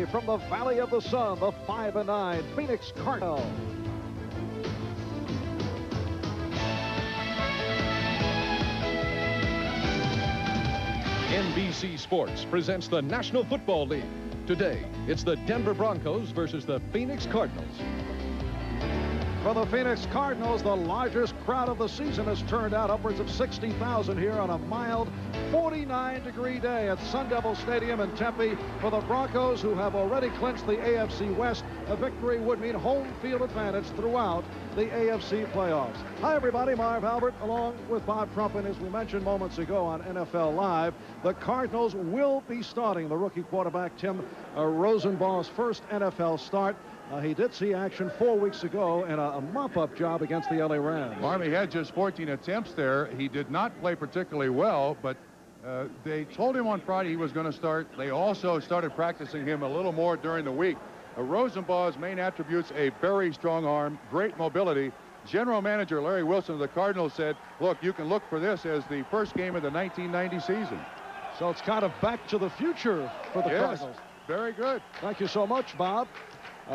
today from the Valley of the Sun, the 5-9 Phoenix Cardinals. NBC Sports presents the National Football League. Today, it's the Denver Broncos versus the Phoenix Cardinals. For the Phoenix Cardinals, the largest crowd of the season has turned out, upwards of 60,000 here on a mild 49-degree day at Sun Devil Stadium in Tempe. For the Broncos, who have already clinched the AFC West, a victory would mean home field advantage throughout the AFC playoffs. Hi, everybody. Marv Albert along with Bob Trumpin. As we mentioned moments ago on NFL Live, the Cardinals will be starting the rookie quarterback Tim Rosenbaugh's first NFL start. He did see action 4 weeks ago in a mop-up job against the LA Rams. Marvin had just 14 attempts there. He did not play particularly well, but they told him on Friday he was going to start. They also started practicing him a little more during the week. Rosenbaugh's main attributes: a very strong arm, great mobility. General Manager Larry Wilson of the Cardinals said, look, you can look for this as the first game of the 1990 season. So it's kind of back to the future for the Cardinals. Very good. Thank you so much, Bob.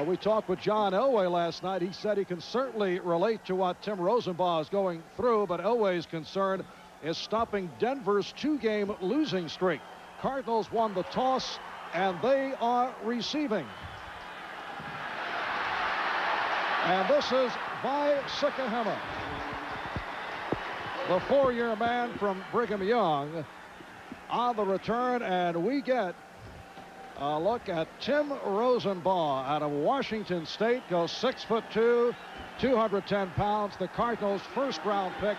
We talked with John Elway last night. He said he can certainly relate to what Tim Rosenbaugh is going through, but Elway's concern is stopping Denver's 2-game losing streak. Cardinals won the toss, and they are receiving. And this is Vi Sikahema, the 4-year man from Brigham Young, on the return, and we get a look at Tim Rosenbaugh out of Washington State. Goes 6'2", 210 pounds. The Cardinals' first-round pick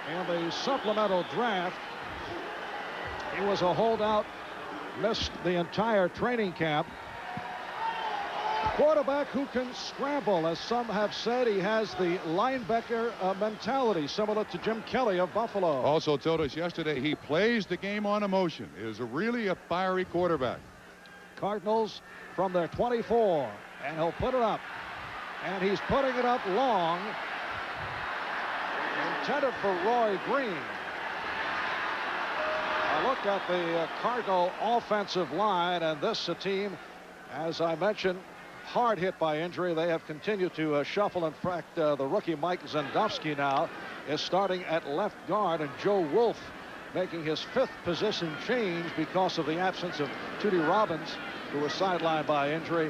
in the supplemental draft. He was a holdout, missed the entire training camp. Quarterback who can scramble, as some have said. He has the linebacker mentality, similar to Jim Kelly of Buffalo. Also told us yesterday he plays the game on emotion. Is really a fiery quarterback. Cardinals from their 24, and he'll put it up, and he's putting it up long, intended for Roy Green. A look at the Cardinal offensive line, and this a team, as I mentioned, hard hit by injury. They have continued to shuffle. In fact, the rookie Mike Zendowski now is starting at left guard, and Joe Wolf making his 5th position change because of the absence of Tootie Robbins, who was sidelined by injury.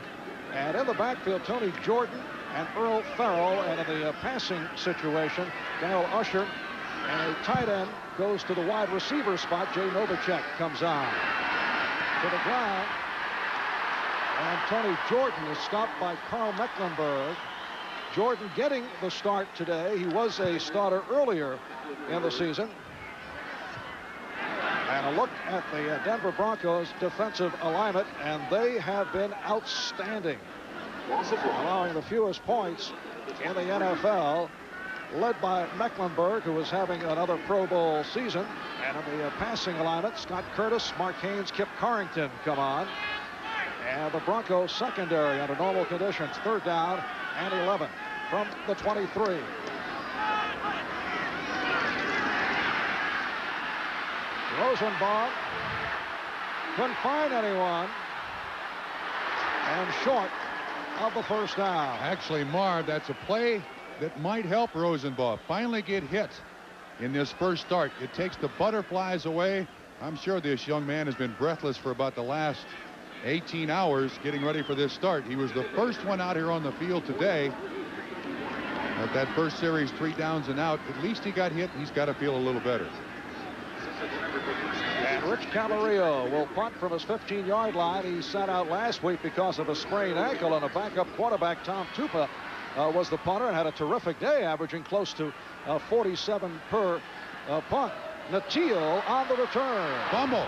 And in the backfield, Tony Jordan and Earl Farrell. And in the passing situation, Darrell Usher. And a tight end goes to the wide receiver spot. Jay Novacek comes on to the ground. And Tony Jordan is stopped by Carl Mecklenburg. Jordan getting the start today. He was a starter earlier in the season. And a look at the Denver Broncos defensive alignment, and they have been outstanding, allowing the fewest points in the NFL, led by Mecklenburg, who is having another Pro Bowl season. And in the passing alignment, Scott Curtis, Mark Haynes, Kip Carrington come on. And the Broncos secondary under normal conditions, 3rd down and 11 from the 23. Rosenbaugh couldn't find anyone, and short of the first down. Actually, Marv, that's a play that might help Rosenbaugh finally get hit in this first start. It takes the butterflies away. I'm sure this young man has been breathless for about the last 18 hours getting ready for this start. He was the first one out here on the field today. At that first series, 3 downs and out. At least he got hit. He's got to feel a little better. And Rich Camarillo will punt from his 15-yard line. He sat out last week because of a sprained ankle, and a backup quarterback, Tom Tupa, was the punter and had a terrific day, averaging close to 47 per punt. Natil on the return. Fumble.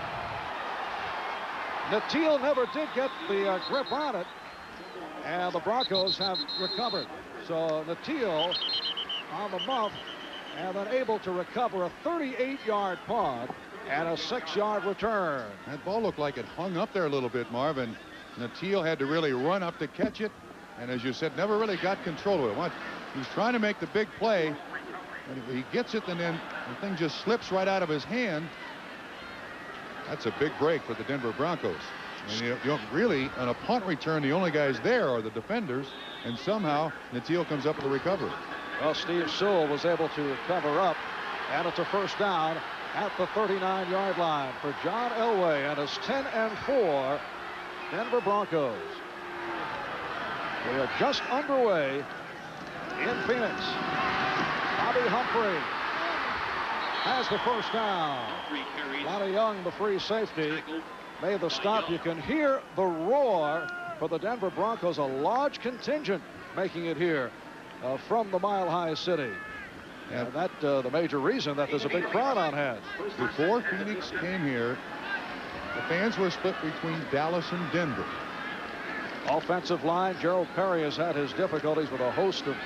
Natil never did get the grip on it, and the Broncos have recovered. So Natil on the muff, and then able to recover a 38-yard punt and a 6-yard return. That ball looked like it hung up there a little bit, Marvin. Natil had to really run up to catch it, and as you said, never really got control of it. He's trying to make the big play, and he gets it, and then the thing just slips right out of his hand. That's a big break for the Denver Broncos. And you know, really, on a punt return, the only guys there are the defenders, and somehow Natil comes up with a recovery. Well, Steve Sewell was able to cover up, and it's a first down at the 39-yard line for John Elway and his 10-4 Denver Broncos. We are just underway in Phoenix. Bobby Humphrey has the first down. Lonnie Young, the free safety, made the stop. You can hear the roar for the Denver Broncos. A large contingent making it here from the Mile High City. And that the major reason that there's a big crowd on hand. Before Phoenix came here, the fans were split between Dallas and Denver. Offensive line, Gerald Perry has had his difficulties with a host of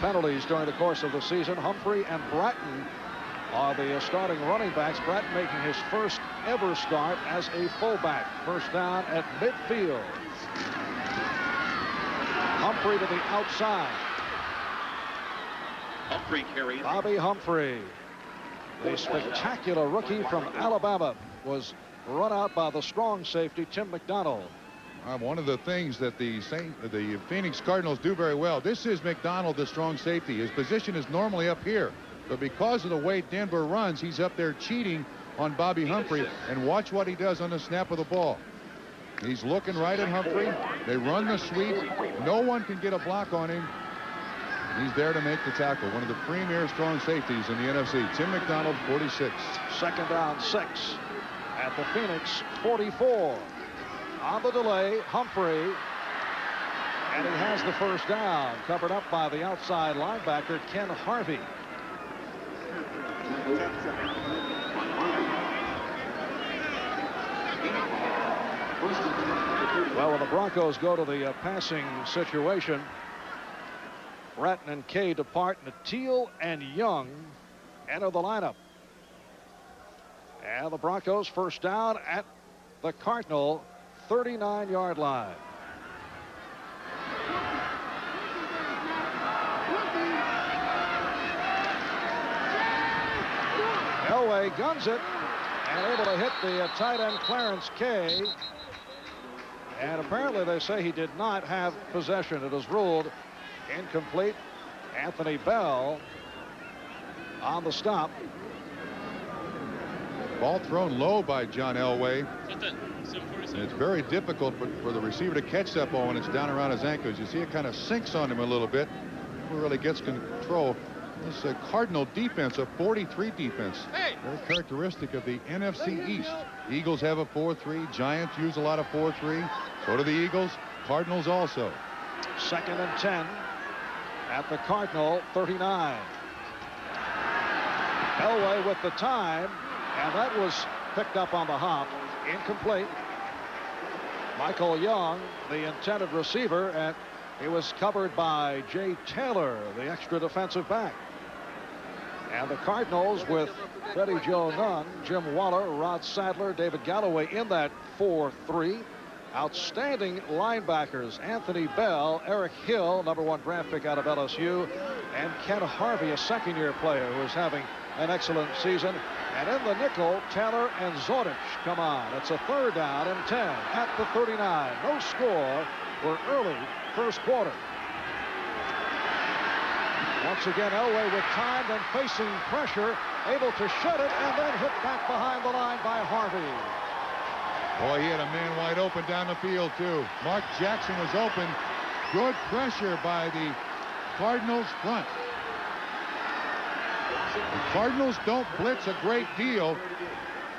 penalties during the course of the season. Humphrey and Bratton are the starting running backs. Bratton making his first ever start as a fullback. First down at midfield. Humphrey to the outside. Humphrey carries. Bobby Humphrey, the spectacular rookie from Alabama, was run out by the strong safety Tim McDonald. One of the things that the Phoenix Cardinals do very well, this is McDonald, the strong safety. His position is normally up here, but because of the way Denver runs, he's up there cheating on Bobby Humphrey. And watch what he does on the snap of the ball. He's looking right at Humphrey. They run the sweep. No one can get a block on him. He's there to make the tackle. One of the premier strong safeties in the NFC. Tim McDonald, 46. Second down, 6 at the Phoenix 44. On the delay, Humphrey, and he has the first down, covered up by the outside linebacker Ken Harvey. Well, when the Broncos go to the passing situation, Bratton and Kay depart. Natil and Young enter the lineup. And the Broncos first down at the Cardinal 39-yard line. Elway guns it and able to hit the tight end Clarence Kay. And apparently they say he did not have possession. It is ruled incomplete. Anthony Bell on the stop. Ball thrown low by John Elway. And it's very difficult for the receiver to catch that ball when it's down around his ankles. You see it kind of sinks on him a little bit. Never really gets control. This is a Cardinal defense, a 43 defense. Very characteristic of the NFC East. Eagles have a 4-3. Giants use a lot of 4-3. So do the Eagles. Cardinals also. Second and 10 at the Cardinal 39. Elway with the time, and that was picked up on the hop. Incomplete. Michael Young, the intended receiver, and he was covered by Jay Taylor, the extra defensive back. And the Cardinals with Freddie Joe Nunn, Jim Waller, Rod Sadler, David Galloway in that 4-3. Outstanding linebackers, Anthony Bell, Eric Hill, #1 draft pick out of LSU, and Ken Harvey, a second-year player who is having an excellent season. And in the nickel, Taylor and Zordich come on. It's a third down and 10 at the 39. No score. We're early first quarter. Once again, Elway with time and facing pressure, able to shut it and then hit back behind the line by Harvey. Boy, he had a man wide open down the field, too. Mark Jackson was open. Good pressure by the Cardinals front. The Cardinals don't blitz a great deal,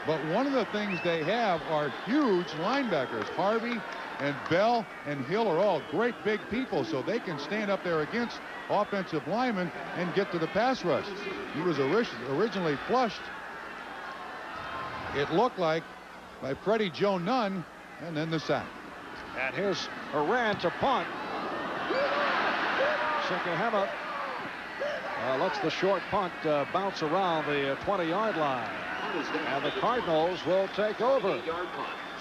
but one of the things they have are huge linebackers. Harvey and Bell and Hill are all great big people, so they can stand up there against offensive linemen and get to the pass rush. He was originally flushed, it looked like, by Freddie Joe Nunn, and then the sack. And here's Iran to punt. Sikahema lets the short punt bounce around the 20-yard line. And the Cardinals will take over.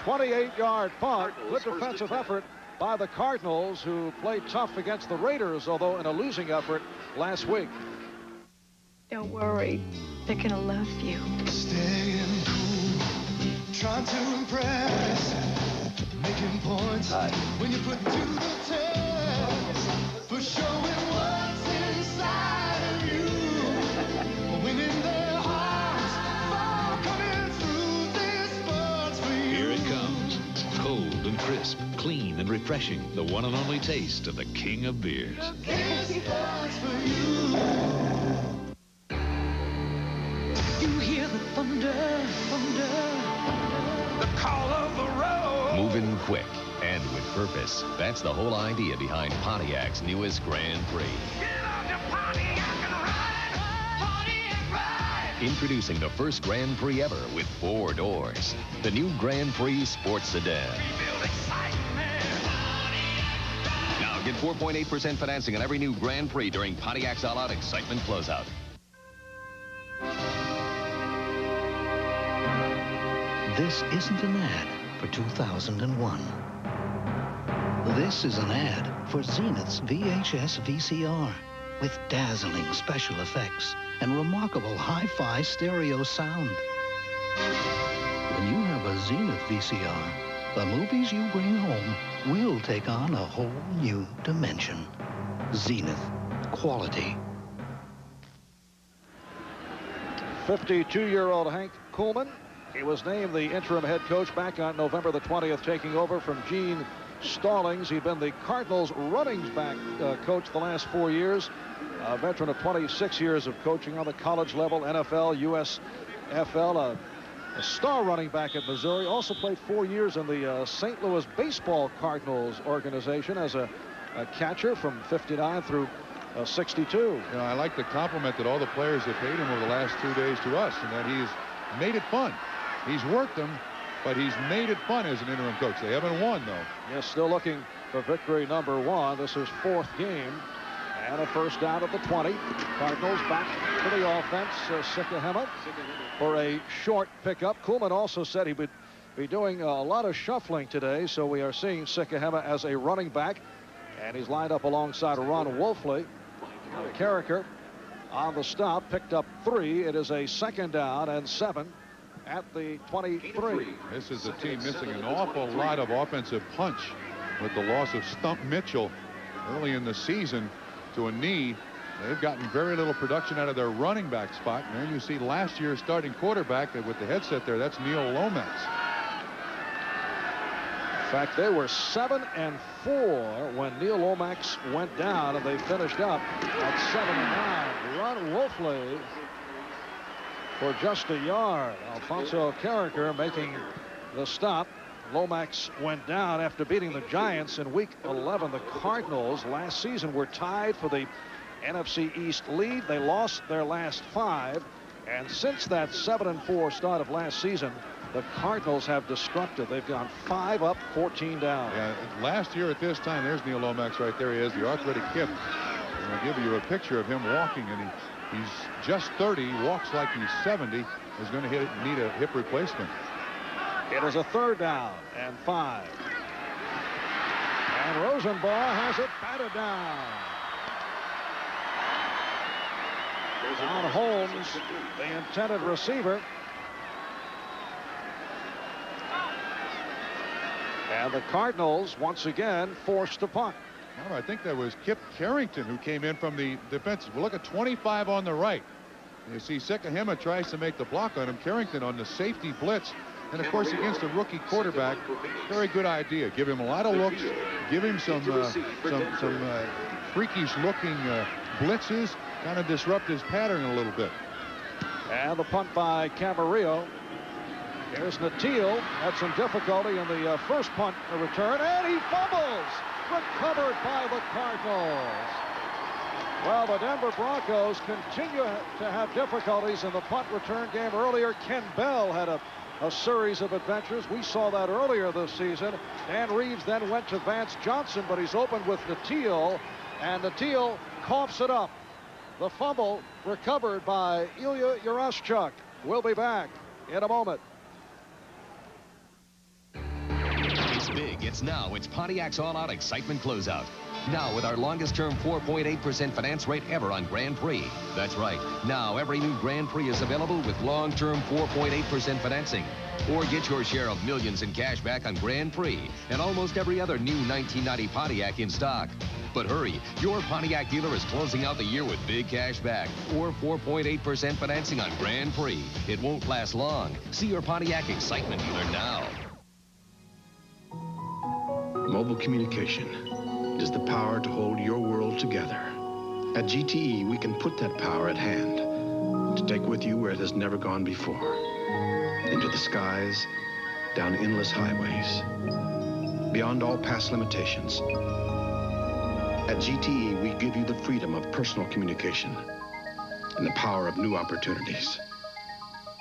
28-yard punt. Good defensive effort by the Cardinals, who played tough against the Raiders, although in a losing effort last week. Don't worry, they're gonna love you. Staying cool, trying to impress. making points when you put to the test for showing what's inside of you, winning their hearts for coming through this sports for you. Here it comes, cold and crisp, clean and refreshing, the one and only taste of the king of beers. This sports for you. You hear the thunder, the call of the road. Moving quick and with purpose. That's the whole idea behind Pontiac's newest Grand Prix. Get on your Pontiac and ride, Pontiac ride. Introducing the first Grand Prix ever with 4 doors. The new Grand Prix Sports Sedan. Feel excitement. Now get 4.8% financing on every new Grand Prix during Pontiac's All Out Excitement Closeout. This isn't an ad for 2001. This is an ad for Zenith's VHS VCR with dazzling special effects and remarkable hi-fi stereo sound. When you have a Zenith VCR, the movies you bring home will take on a whole new dimension. Zenith. Quality. 52-year-old Hank Kuhlman. He was named the interim head coach back on November the 20th, taking over from Gene Stallings. He'd been the Cardinals running back coach the last 4 years. A veteran of 26 years of coaching on the college level, NFL, USFL, a star running back at Missouri. Also played 4 years in the St. Louis Baseball Cardinals organization as a catcher from 59 through 62. You know, I like the compliment that all the players have paid him over the last 2 days to us, and that he's made it fun. He's worked them, but he's made it fun as an interim coach. They haven't won, though. Yes, still looking for victory number 1. This is 4th game. And a first down at the 20. Cardinals back to the offense. Sikahema for a short pickup. Kuhlman also said he would be doing a lot of shuffling today, so we are seeing Sikahema as a running back. And he's lined up alongside Ron Wolfley. Carricker on the stop, picked up 3. It is a 2nd down and 7 at the 23. This is a team missing an awful lot of offensive punch with the loss of Stump Mitchell early in the season to a knee. They've gotten very little production out of their running back spot. And then you see last year's starting quarterback with the headset there. That's Neil Lomax. In fact, they were 7-4 when Neil Lomax went down, and they finished up at 7-9. Ron Wolfley for just a yard. Alfonso Carricker making the stop. Lomax went down after beating the Giants in Week 11. The Cardinals last season were tied for the NFC East lead. They lost their last 5, and since that 7-4 start of last season, the Cardinals have destructed. They've gone 5 up, 14 down. Yeah, last year at this time, there's Neil Lomax right there. He is the arthritic hip. And I'll give you a picture of him walking, and he's just 30, walks like he's 70, is going to need a hip replacement. It is a 3rd down and 5. And Rosenbaugh has it batted down. Don Holmes, the intended receiver. And the Cardinals once again forced to punt. Oh, I think that was Kip Carrington who came in from the defense. Well, look at 25 on the right. You see Sikahema tries to make the block on him. Carrington on the safety blitz. And of course, against a rookie quarterback, very good idea. Give him a lot of looks. Give him some freakish looking blitzes. Kind of disrupt his pattern a little bit. And the punt by Camarillo. Here's Natil. Had some difficulty in the first punt return, and he fumbles. Recovered by the Cardinals. Well, the Denver Broncos continue to have difficulties in the punt return game. Earlier, Ken Bell had a series of adventures. We saw that earlier this season. Dan Reeves then went to Vance Johnson, but he's opened with Natil, and Natil coughs it up. The fumble recovered by Ilya Yurashchuk. We'll be back in a moment. It's big. It's now. It's Pontiac's all-out excitement closeout. Now with our longest-term 4.8% finance rate ever on Grand Prix. That's right. Now every new Grand Prix is available with long-term 4.8% financing. Or get your share of millions in cash back on Grand Prix and almost every other new 1990 Pontiac in stock. But hurry, your Pontiac dealer is closing out the year with big cash back or 4.8% financing on Grand Prix. It won't last long. See your Pontiac excitement dealer now. Mobile communication is the power to hold your world together. At GTE, we can put that power at hand to take with you where it has never gone before. Into the skies, down endless highways, beyond all past limitations. At GTE, we give you the freedom of personal communication and the power of new opportunities.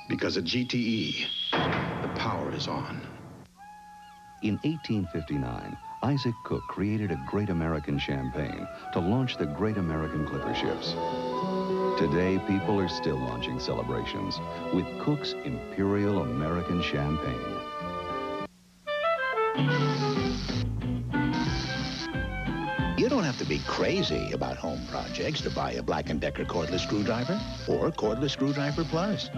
Because at GTE, the power is on. In 1859, Isaac Cook created a Great American champagne to launch the Great American Clipper ships. Today, people are still launching celebrations with Cook's Imperial American Champagne. You don't have to be crazy about home projects to buy a Black & Decker cordless screwdriver or Cordless Screwdriver Plus.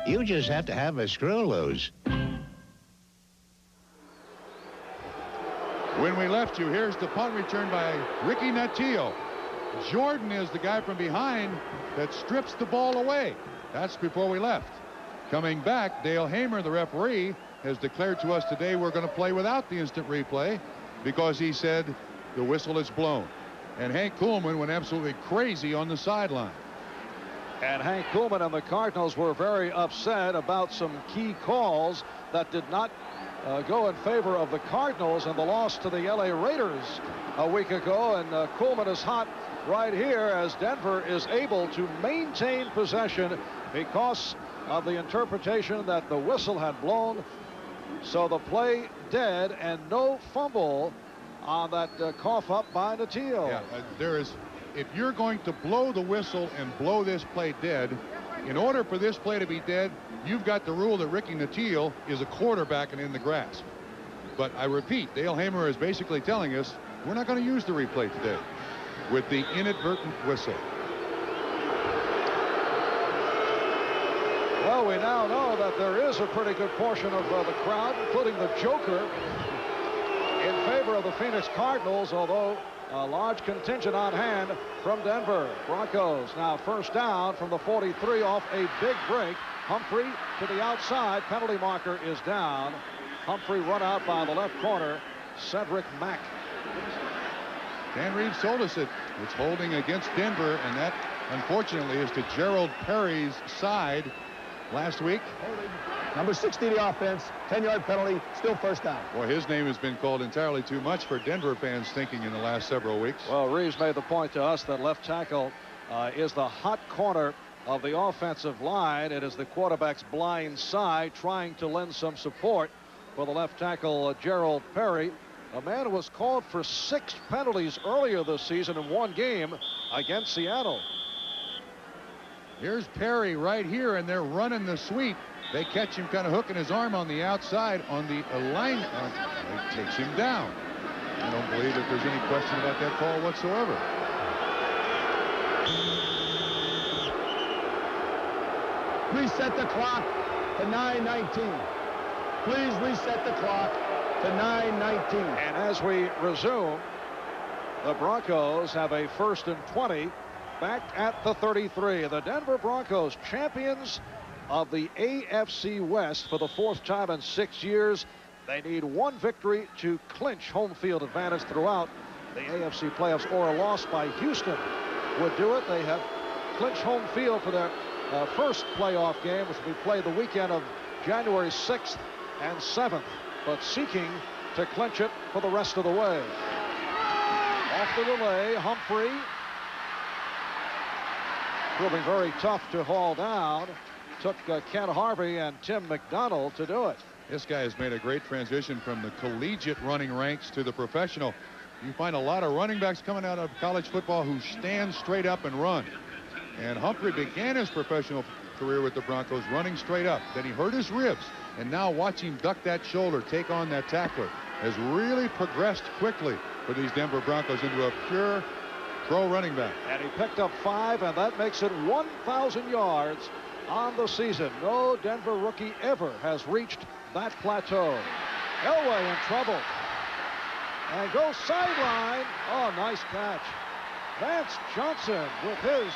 You just have to have a screw loose. When we left you, here's the punt return by Ricky Natillo. Jordan is the guy from behind that strips the ball away. That's before we left. Coming back, Dale Hamer, the referee, has declared to us today we're going to play without the instant replay because he said the whistle is blown. And Hank Kuhlman went absolutely crazy on the sideline. And Hank Kuhlman and the Cardinals were very upset about some key calls that did not go in favor of the Cardinals and the loss to the LA Raiders a week ago. And Kuhlman is hot right here as Denver is able to maintain possession because of the interpretation that the whistle had blown. So the play dead and no fumble on that cough up by Natillo. Yeah, there is, if you're going to blow the whistle and blow this play dead, in order for this play to be dead, you've got the rule that Ricky Natillo is a quarterback and in the grasp. But I repeat, Dale Hamer is basically telling us we're not going to use the replay today with the inadvertent whistle. Well, we now know that there is a pretty good portion of the crowd, including the Joker, in favor of the Phoenix Cardinals, although a large contingent on hand from Denver. Broncos now first down from the 43 off a big break. Humphrey to the outside. Penalty marker is down. Humphrey run out by the left corner. Cedric Mack. Dan Reeves told us it's holding against Denver, and that unfortunately is to Gerald Perry's side last week. Number 60 the offense, 10-yard penalty, still first down. Well, his name has been called entirely too much for Denver fans thinking in the last several weeks. Well, Reeves made the point to us that left tackle is the hot corner of the offensive line. It is the quarterback's blind side, trying to lend some support for the left tackle, Gerald Perry, a man who was called for 6 penalties earlier this season in one game against Seattle. Here's Perry right here, and they're running the sweep. They catch him kind of hooking his arm on the outside on the line. It takes him down. I don't believe that there's any question about that call whatsoever. Reset the clock to 9:19. Please reset the clock to 9:19. And as we resume, the Broncos have a 1st and 20 back at the 33. The Denver Broncos, champions of the AFC West for the 4th time in 6 years. They need one victory to clinch home field advantage throughout the AFC playoffs, or a loss by Houston would do it. They have clinched home field for their first playoff game, which will be played the weekend of January 6th and 7th, but seeking to clinch it for the rest of the way. Off the delay, Humphrey proving very tough to haul down. Took Ken Harvey and Tim McDonald to do it. This guy has made a great transition from the collegiate running ranks to the professional. You find a lot of running backs coming out of college football who stand straight up and run. And Humphrey began his professional career with the Broncos running straight up. Then he hurt his ribs. And now watch him duck that shoulder, take on that tackler, has really progressed quickly for these Denver Broncos into a pure pro running back. And he picked up 5, and that makes it 1,000 yards on the season. No Denver rookie ever has reached that plateau. Elway in trouble. And goes sideline. Oh, nice catch. Vance Johnson with his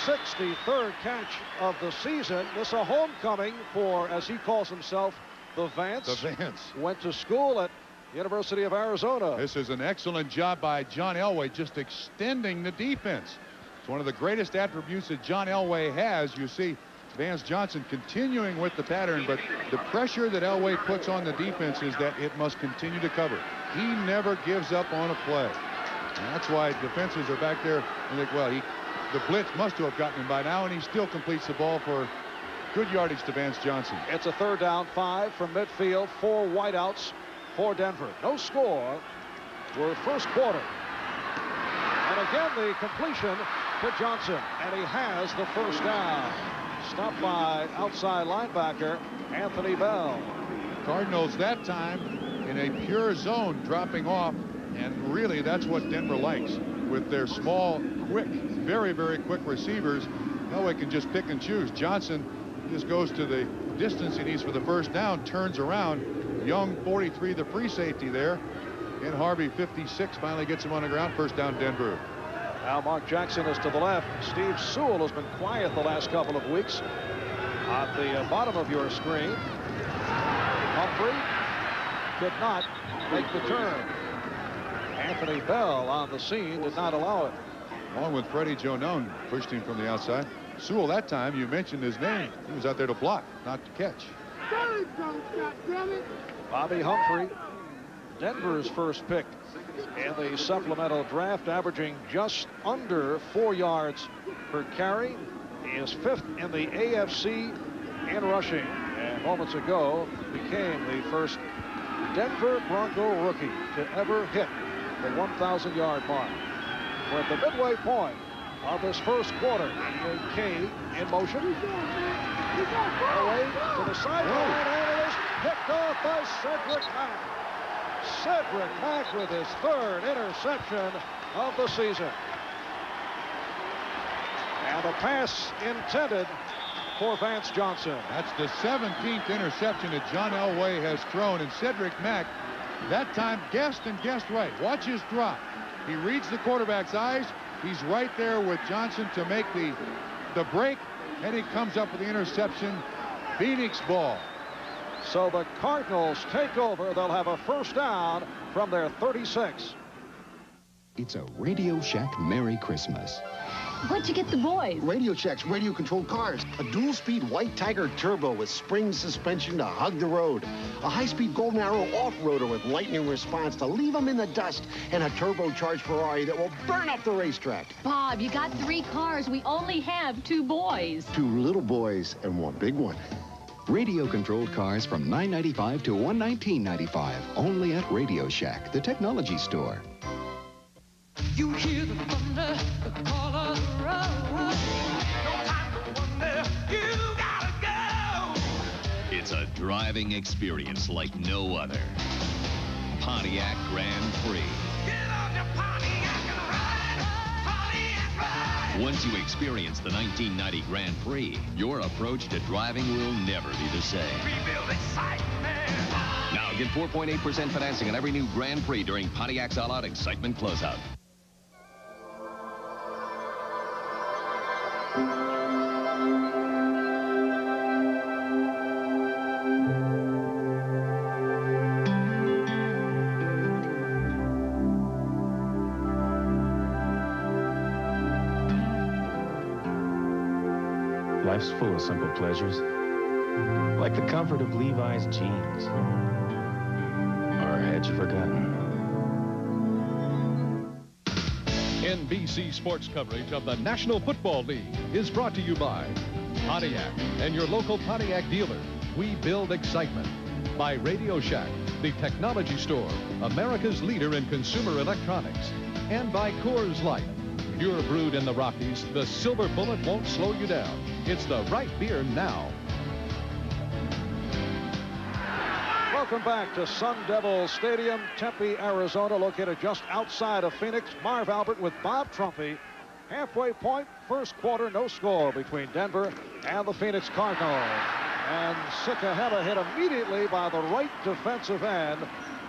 63rd catch of the season. This is a homecoming for, as he calls himself, the Vance. The Vance. Went to school at University of Arizona. This is an excellent job by John Elway, just extending the defense. It's one of the greatest attributes that John Elway has. You see Vance Johnson continuing with the pattern, but the pressure that Elway puts on the defense is that it must continue to cover. He never gives up on a play. And that's why defenses are back there and think, well, the blitz must have gotten him by now, and he still completes the ball for good yardage to Vance Johnson. It's a 3rd down, 5 from midfield, 4 wideouts for Denver. No score. We're first quarter. And again, the completion to Johnson, and he has the first down. Stopped by outside linebacker Anthony Bell. Cardinals that time in a pure zone, dropping off, and really that's what Denver likes with their small, quick, very, very quick receivers. Elway can just pick and choose. Johnson just goes to the distance he needs for the first down, turns around. Young, 43, the free safety there, and Harvey, 56, finally gets him on the ground. First down, Denver. Now Mark Jackson is to the left. Steve Sewell has been quiet the last couple of weeks. At the bottom of your screen, Humphrey could not make the turn. Anthony Bell on the scene did not allow it. Along with Freddie Jonone, pushed him from the outside. Sewell, that time, you mentioned his name. He was out there to block, not to catch. Bobby Humphrey, Denver's first pick in the supplemental draft, averaging just under 4 yards per carry. He is 5th in the AFC in rushing, and moments ago became the first Denver Bronco rookie to ever hit the 1,000-yard mark. We're at the midway point of this first quarter. K in motion. Away to the sideline, and it is picked off by Cedric Mack. Cedric Mack with his 3rd interception of the season. And a pass intended for Vance Johnson. That's the 17th interception that John Elway has thrown, and Cedric Mack that time guessed and guessed right. Watch his drop. He reads the quarterback's eyes. He's right there with Johnson to make the break, and he comes up with the interception. Phoenix ball. So the Cardinals take over. They'll have a first down from their 36. It's a Radio Shack Merry Christmas. What'd you get the boys? Radio Shack's radio-controlled cars. A dual-speed White Tiger Turbo with spring suspension to hug the road. A high-speed Golden Arrow off-roader with lightning response to leave them in the dust. And a turbocharged Ferrari that will burn up the racetrack. Bob, you got 3 cars. We only have 2 boys. 2 little boys and 1 big one. Radio-controlled cars from $9.95 to $119.95. Only at Radio Shack, the technology store. You hear the thunder, the call of the road. No time to wonder, you gotta go. It's a driving experience like no other. Pontiac Grand Prix. Get on your Pontiac and ride. Pontiac ride. Once you experience the 1990 Grand Prix, your approach to driving will never be the same. Rebuild excitement. Now get 4.8% financing on every new Grand Prix during Pontiac's All-Out Excitement Closeout. Life's full of simple pleasures, like the comfort of Levi's jeans. Or had you forgotten? NBC Sports coverage of the National Football League is brought to you by Pontiac and your local Pontiac dealer. We build excitement. By Radio Shack, the technology store, America's leader in consumer electronics. And by Coors Light. Pure brewed in the Rockies, the Silver Bullet won't slow you down. It's the right beer now. Welcome back to Sun Devil Stadium, Tempe, Arizona, located just outside of Phoenix. Marv Albert with Bob Trumpy Halfway point, first quarter, no score between Denver and the Phoenix Cardinals. And Sikahema hit immediately by the right defensive end,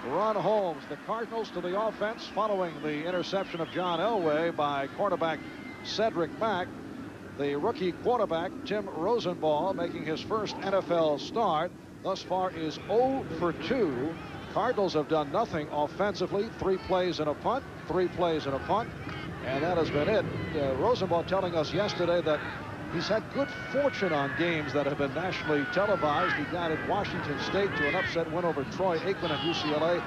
Ron Holmes. The Cardinals to the offense following the interception of John Elway by cornerback Cedric Mack. The rookie quarterback, Tim Rosenball, making his first NFL start. Thus far is 0 for 2. Cardinals have done nothing offensively. 3 plays and a punt, 3 plays and a punt. And that has been it. Rosenball telling us yesterday that he's had good fortune on games that have been nationally televised. He got at Washington State to an upset win over Troy Aikman at UCLA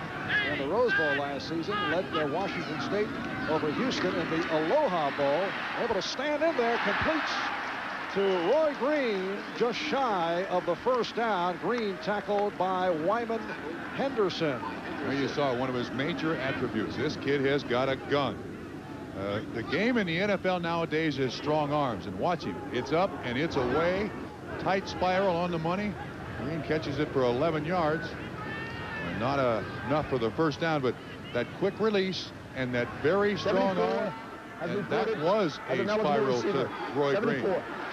in the Rose Bowl last season. Led Washington State over Houston in the Aloha Bowl. Able to stand in there, completes to Roy Green, just shy of the first down. Green tackled by Wyman Henderson. Well, you saw one of his major attributes. This kid has got a gun. The game in the NFL nowadays is strong arms, and watch him. It's up and it's away. Tight spiral on the money. Green catches it for 11 yards. Not enough for the first down, but that quick release and that very strong arm, and that was a spiral to Roy Green.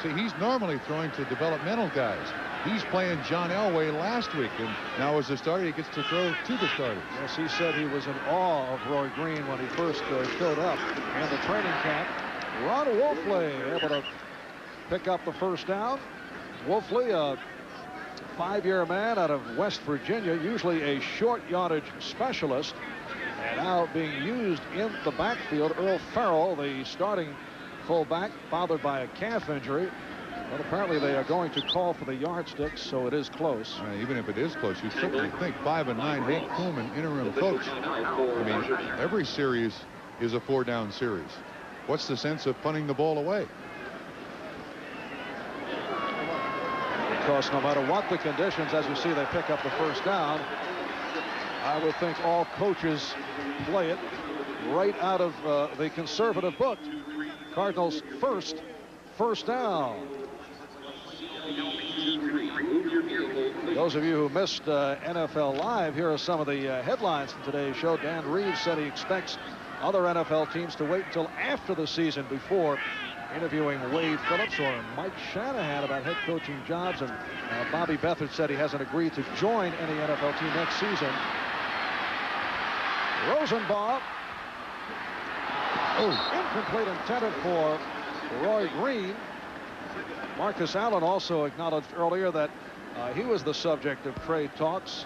See, he's normally throwing to developmental guys. He's playing John Elway last week, and now as a starter, he gets to throw to the starters. Yes, he said he was in awe of Roy Green when he first showed up in the training camp. Ron Wolfley able to pick up the first down. Wolfley, a 5-year man out of West Virginia, usually a short yardage specialist, and now being used in the backfield. Earl Farrell, the starting fullback, bothered by a calf injury. But apparently they are going to call for the yardsticks, so it is close. Even if it is close, you certainly think 5-9 Hank Coleman, interim coach. I mean, every series is a 4-down series. What's the sense of punting the ball away? Because no matter what the conditions, as you see, they pick up the first down. I would think all coaches play it right out of the conservative book. Cardinals first down. Those of you who missed NFL Live, here are some of the headlines from today's show. Dan Reeves said he expects other NFL teams to wait until after the season before interviewing Wade Phillips or Mike Shanahan about head coaching jobs. And Bobby Beathard said he hasn't agreed to join any NFL team next season. Rosenbaugh. Incomplete, intended for Roy Green. Marcus Allen also acknowledged earlier that he was the subject of trade talks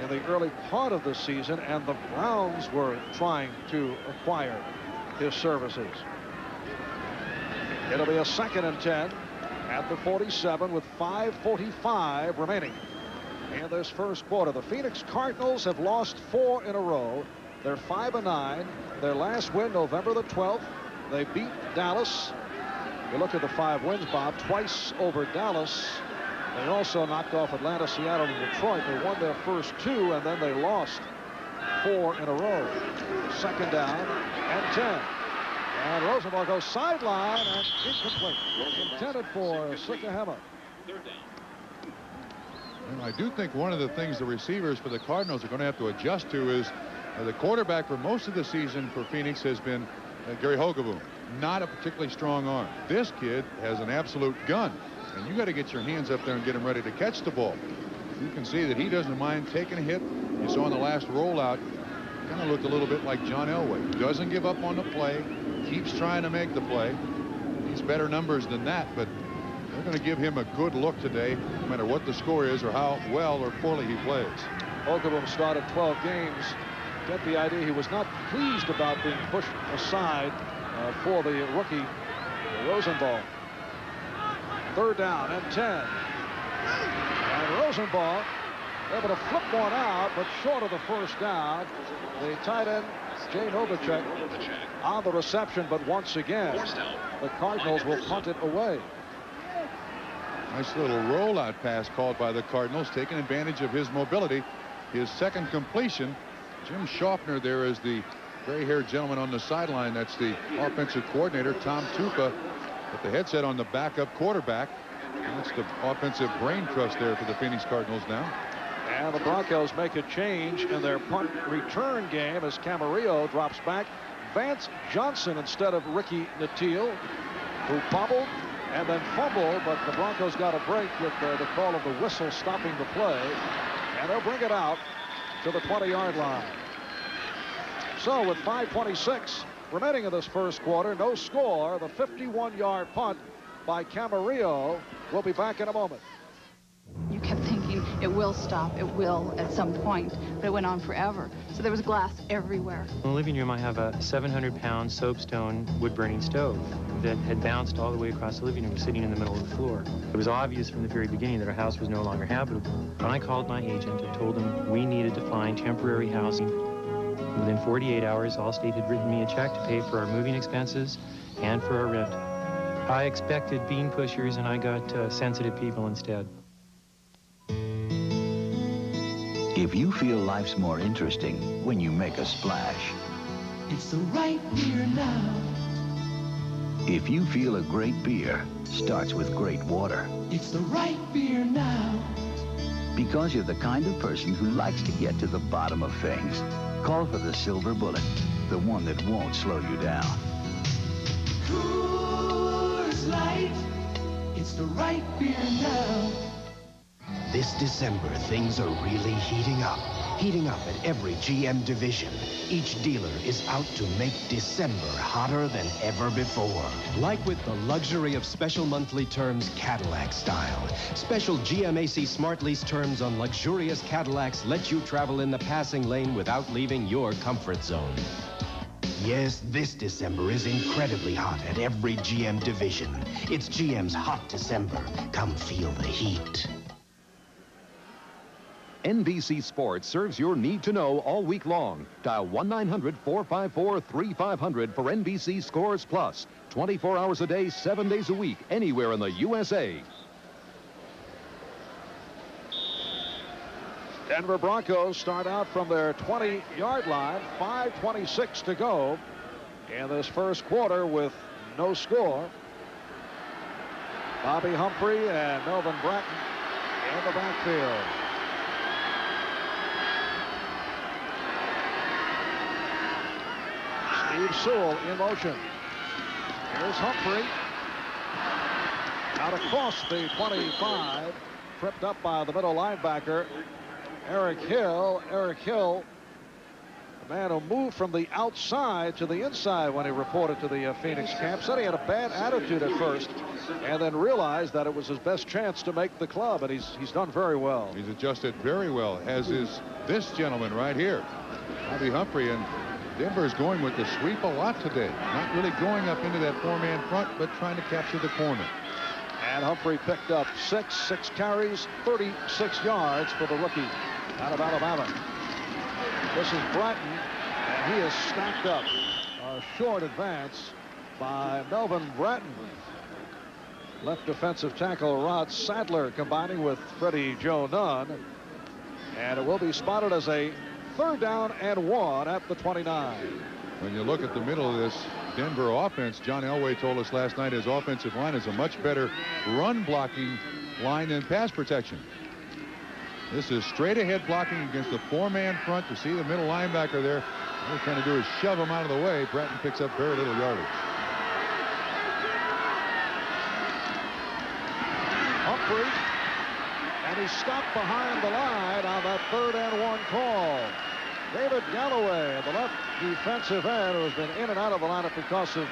in the early part of the season, and the Browns were trying to acquire his services. It'll be a 2nd and 10 at the 47 with 5:45 remaining in this first quarter. The Phoenix Cardinals have lost 4 in a row. They're 5-9. Their last win, November the 12th, they beat Dallas. You look at the 5 wins, Bob, twice over Dallas. They also knocked off Atlanta, Seattle, and Detroit. They won their first 2, and then they lost 4 in a row. 2nd down and 10. And Rosenbaugh goes sideline and incomplete. Intended for Sikahema. And I do think one of the things the receivers for the Cardinals are going to have to adjust to is the quarterback for most of the season for Phoenix has been Gary Hogeboom. Not a particularly strong arm. This kid has an absolute gun, and you got to get your hands up there and get him ready to catch the ball. You can see that he doesn't mind taking a hit. You saw in the last rollout, kind of looked a little bit like John Elway. Doesn't give up on the play, keeps trying to make the play. He's better numbers than that, but they're going to give him a good look today, no matter what the score is or how well or poorly he plays. Hogeboom started 12 games. Get the idea he was not pleased about being pushed aside for the rookie Rosenbaugh. 3rd down and 10. And Rosenbaugh able to flip one out, but short of the first down. The tight end, Jay Novacek, on the reception, but once again, the Cardinals will punt it away. Nice little rollout pass called by the Cardinals, taking advantage of his mobility. His 2nd completion. Jim Schaffner there is the gray-haired gentleman on the sideline. That's the offensive coordinator, Tom Tupa, with the headset on the backup quarterback. And that's the offensive brain trust there for the Phoenix Cardinals now. And the Broncos make a change in their punt return game as Camarillo drops back. Vance Johnson instead of Ricky Nattiel, who bobbled and then fumbled, but the Broncos got a break with the call of the whistle stopping the play, and they'll bring it out to the 20-yard line. So with 5:26 remaining in this first quarter, no score. The 51-yard punt by Camarillo. We'll be back in a moment. You kept thinking it will stop, it will at some point, but it went on forever. So there was glass everywhere. In the living room, I have a 700-pound soapstone wood-burning stove that had bounced all the way across the living room, sitting in the middle of the floor. It was obvious from the very beginning that our house was no longer habitable. When I called my agent and told him we needed to find temporary housing, within 48 hours, Allstate had written me a check to pay for our moving expenses and for our rent. I expected bean pushers, and I got sensitive people instead. If you feel life's more interesting when you make a splash, It's the right beer now. if you feel a great beer starts with great water, It's the right beer now. because you're the kind of person who likes to get to the bottom of things, call for the Silver Bullet, the one that won't slow you down. Coors Light. It's the right beer now. This December, things are really heating up. Heating up at every GM division. Each dealer is out to make December hotter than ever before. Like with the luxury of special monthly terms Cadillac style. Special GMAC Smart Lease terms on luxurious Cadillacs let you travel in the passing lane without leaving your comfort zone. Yes, this December is incredibly hot at every GM division. It's GM's Hot December. Come feel the heat. NBC Sports serves your need to know all week long. Dial 1-900-454-3500 for NBC Scores Plus. 24 hours a day, 7 days a week, anywhere in the USA. Denver Broncos start out from their 20-yard line. 5:26 to go in this first quarter with no score. Bobby Humphrey and Melvin Bratton in the backfield. Steve Sewell in motion. Here's Humphrey. Out across the 25. Tripped up by the middle linebacker, Eric Hill. Eric Hill, the man who moved from the outside to the inside when he reported to the Phoenix camp, said he had a bad attitude at first and then realized that it was his best chance to make the club, and he's done very well. He's adjusted very well, as is this gentleman right here, Bobby Humphrey. And Denver's going with the sweep a lot today. Not really going up into that four-man front, but trying to capture the corner. And Humphrey picked up six carries, 36 yards for the rookie out of Alabama. This is Bratton, and he is stacked up. A short advance by Melvin Bratton. Left defensive tackle Rod Sadler combining with Freddie Joe Nunn. And it will be spotted as a 3rd down and 1 at the 29. When you look at the middle of this Denver offense, John Elway told us last night his offensive line is a much better run blocking line than pass protection. This is straight ahead blocking against the four-man front. To see the middle linebacker there, all they're trying to do is shove him out of the way. Bratton picks up very little yardage. Humphrey, and he stopped behind the line on that 3rd and 1 call. David Galloway, the left defensive end, who has been in and out of the lineup because of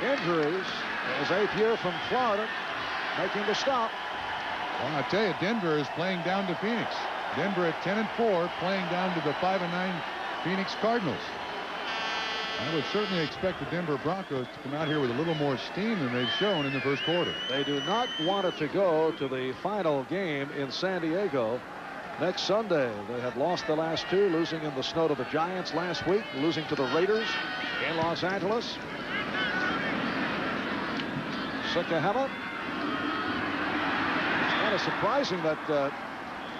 injuries, is 8th year from Florida, making the stop. Well, I tell you, Denver is playing down to Phoenix. Denver at 10-4, playing down to the 5-9 Phoenix Cardinals. I would certainly expect the Denver Broncos to come out here with a little more steam than they've shown in the first quarter. They do not want it to go to the final game in San Diego next Sunday. They have lost the last 2, losing in the snow to the Giants last week, losing to the Raiders in Los Angeles. Sikahema. It's kind of surprising that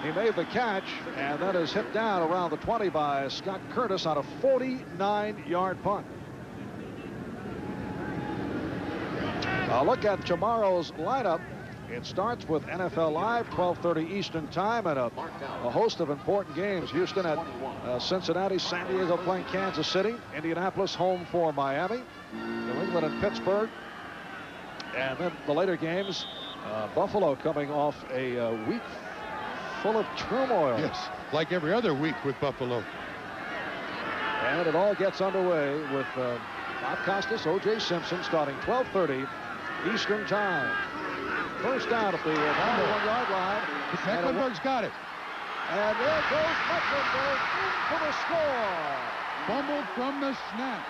he made the catch, and that is hit down around the 20 by Scott Curtis on a 49-yard punt. A look at tomorrow's lineup. It starts with NFL Live, 12:30 Eastern Time, and a host of important games. Houston at Cincinnati, San Diego playing Kansas City, Indianapolis home for Miami, New England and Pittsburgh. And then the later games, Buffalo coming off a week full of turmoil. Yes, like every other week with Buffalo. And it all gets underway with Bob Costas, O.J. Simpson starting 12:30 Eastern Time. First down at the 21-yard line. Mecklenburg's got it. And there goes Mecklenburg into the score. Fumbled from the snap.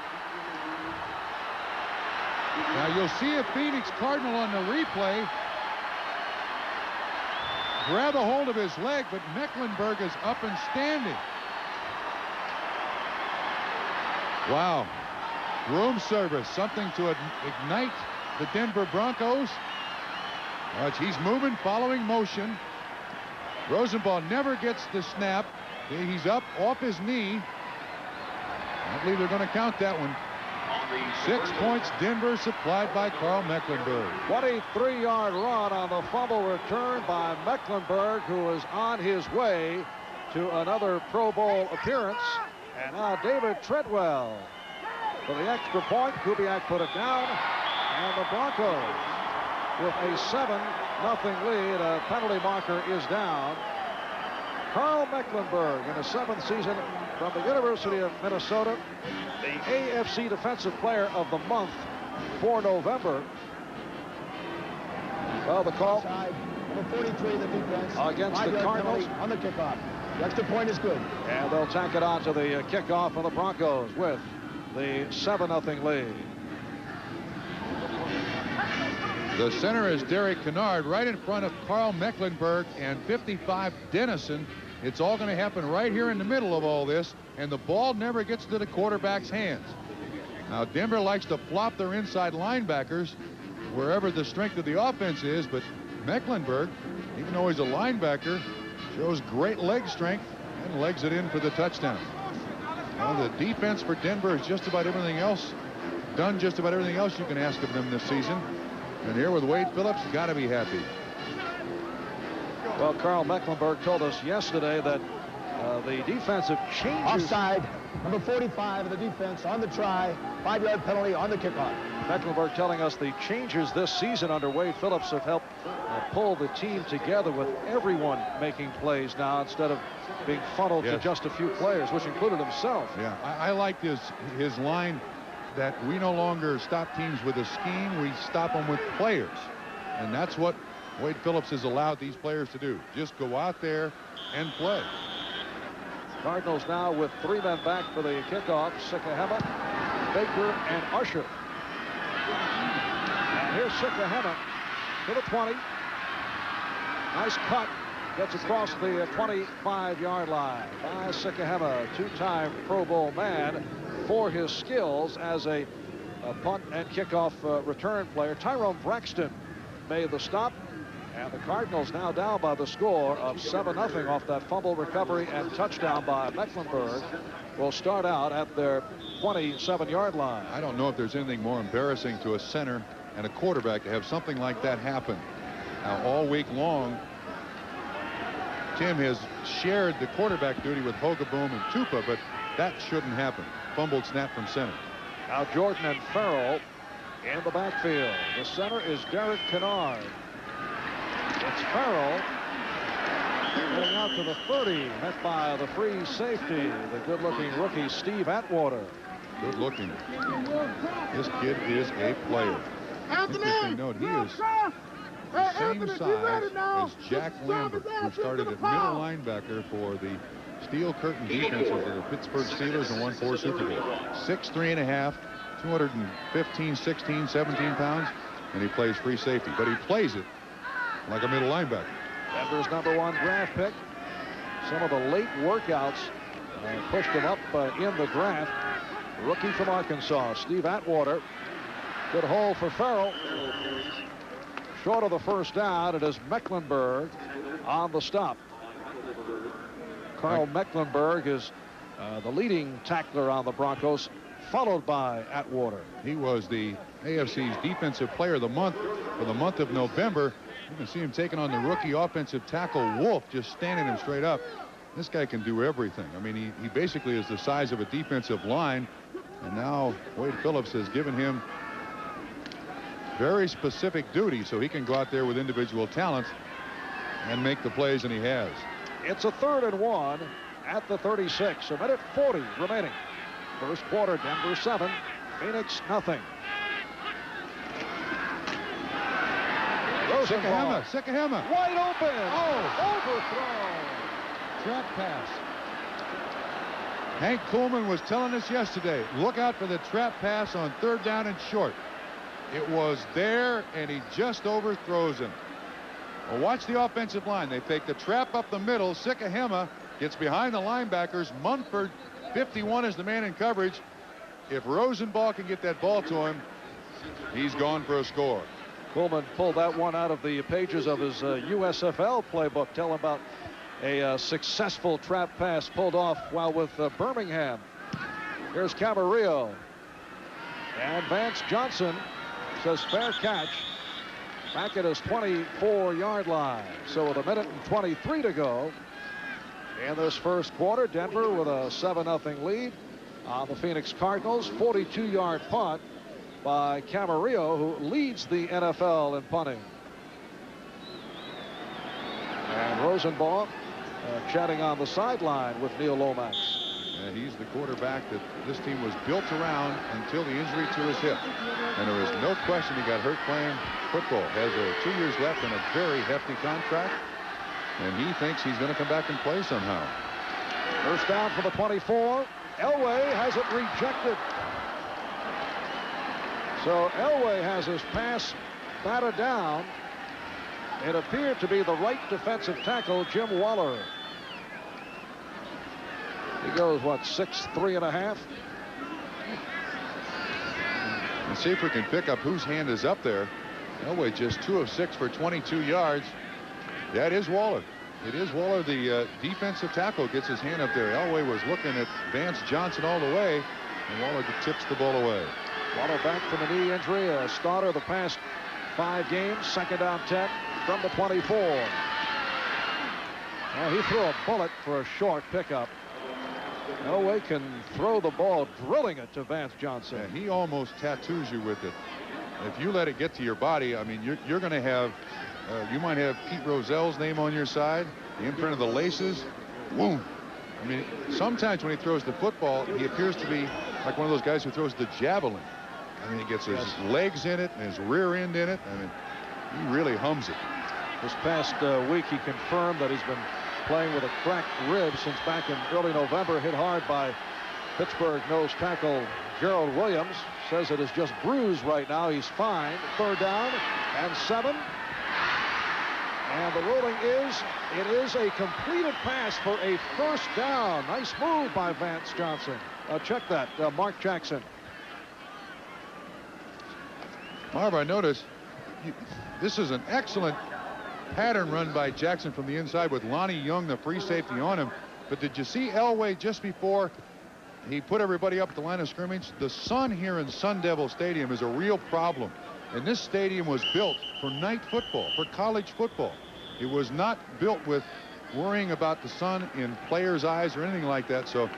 Now you'll see a Phoenix Cardinal on the replay grab a hold of his leg, but Mecklenburg is up and standing. Wow. Room service, something to ignite the Denver Broncos. He's moving, following motion. Rosenbaugh never gets the snap. He's up off his knee. I believe they're going to count that one. 6 points, Denver, supplied by Carl Mecklenburg. 23-yard run on the fumble return by Mecklenburg, who is on his way to another Pro Bowl appearance. And now David Treadwell for the extra point. Kubiak put it down. And the Broncos with a 7-0 lead. A penalty marker is down. Carl Mecklenburg in his 7th season from the University of Minnesota, the AFC Defensive Player of the Month for November. Well, the call number 43, the defense against the Cardinals on the kickoff. The extra point is good. And they'll tack it on to the kickoff for the Broncos with the 7-0 lead. The center is Derek Kennard right in front of Carl Mecklenburg and 55 Dennison. It's all going to happen right here in the middle of all this, and the ball never gets to the quarterback's hands. Now Denver likes to flop their inside linebackers wherever the strength of the offense is, but Mecklenburg, even though he's a linebacker, shows great leg strength and legs it in for the touchdown. Well, the defense for Denver is just about everything else, done just about everything else you can ask of them this season. And here with Wade Phillips, got to be happy. Well, Carl Mecklenburg told us yesterday that the defensive changes. Offside, number 45 of the defense on the try. 5-yard penalty on the kickoff. Mecklenburg telling us the changes this season under Wade Phillips have helped pull the team together with everyone making plays now instead of being funneled to just a few players, which included himself. Yeah, I like his line that we no longer stop teams with a scheme, we stop them with players. And that's what Wade Phillips has allowed these players to do. Just go out there and play. Cardinals now with 3 men back for the kickoff. Sikahema, Baker, and Usher. And here's Sikahema to the 20. Nice cut. Gets across the 25-yard line by Sikahema, 2-time Pro Bowl man, for his skills as a punt and kickoff return player. Tyrone Braxton made the stop, and the Cardinals now down by the score of 7-0 off that fumble recovery and touchdown by Mecklenburg. Will start out at their 27-yard line. I don't know if there's anything more embarrassing to a center and a quarterback to have something like that happen. Now, all week long, Tim has shared the quarterback duty with Hogaboom and Tupa, but that shouldn't happen. Fumbled snap from center. Now Jordan and Farrell in the backfield. The center is Derek Kennard. It's Farrell getting out to the 30, met by the free safety, the good-looking rookie Steve Atwater. Good looking. This kid is a player. Interesting note, he is the same size as Jack Lambert, who started at middle linebacker for the Steel Curtain defense of the Pittsburgh Steelers and won 4 Super Bowls. 6'3½", 215, 16, 17 pounds, and he plays free safety, but he plays it like a middle linebacker. Denver's #1 draft pick. Some of the late workouts pushed him up in the draft. Rookie from Arkansas, Steve Atwater. Good hole for Farrell. Short of the first down, it is Mecklenburg on the stop. Carl Mecklenburg is the leading tackler on the Broncos, followed by Atwater. He was the AFC's Defensive Player of the Month for the month of November. You can see him taking on the rookie offensive tackle Wolf, just standing him straight up. This guy can do everything. I mean, he basically is the size of a defensive line. And now Wade Phillips has given him very specific duty so he can go out there with individual talent and make the plays, and he has. It's a 3rd and 1 at the 36. A minute 40 remaining. First quarter, Denver 7, Phoenix nothing. Rosenball. Sikahema. Wide open. Oh. Overthrown. Trap pass. Hank Coleman was telling us yesterday, look out for the trap pass on 3rd down and short. It was there, and he just overthrows him. Well, watch the offensive line. They take the trap up the middle. Sikahema gets behind the linebackers. Munford, 51, is the man in coverage. If Rosenball can get that ball to him, he's gone for a score. Coleman pulled that one out of the pages of his USFL playbook. Tell him about a successful trap pass pulled off while with Birmingham. Here's Camarillo. And Vance Johnson says fair catch back at his 24-yard line. So with a minute and 23 to go in this first quarter, Denver with a 7-0 lead on the Phoenix Cardinals. 42-yard punt by Camarillo, who leads the NFL in punting. And Rosenball chatting on the sideline with Neil Lomax. And he's the quarterback that this team was built around until the injury to his hip. And there is no question he got hurt playing football. Has 2 years left in a very hefty contract. And he thinks he's going to come back and play somehow. First down for the 24. Elway has it rejected. So Elway has his pass batted down. It appeared to be the right defensive tackle, Jim Waller. He goes, what, 6'3½"? And see if we can pick up whose hand is up there. Elway just 2 of 6 for 22 yards. That is Waller. It is Waller, the defensive tackle, gets his hand up there. Elway was looking at Vance Johnson all the way, and Waller tips the ball away. Waller back from a knee injury, a starter the past 5 games. 2nd down 10 from the 24. Well, he threw a bullet for a short pickup. Elway can throw the ball, drilling it to Vance Johnson. Yeah, he almost tattoos you with it. If you let it get to your body, I mean, you're going to have, you might have Pete Rozell's name on your side, the imprint of the laces. Boom. I mean, sometimes when he throws the football, he appears to be like one of those guys who throws the javelin. I mean, he gets his legs in it and his rear end in it. I mean, he really hums it. This past week, he confirmed that he's been playing with a cracked rib since back in early November, hit hard by Pittsburgh nose tackle Gerald Williams. Says it is just bruised right now. He's fine. 3rd down and 7. And the ruling is, it is a completed pass for a 1st down. Nice move by Vance Johnson. Check that, Mark Jackson. Marv, I notice this is an excellent pattern run by Jackson from the inside with Lonnie Young, the free safety, on him. But did you see Elway just before he put everybody up at the line of scrimmage? The sun here in Sun Devil Stadium is a real problem. And this stadium was built for night football, for college football. It was not built with worrying about the sun in players' eyes or anything like that. So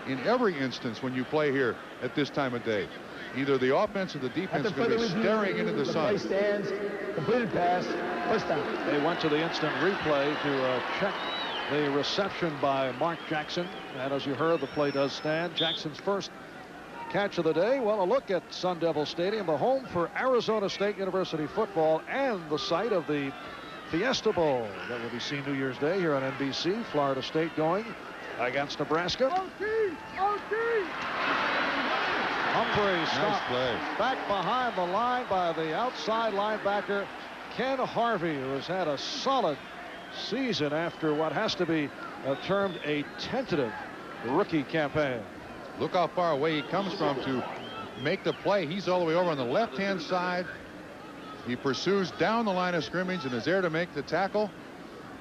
in every instance when you play here at this time of day, either the offense or the defense is going to be staring into the sun. Stands, completed pass, 1st down. They went to the instant replay to check the reception by Mark Jackson. And as you heard, the play does stand. Jackson's first catch of the day. Well, a look at Sun Devil Stadium, the home for Arizona State University football and the site of the Fiesta Bowl that will be seen New Year's Day here on NBC. Florida State going against Nebraska. Humphrey stopped back behind the line by the outside linebacker Ken Harvey, who has had a solid season after what has to be termed a tentative rookie campaign. Look how far away he comes from to make the play. He's all the way over on the left-hand side. He pursues down the line of scrimmage and is there to make the tackle.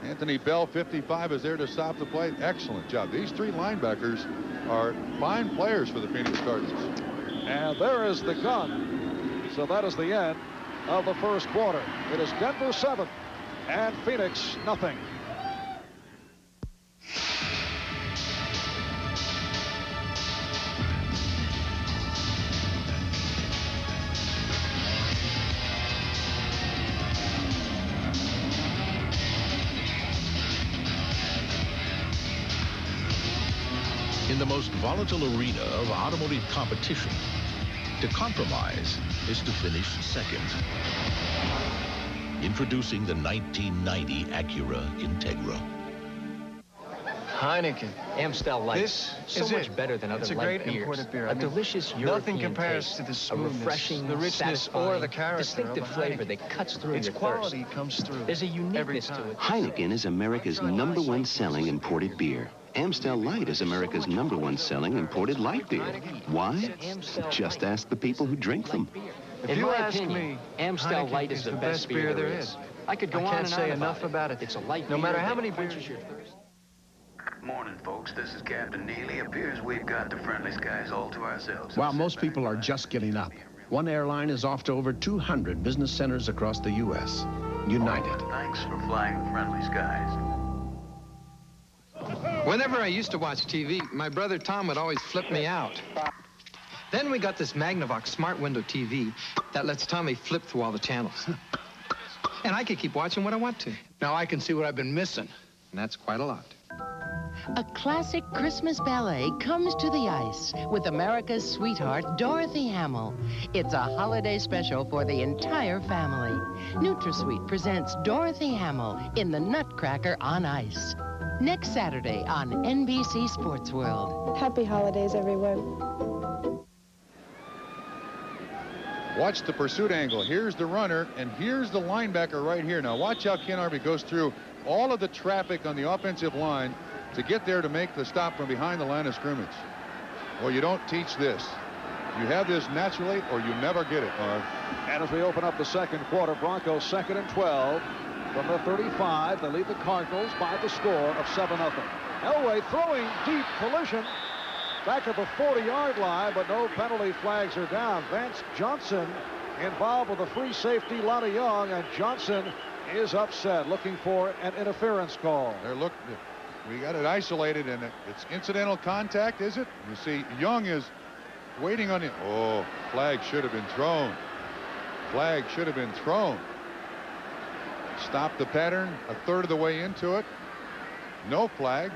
Anthony Bell, 55, is there to stop the play. Excellent job. These 3 linebackers are fine players for the Phoenix Cardinals. And there is the gun. So that is the end of the first quarter. It is Denver 7, and Phoenix nothing. In the most volatile arena of automotive competition, to compromise is to finish second. Introducing the 1990 Acura Integra. Heineken. Amstel Light. This so is much it. better than other It's a light great beers. imported beer. A delicious European nothing compares taste, to the a smoothness, refreshing, the richness, or the character distinctive of a flavor Heineken. that cuts through Its your quality thirst. comes through. There's a uniqueness to it. Heineken is America's #1 selling imported beer. Amstel Light is America's #1 selling imported light beer. Why? Just ask the people who drink them. In my opinion, Amstel Light is the best beer there is. I could go on and on can't say enough about it. It's a light No beer matter that how many quenches beers your thirst. Morning, folks. This is Captain Neely. Appears we've got the friendly skies all to ourselves. While most people are just getting up, one airline is off to over 200 business centers across the U.S. United. Thanks for flying the friendly skies. Whenever I used to watch TV, my brother Tom would always flip me out. Then we got this Magnavox smart window TV that lets Tommy flip through all the channels. And I could keep watching what I want to. Now I can see what I've been missing, and that's quite a lot. A classic Christmas ballet comes to the ice with America's sweetheart, Dorothy Hamill. It's a holiday special for the entire family. NutraSweet presents Dorothy Hamill in the Nutcracker on Ice. Next Saturday on NBC Sports World. Happy holidays, everyone. Watch the pursuit angle. Here's the runner, and here's the linebacker right here. Now watch how Ken Harvey goes through all of the traffic on the offensive line to get there to make the stop from behind the line of scrimmage. Well, you don't teach this. You have this naturally, or you never get it, Marv. And as we open up the second quarter, Broncos 2nd and 12 from the 35. They lead the Cardinals by the score of 7-0. Elway throwing deep, collision back at the 40-yard line, but no penalty flags are down. Vance Johnson involved with a free safety, Lonnie Young, and Johnson is upset, looking for an interference call. We got it isolated, and it's incidental contact, is it? You see, Young is waiting on it. Oh, flag should have been thrown. Flag should have been thrown. Stop the pattern a third of the way into it. No flag.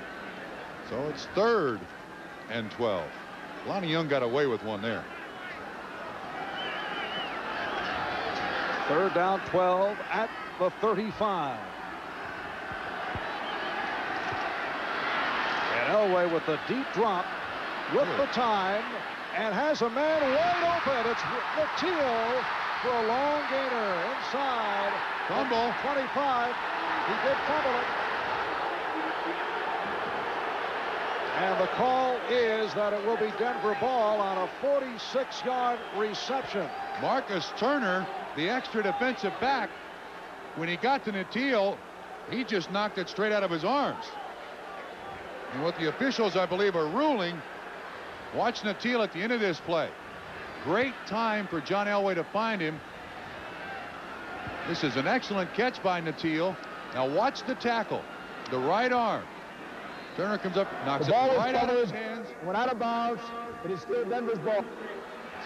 So it's 3rd and 12. Lonnie Young got away with one there. 3rd down 12 at the 35. And Elway with the deep drop with the time and has a man wide open. It's Nateel for a long gainer inside. Fumble. 25. He did fumble it. And the call is that it will be Denver ball on a 46-yard reception. Marcus Turner, the extra defensive back, when he got to Nateel, he just knocked it straight out of his arms. And what the officials, I believe, are ruling, watch Nateel at the end of this play. Great time for John Elway to find him. This is an excellent catch by Nateel. Now watch the tackle. The right arm. Turner comes up, knocks it right out of his hands. Went out of bounds. It is still Denver's ball.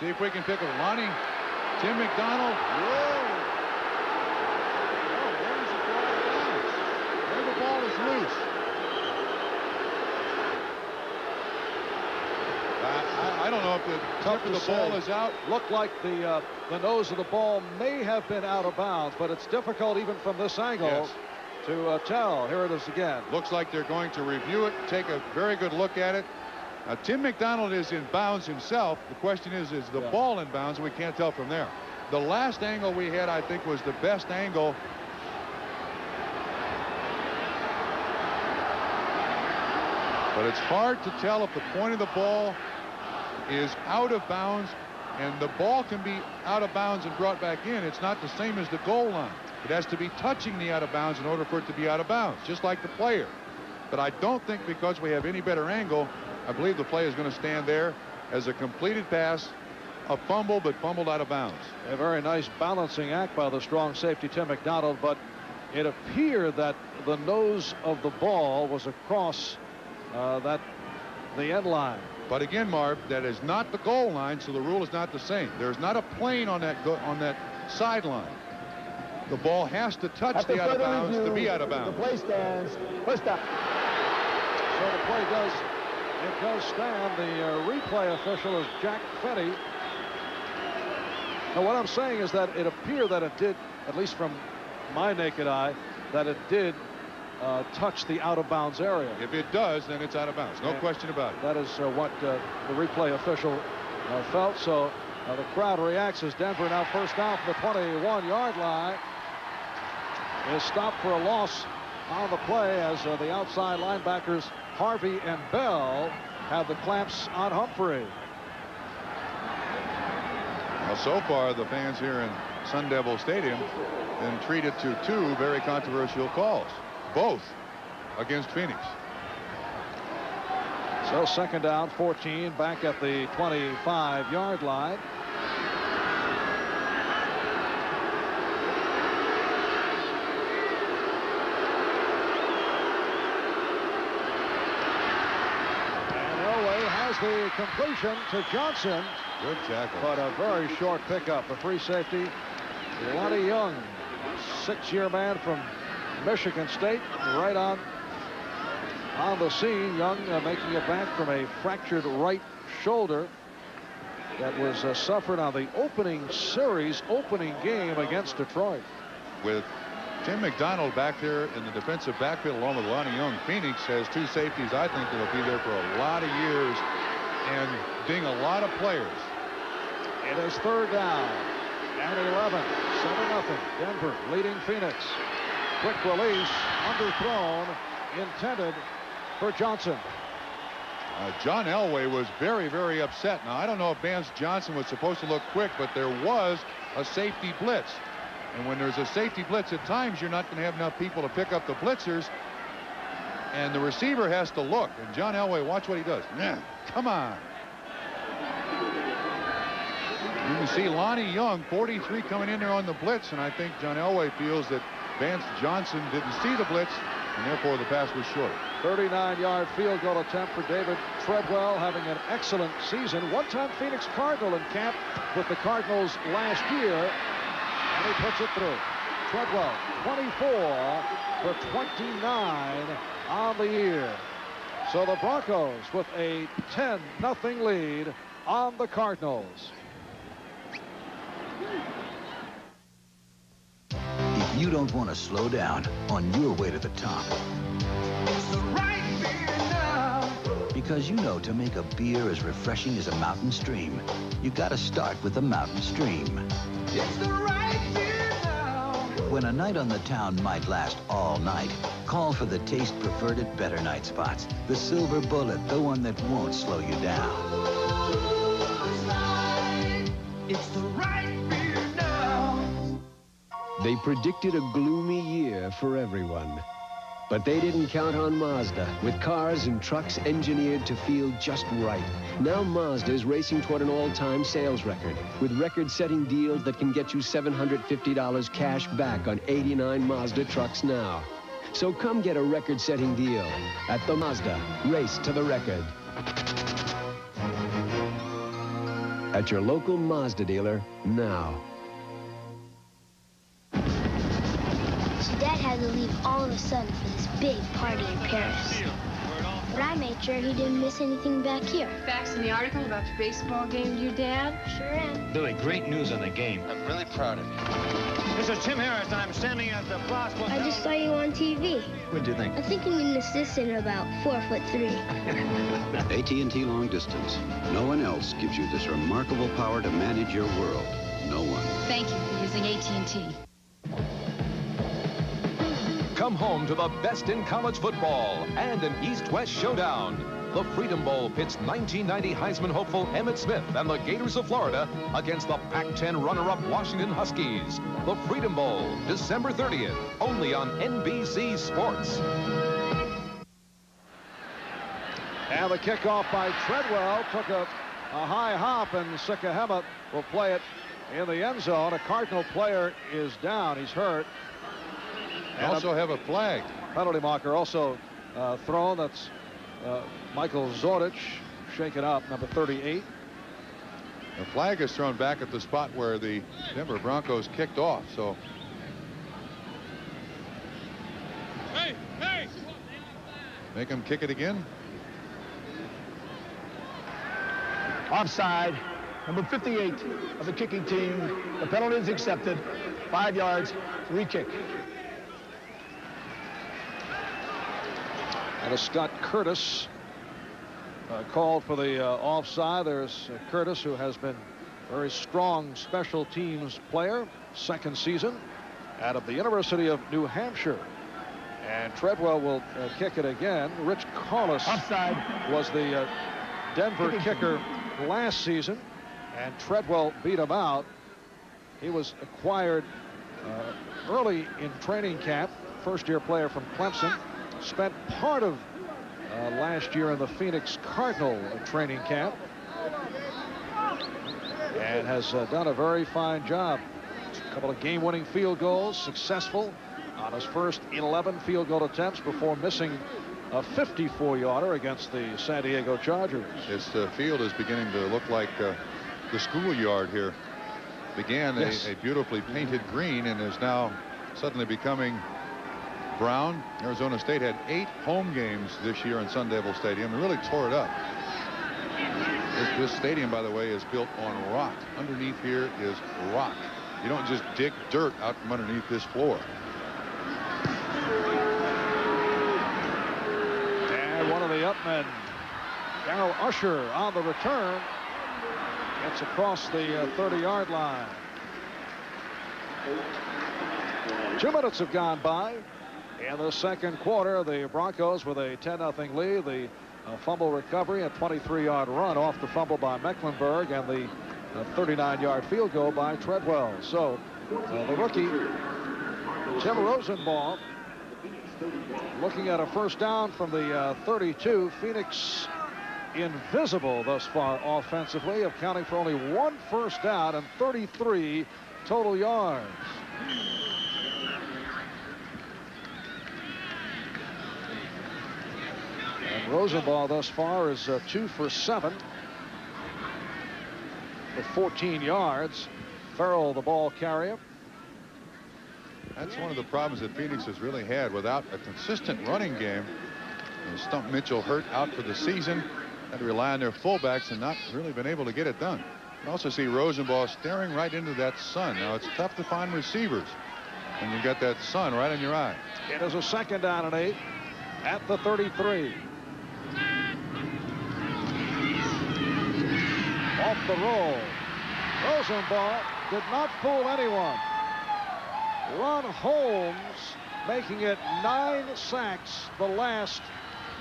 See if we can pick up Lonnie. Tim McDonald. Whoa. Oh, where's the ball? Where the ball is loose. I don't know if the tip of the ball is out. Looked like the nose of the ball may have been out of bounds, but it's difficult even from this angle to tell. Here it is again. Looks like they're going to review it, take a very good look at it. Now, Tim McDonald is in bounds himself. The question is the ball in bounds? We can't tell from there. The last angle we had, I think, was the best angle. But it's hard to tell if the point of the ball is out of bounds, and the ball can be out of bounds and brought back in. It's not the same as the goal line. It has to be touching the out of bounds in order for it to be out of bounds, just like the player. But I don't think because we have any better angle, I believe the play is going to stand there as a completed pass, a fumble, but fumbled out of bounds. A very nice balancing act by the strong safety Tim McDonald, but it appeared that the nose of the ball was across the end line. But again, Marv, that is not the goal line, so the rule is not the same. There's not a plane on that sideline. The ball has to touch the out of bounds to be out of bounds. The play stands. First up. So the play does stand. The replay official is Jack Fetty. Now what I'm saying is that it appeared that it did, at least from my naked eye, that it did touch the out of bounds area. If it does, then it's out of bounds. No question about it. That is what the replay official felt. So the crowd reacts as Denver now first down from the 21-yard line is stopped for a loss on the play as the outside linebackers Harvey and Bell have the clamps on Humphrey. Well, so far the fans here in Sun Devil Stadium been treated to two very controversial calls, both against Phoenix. So second down, 14, back at the 25-yard line. And Elway has the completion to Johnson. Good tackle. But a very short pickup. A free safety. Lonnie Young, 6-year man from Michigan State, right on the scene. Young making it back from a fractured right shoulder that was suffered on the opening game against Detroit. With Tim McDonald back there in the defensive backfield along with Lonnie Young, Phoenix has two safeties I think that'll be there for a lot of years and ding a lot of players. It is third down and 11. 7-0. Denver leading Phoenix. Quick release, underthrown, intended for Johnson. John Elway was very, very upset. Now, I don't know if Vance Johnson was supposed to look quick, but there was a safety blitz. And when there's a safety blitz, at times you're not going to have enough people to pick up the blitzers. And the receiver has to look. And John Elway, watch what he does. Yeah, come on. You can see Lonnie Young, 43, coming in there on the blitz. And I think John Elway feels that Vance Johnson didn't see the blitz, and therefore the pass was short. 39-yard field goal attempt for David Treadwell, having an excellent season. One-time Phoenix Cardinal in camp with the Cardinals last year, and he puts it through. Treadwell, 24 for 29 on the year. So the Broncos with a 10-0 lead on the Cardinals. If you don't want to slow down on your way to the top, It's the right beer now. because you know to make a beer as refreshing as a mountain stream, you got to start with a mountain stream. It's the right beer now. When a night on the town might last all night, call for the taste preferred at Better Night Spots. The silver bullet, the one that won't slow you down. It's the right beer now. They predicted a gloomy year for everyone. But they didn't count on Mazda, with cars and trucks engineered to feel just right. Now Mazda is racing toward an all-time sales record, with record-setting deals that can get you $750 cash back on 89 Mazda trucks now. So come get a record-setting deal at the Mazda Race to the Record. At your local Mazda dealer now. So Dad had to leave all of a sudden for this big party in Paris. But I made sure he didn't miss anything back here. Facts in the article about your baseball game, your dad? Sure am. Billy, great news on the game. I'm really proud of you. This is Tim Harris. I'm standing at the Plaza. I just saw you on TV. What'd you think? I think I'm an assistant about 4'3". AT&T Long Distance. No one else gives you this remarkable power to manage your world. No one. Thank you for using AT&T. Come home to the best in college football and an East-West showdown. The Freedom Bowl pits 1990 Heisman hopeful Emmitt Smith and the Gators of Florida against the Pac-10 runner-up Washington Huskies. The Freedom Bowl, December 30th, only on NBC Sports. And the kickoff by Treadwell took a high hop, and Sikahema will play it in the end zone. A Cardinal player is down. He's hurt. And also have a flag. Penalty marker also thrown. That's Michael Zordich shaken out, number 38. The flag is thrown back at the spot where the Denver Broncos kicked off. So make him kick it again. Offside. Number 58 of the kicking team. The penalty is accepted. 5 yards. Free kick. And a Scott Curtis called for the offside. There's Curtis, who has been a very strong special teams player, second season out of the University of New Hampshire. And Treadwell will kick it again. Rich Carlos was the Denver kicker last season, and Treadwell beat him out. He was acquired early in training camp, first-year player from Clemson. Spent part of last year in the Phoenix Cardinal training camp, and has done a very fine job. A couple of game-winning field goals, successful on his first 11 field goal attempts before missing a 54-yarder against the San Diego Chargers. This field is beginning to look like the schoolyard here. Began a beautifully painted green and is now suddenly becoming brown. Arizona State had 8 home games this year in Sun Devil Stadium and really tore it up. This stadium, by the way, is built on rock. Underneath here is rock. You don't just dig dirt out from underneath this floor. And one of the upmen, Darrell Usher, on the return, gets across the 30-yard line. 2 minutes have gone by. In the second quarter, the Broncos with a 10-0 lead. The fumble recovery, a 23-yard run off the fumble by Mecklenburg, and the 39-yard field goal by Treadwell. So the rookie, Tim Rosenbaum, looking at a first down from the 32. Phoenix invisible thus far offensively, accounting for only 1 first down and 33 total yards. And Rosenbaum thus far is 2 for 7 for 14 yards. Farrell, the ball carrier. That's one of the problems that Phoenix has really had without a consistent running game. Stump Mitchell hurt out for the season. Had to rely on their fullbacks and not really been able to get it done. You also see Rosenbaum staring right into that sun. Now it's tough to find receivers when you got that sun right in your eye. It is a 2nd down and 8 at the 33. Off the roll. Rosenbaum did not fool anyone. Ron Holmes making it 9 sacks the last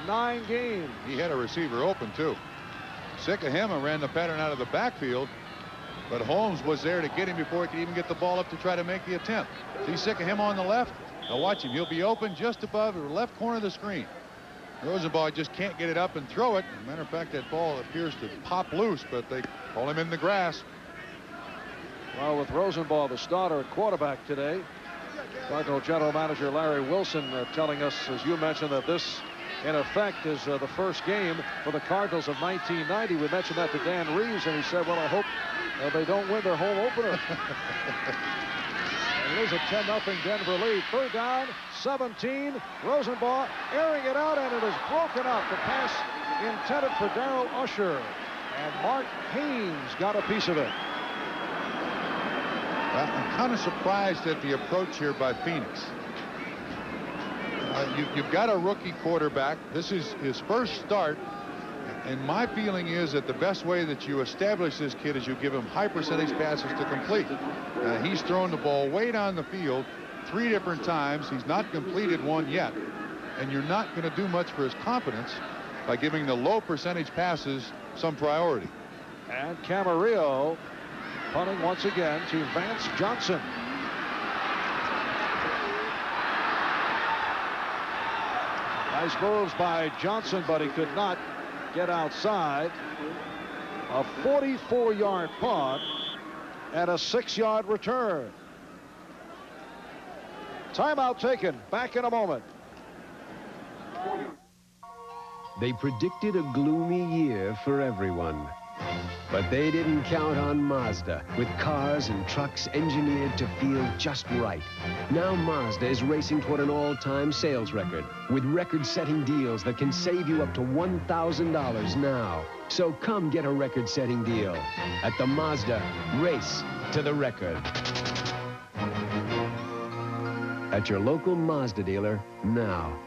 9 games. He had a receiver open too. Sikahema ran the pattern out of the backfield, but Holmes was there to get him before he could even get the ball up to try to make the attempt. See Sikahema on the left? Now watch him. He'll be open just above the left corner of the screen. Rosenbaum just can't get it up and throw it. As a matter of fact, that ball appears to pop loose, but they call him in the grass. Well, with Rosenbaum the starter at quarterback today, Cardinal General Manager Larry Wilson telling us, as you mentioned, that this in effect is the first game for the Cardinals of 1990. We mentioned that to Dan Reeves, and he said, well, I hope they don't win their home opener. And it is a 10-0 Denver lead. 3rd down, 17. Rosenbaum airing it out, and it is broken up. The pass intended for Darrell Usher, and Mark Haynes got a piece of it. I'm kind of surprised at the approach here by Phoenix. You've got a rookie quarterback. This is his first start. And my feeling is that the best way that you establish this kid is you give him high percentage passes to complete. He's thrown the ball way down the field 3 different times. He's not completed 1 yet. And you're not going to do much for his confidence by giving the low percentage passes some priority. And Camarillo punting once again to Vance Johnson. Nice moves by Johnson, but he could not get outside. A 44-yard punt and a 6-yard return. Timeout taken. Back in a moment. They predicted a gloomy year for everyone. But they didn't count on Mazda, with cars and trucks engineered to feel just right. Now Mazda is racing toward an all-time sales record, with record-setting deals that can save you up to $1,000 now. So come get a record-setting deal at the Mazda Race to the Record. At your local Mazda dealer now.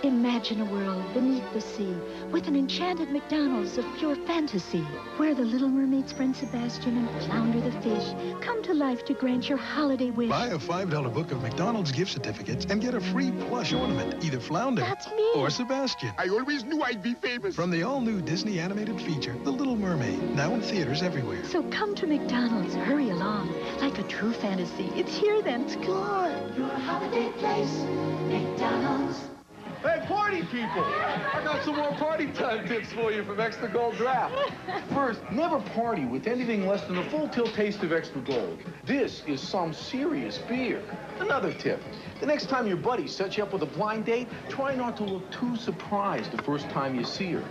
Imagine a world beneath the sea with an enchanted McDonald's of pure fantasy, where the Little Mermaid's friend Sebastian and Flounder the fish come to life to grant your holiday wish. Buy a $5 book of McDonald's gift certificates and get a free plush ornament, either Flounder or Sebastian. I always knew I'd be famous. From the all-new Disney animated feature, The Little Mermaid, now in theaters everywhere. So come to McDonald's, hurry along. Like a true fantasy, it's here then, it's good. Your holiday place, McDonald's. Hey, party people! I got some more party time tips for you from Extra Gold Draft. First, never party with anything less than a full tilt taste of Extra Gold. This is some serious beer. Another tip, the next time your buddy sets you up with a blind date, try not to look too surprised the first time you see her.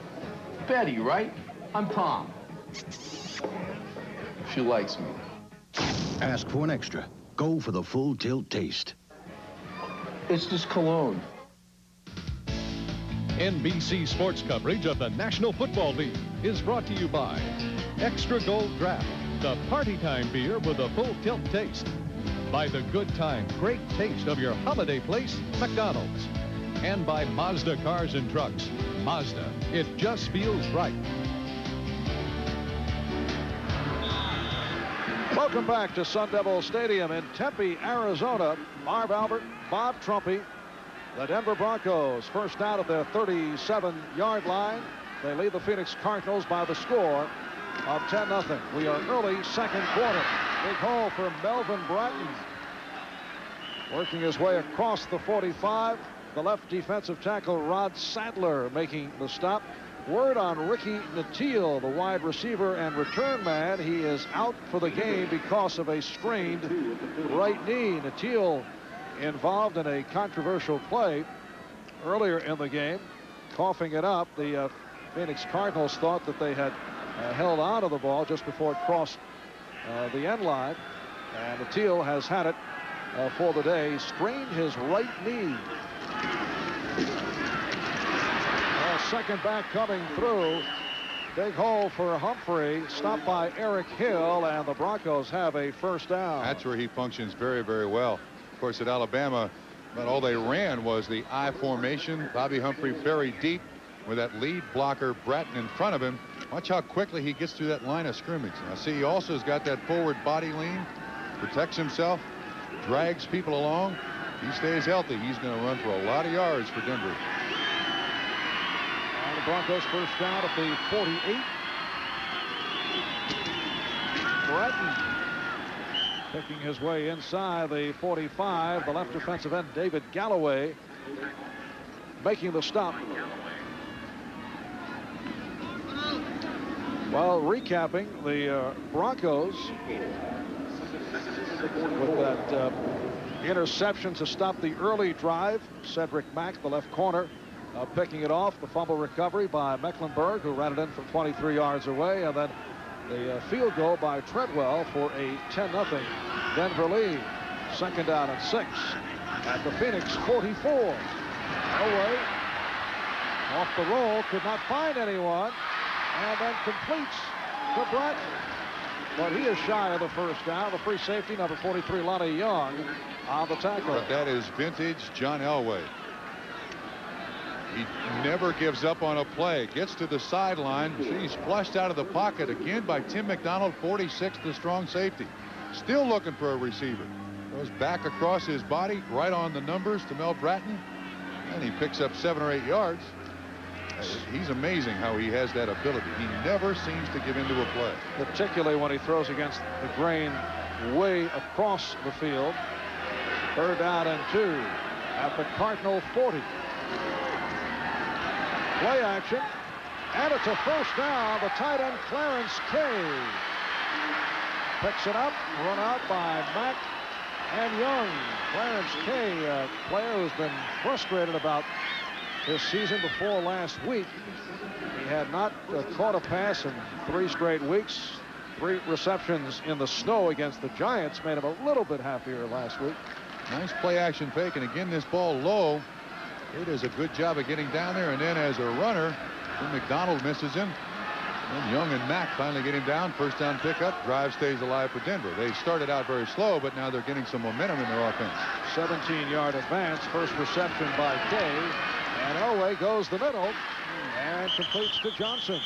Betty, right? I'm Tom. She likes me. Ask for an extra. Go for the full tilt taste. It's just cologne. NBC sports coverage of the National Football League is brought to you by Extra Gold Draft, the party time beer with a full tilt taste. By the good time, great taste of your holiday place, McDonald's. And by Mazda Cars and Trucks. Mazda, it just feels right. Welcome back to Sun Devil Stadium in Tempe, Arizona. Marv Albert, Bob Trumpy. The Denver Broncos first down at their 37-yard line. They lead the Phoenix Cardinals by the score of 10-0. We are early second quarter. Big hole for Melvin Bratton. Working his way across the 45. The left defensive tackle Rod Sadler making the stop. Word on Ricky Natil, the wide receiver and return man. He is out for the game because of a strained right knee. Natil involved in a controversial play earlier in the game, coughing it up. The Phoenix Cardinals thought that they had held on to the ball just before it crossed the end line, and Natil has had it for the day. He strained his right knee. Second back coming through. Big hole for Humphrey, stopped by Eric Hill, and the Broncos have a first down. That's where he functions very, very well. Of course, at Alabama, but all they ran was the I formation. Bobby Humphrey buried deep with that lead blocker Bratton in front of him. Watch how quickly he gets through that line of scrimmage. Now, see, he also has got that forward body lean, protects himself, drags people along. He stays healthy. He's going to run for a lot of yards for Denver. And the Broncos first down at the 48. Bratton picking his way inside the 45. The left defensive end, David Galloway, making the stop. Well, recapping, the Broncos with that interception to stop the early drive. Cedric Mack, the left corner, picking it off. The fumble recovery by Mecklenburg, who ran it in from 23 yards away, and then the field goal by Treadwell for a 10-0 Denver lead. Second down and 6 at the Phoenix 44. Elway off the roll, could not find anyone, and then completes to Bratton. But he is shy of the first down. The free safety, number 43, Lonnie Young, on the tackle. But that is vintage John Elway. He never gives up on a play. Gets to the sideline. He's flushed out of the pocket again by Tim McDonald, 46, the strong safety. Still looking for a receiver. Goes back across his body, right on the numbers to Mel Bratton, and he picks up 7 or 8 yards. He's amazing how he has that ability. He never seems to give into a play. Particularly when he throws against the grain way across the field. Third down and 2 at the Cardinal 40. Play action, and it's a first down. The tight end Clarence Kay picks it up, run out by Mack, and young. Clarence Kay, a player who's been frustrated about his season before last week. He had not caught a pass in 3 straight weeks. 3 receptions in the snow against the Giants made him a little bit happier last week. Nice play action fake, and again this ball low. He does a good job of getting down there, and then as a runner, McDonald misses him. And Young and Mack finally get him down. First down pickup. Drive stays alive for Denver. They started out very slow, but now they're getting some momentum in their offense. 17-yard advance. First reception by Kay. And Elway goes the middle and completes to Johnson.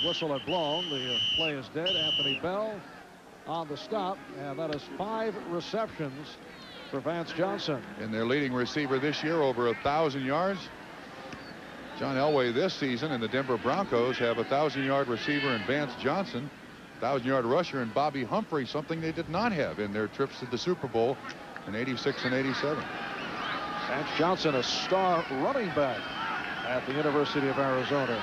Whistle had blown. The play is dead. Anthony Bell on the stop. And that is 5 receptions for Vance Johnson. And their leading receiver this year, over 1,000 yards. John Elway this season, and the Denver Broncos have a 1,000-yard receiver in Vance Johnson, 1,000-yard rusher in Bobby Humphrey, something they did not have in their trips to the Super Bowl in '86 and '87. Vance Johnson, a star running back at the University of Arizona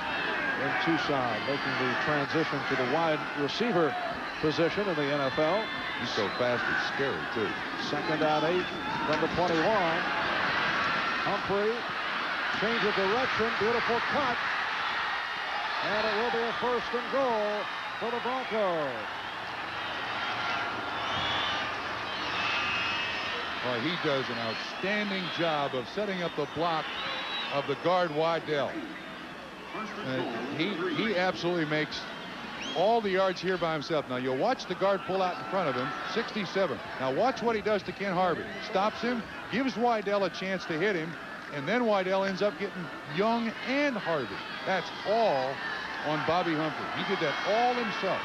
in Tucson, making the transition to the wide receiver position in the NFL. He's so fast, it's scary, too. 2nd down 8 from the 21. Humphrey. Change of direction, beautiful cut, and it will be a 1st and goal for the Broncos. Well, he does an outstanding job of setting up the block of the guard Waddell. He absolutely makes all the yards here by himself. Now you'll watch the guard pull out in front of him, 67. Now watch what he does to Ken Harvey. Stops him, gives Waddell a chance to hit him, and then Waddell ends up getting Young and Harvey. That's all on Bobby Humphrey. He did that all himself.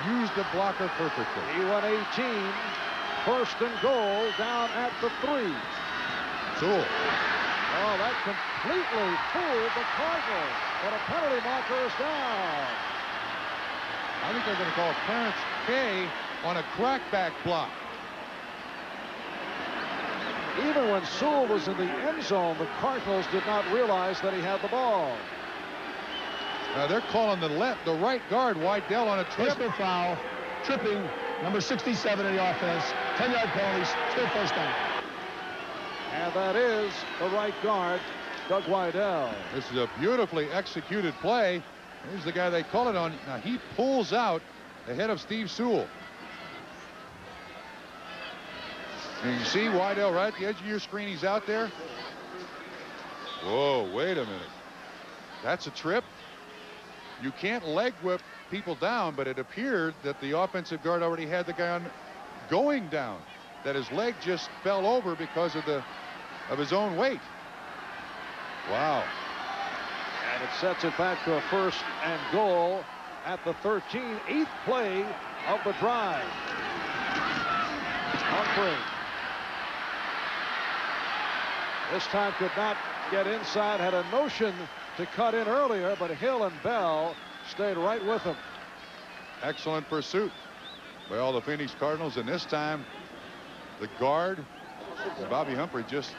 Used the blocker perfectly. He went 18. 1st and goal down at the 3. Sewell. Oh, that completely fooled the Cardinals. But a penalty marker is down. I think they're going to call Clarence Kay on a crackback block. Even when Sewell was in the end zone, the Cardinals did not realize that he had the ball. They're calling the right guard, Waddell, on a trip. Triple foul, tripping, number 67 in the offense. 10-yard penalties, still 1st down. And that is the right guard, Doug Waddell. This is a beautifully executed play. Here's the guy they call it on. Now he pulls out ahead of Steve Sewell. And you see Waddell right at the edge of your screen. He's out there. Whoa, wait a minute. That's a trip. You can't leg whip people down, but it appeared that the offensive guard already had the guy on going down, that his leg just fell over because of his own weight. Wow. And it sets it back to a 1st and goal at the 13. 8th play of the drive. Humphrey. This time could not get inside, had a notion to cut in earlier, but Hill and Bell stayed right with him. Excellent pursuit by all the Phoenix Cardinals, and this time the guard, Bobby Humphrey, just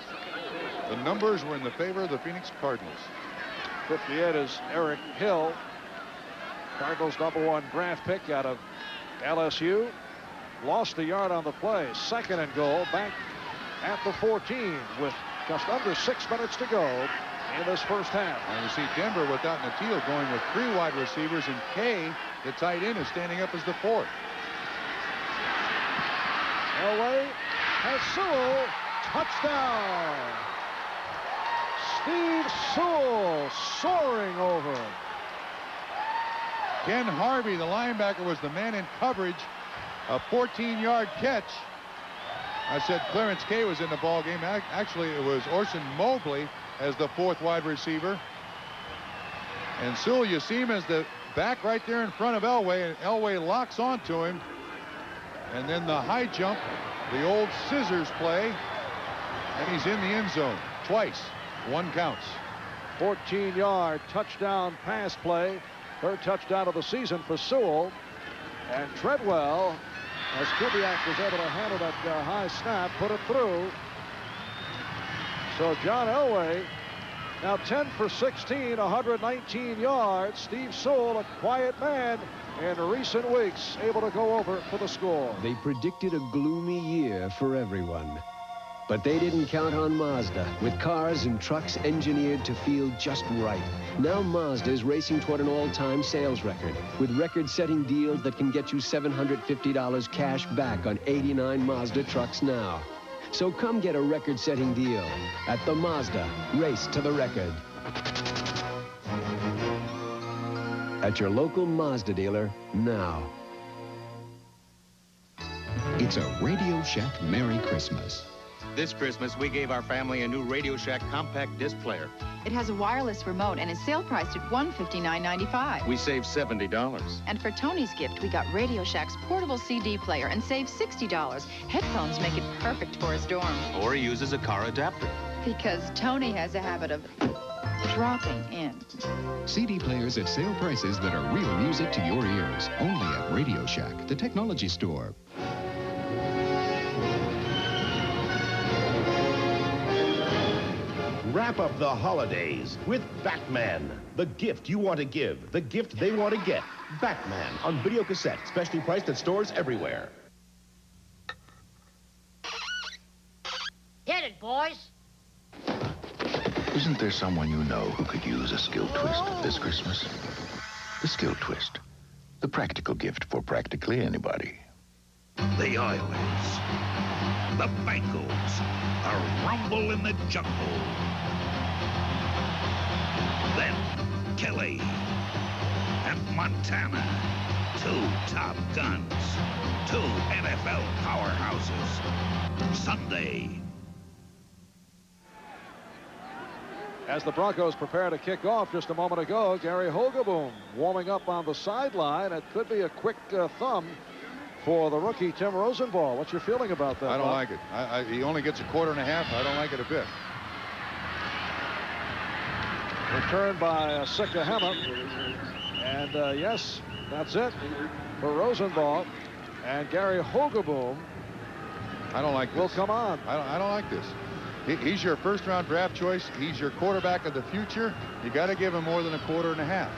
the numbers were in the favor of the Phoenix Cardinals. 58 is Eric Hill, Cardinals #1 draft pick out of LSU. Lost a yard on the play. 2nd and goal, back at the 14 with just under 6 minutes to go in this 1st half. And you see Denver without Natil going with 3 wide receivers, and Kay, the tight end, is standing up as the 4th. Elway has Sewell. Touchdown. Steve Sewell soaring over. Ken Harvey, the linebacker, was the man in coverage. A 14-yard catch. I said Clarence Kay was in the ball game. Actually, it was Orson Mobley as the 4th wide receiver. And Sewell, you see him as the back right there in front of Elway, and Elway locks onto him. And then the high jump, the old scissors play, and he's in the end zone twice. 1 counts. 14-yard touchdown pass play. 3rd touchdown of the season for Sewell. And Treadwell, as Kubiak was able to handle that high snap, put it through. So John Elway now 10 for 16, 119 yards. Steve Sewell, a quiet man, in recent weeks, able to go over for the score. They predicted a gloomy year for everyone. But they didn't count on Mazda, with cars and trucks engineered to feel just right. Now Mazda is racing toward an all-time sales record, with record-setting deals that can get you $750 cash back on 89 Mazda trucks now. So come get a record-setting deal at the Mazda Race to the Record. At your local Mazda dealer now. It's a Radio Shack Merry Christmas. This Christmas, we gave our family a new Radio Shack compact disc player. It has a wireless remote and is sale priced at $159.95. We saved $70. And for Tony's gift, we got Radio Shack's portable CD player and saved $60. Headphones make it perfect for his dorm. Or he uses a car adapter. Because Tony has a habit of dropping in. CD players at sale prices that are real music to your ears. Only at Radio Shack, the technology store. Wrap up the holidays with Batman. The gift you want to give, the gift they want to get. Batman on video cassette, specially priced at stores everywhere. Get it, boys. Isn't there someone you know who could use a skill twist this Christmas? The skill twist. The practical gift for practically anybody. The Oilers. The Bengals. A rumble in the jungle. Then Kelly and Montana. Two top guns. Two NFL powerhouses. Sunday. As the Broncos prepare to kick off just a moment ago, Gary Hogeboom warming up on the sideline. It could be a quick thumb for the rookie Tim Rosenthal. What's your feeling about that? I don't like it. He only gets a quarter and a half. I don't like it a bit. Returned by Sikahema. And yes, that's it for Rosenthal. And Gary Hogeboom. I don't like this. Will come on. I don't like this. He's your first-round draft choice. He's your quarterback of the future. You got to give him more than a quarter and a half.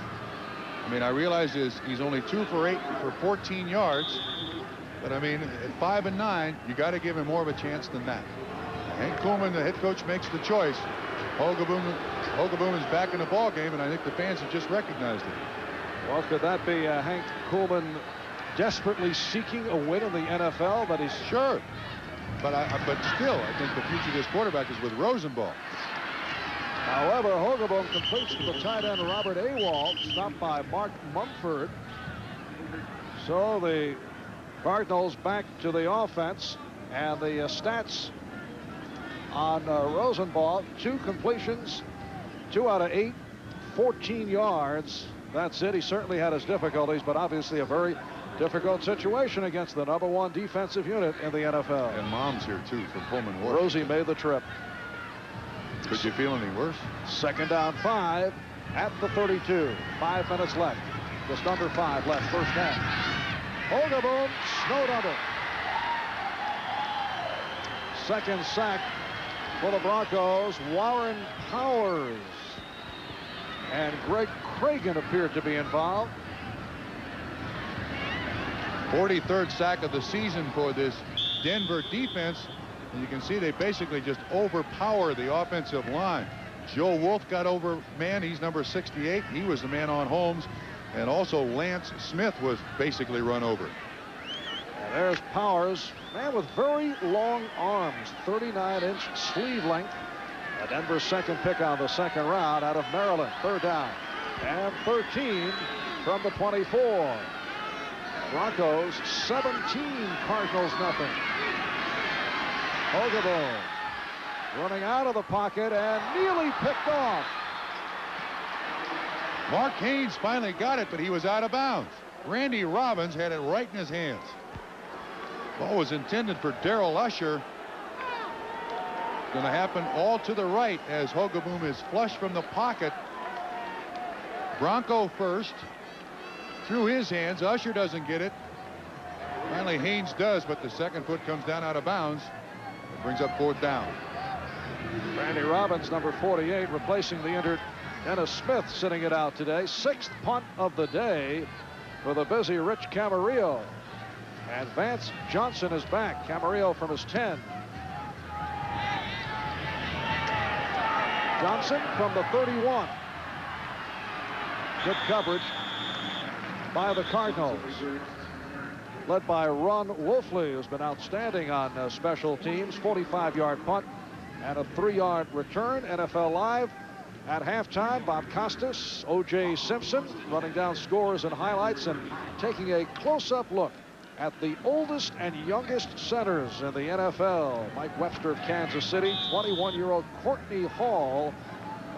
I mean, I realize he's only 2 for 8 for 14 yards. But, I mean, at 5 and 9, you got to give him more of a chance than that. Hank Kuhlman, the head coach, makes the choice. Hogeboom is back in the ball game, and I think the fans have just recognized it. Well, could that be Hank Kuhlman desperately seeking a win in the NFL? But he's sure. But still, I think the future of this quarterback is with Rosenthal. However, Hogeboom completes to the tight end Robert Awald, stopped by Mark Mumford. So the Cardinals back to the offense, and the stats on Rosenthal: 2 completions, 2 out of 8, 14 yards. That's it. He certainly had his difficulties, but obviously a very difficult situation against the #1 defensive unit in the NFL. And Mom's here, too, from Pullman Wharf. Rosie made the trip. Could you feel any worse? 2nd down 5 at the 32. 5 minutes left. Just under 5 left, first half. Hogeboom snowed under. Second sack for the Broncos. Warren Powers and Greg Cragen appeared to be involved. 43rd sack of the season for this Denver defense. And you can see they basically just overpower the offensive line. Joe Wolf got over man. He's number 68. He was the man on Holmes. And also Lance Smith was basically run over. And there's Powers, man with very long arms, 39-inch sleeve length. A Denver second pick on the second round out of Maryland. 3rd down and 13 from the 24. Broncos 17, Cardinals nothing. Hogeboom running out of the pocket and nearly picked off. Mark Haynes finally got it, but he was out of bounds. Randy Robbins had it right in his hands. Ball was intended for Darrell Usher. Going to happen all to the right as Hogeboom is flush from the pocket. Bronco first. Through his hands. Usher doesn't get it. Finally, Haynes does, but the second foot comes down out of bounds. It brings up 4th down. Randy Robbins, number 48, replacing the injured Dennis Smith, sitting it out today. 6th punt of the day for the busy Rich Camarillo. And Vance Johnson is back. Camarillo from his 10. Johnson from the 31. Good coverage by the Cardinals, led by Ron Wolfley, who's been outstanding on special teams. 45-yard punt and a 3-yard return. NFL Live at halftime. Bob Costas, O.J. Simpson running down scores and highlights and taking a close-up look at the oldest and youngest centers in the NFL. Mike Webster of Kansas City, 21-year-old Courtney Hall,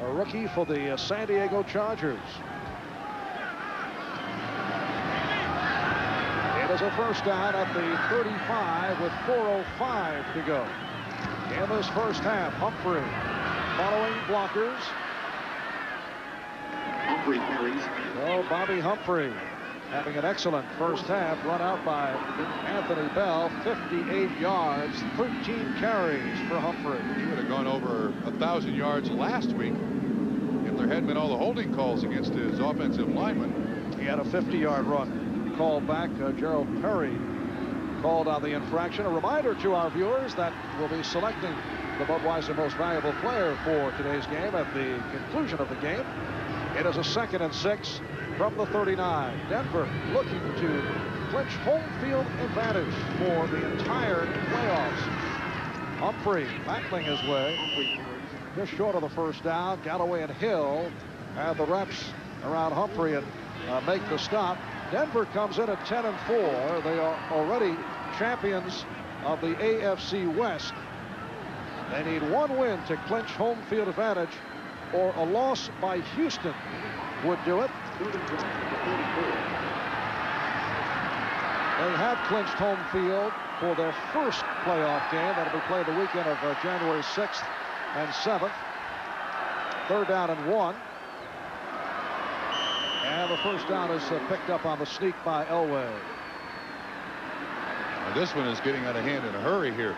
a rookie for the San Diego Chargers. It is a first down at the 35 with 4:05 to go. In this first half, Humphrey following blockers. Humphrey carries. Oh, Bobby Humphrey having an excellent first half, run out by Anthony Bell, 58 yards, 13 carries for Humphrey. He would have gone over 1,000 yards last week if there hadn't been all the holding calls against his offensive lineman. He had a 50-yard run called back. Gerald Perry called on the infraction. A reminder to our viewers that we'll be selecting the Budweiser Most Valuable Player for today's game at the conclusion of the game. It is a 2nd and 6 from the 39. Denver looking to clinch home field advantage for the entire playoffs. Humphrey battling his way just short of the first down. Galloway and Hill have the reps around Humphrey and make the stop. Denver comes in at 10 and 4. They are already champions of the AFC West. They need one win to clinch home field advantage, or a loss by Houston would do it. They have clinched home field for their first playoff game. That'll be played the weekend of January 6th and 7th. 3rd down and 1. And the first down is picked up on the sneak by Elway. Now this one is getting out of hand in a hurry here.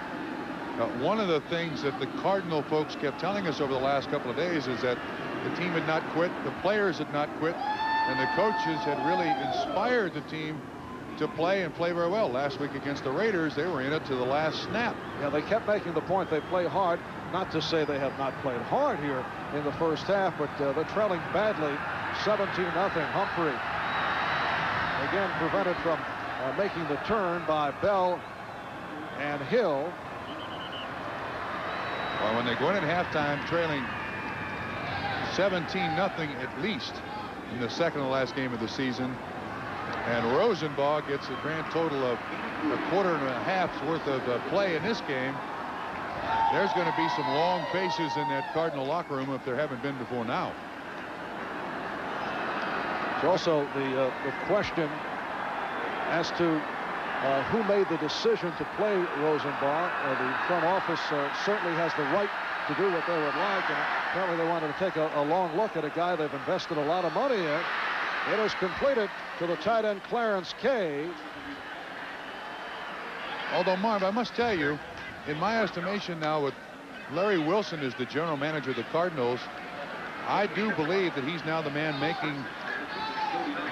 One of the things that the Cardinal folks kept telling us over the last couple of days is that the team had not quit, the players had not quit, and the coaches had really inspired the team to play and play very well. Last week against the Raiders, they were in it to the last snap. Yeah, they kept making the point they play hard. Not to say they have not played hard here in the first half, but they're trailing badly, 17-0. Humphrey again prevented from making the turn by Bell and Hill. Well, when they go in at halftime trailing 17-0 at least in the second to last game of the season, and Rosenbaugh gets a grand total of a quarter and a half's worth of play in this game, there's going to be some long faces in that Cardinal locker room if there haven't been before now. It's also the question as to who made the decision to play Rosenbaugh. The front office certainly has the right to do what they would like, and apparently they wanted to take a long look at a guy they've invested a lot of money in. It is completed to the tight end Clarence Kay. Although, Marv, I must tell you, in my estimation now, with Larry Wilson as the general manager of the Cardinals, I do believe that he's now the man making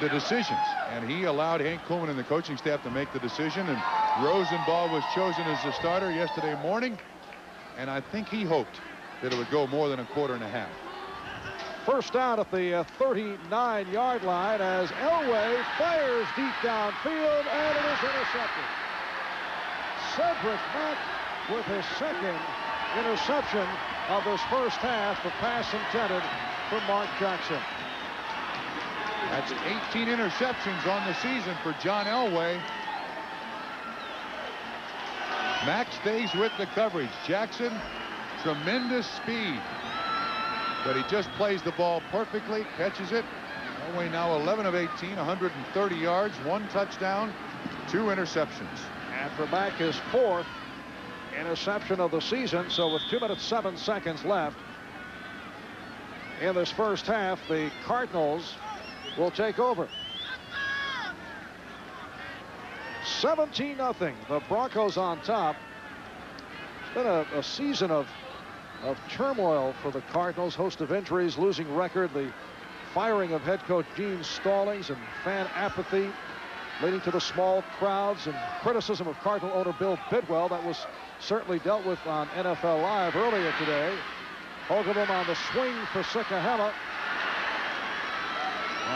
the decisions, and he allowed Hank Koeman and the coaching staff to make the decision, and Rosenbaugh was chosen as the starter yesterday morning, and I think he hoped that it would go more than a quarter and a half. First down at the 39-yard line as Elway fires deep downfield, and it is intercepted. Cedric Mack with his second interception of this first half, the pass intended for Mark Jackson. That's 18 interceptions on the season for John Elway. Mack stays with the coverage. Jackson, tremendous speed, but he just plays the ball perfectly, catches it. Elway now 11 of 18, 130 yards, 1 touchdown, 2 interceptions. And for Mack, his 4th interception of the season. So with 2 minutes 7 seconds left in this first half, the Cardinals will take over. 17-0. The Broncos on top. It's been a season of turmoil for the Cardinals. Host of injuries, losing record. The firing of head coach Gene Stallings and fan apathy leading to the small crowds and criticism of Cardinal owner Bill Bidwell that was certainly dealt with on NFL Live earlier today. Hogaboom on the swing for Sikahema.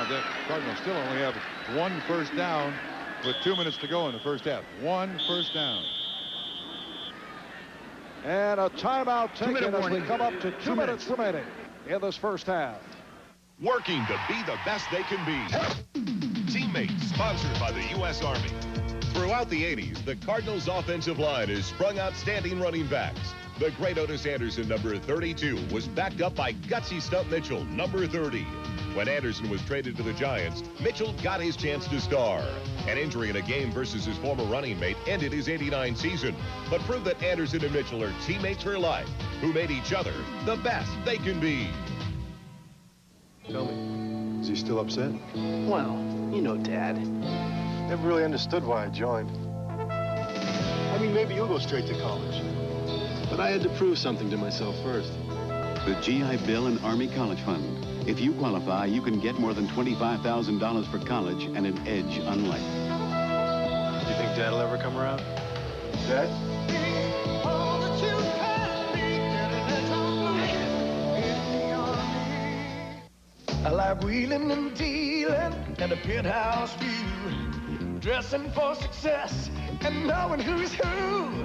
The Cardinals still only have 1 first down with 2 minutes to go in the first half. 1 first down. And a timeout taken as we come up to 2 minutes remaining in this first half. Working to be the best they can be. Teammates, sponsored by the U.S. Army. Throughout the 80s, the Cardinals' offensive line has sprung outstanding running backs. The great Otis Anderson, number 32, was backed up by gutsy Stump Mitchell, number 30. When Anderson was traded to the Giants, Mitchell got his chance to star. An injury in a game versus his former running mate ended his '89 season, but proved that Anderson and Mitchell are teammates for life, who made each other the best they can be. Tell me, is he still upset? Well, you know Dad. Never really understood why I joined. I mean, maybe you'll go straight to college. But I had to prove something to myself first. The GI Bill and Army College Fund. If you qualify, you can get more than $25,000 for college and an edge on life. Do you think Dad will ever come around? Dad? I like wheeling and dealing and a penthouse view, dressing for success and knowing who's who.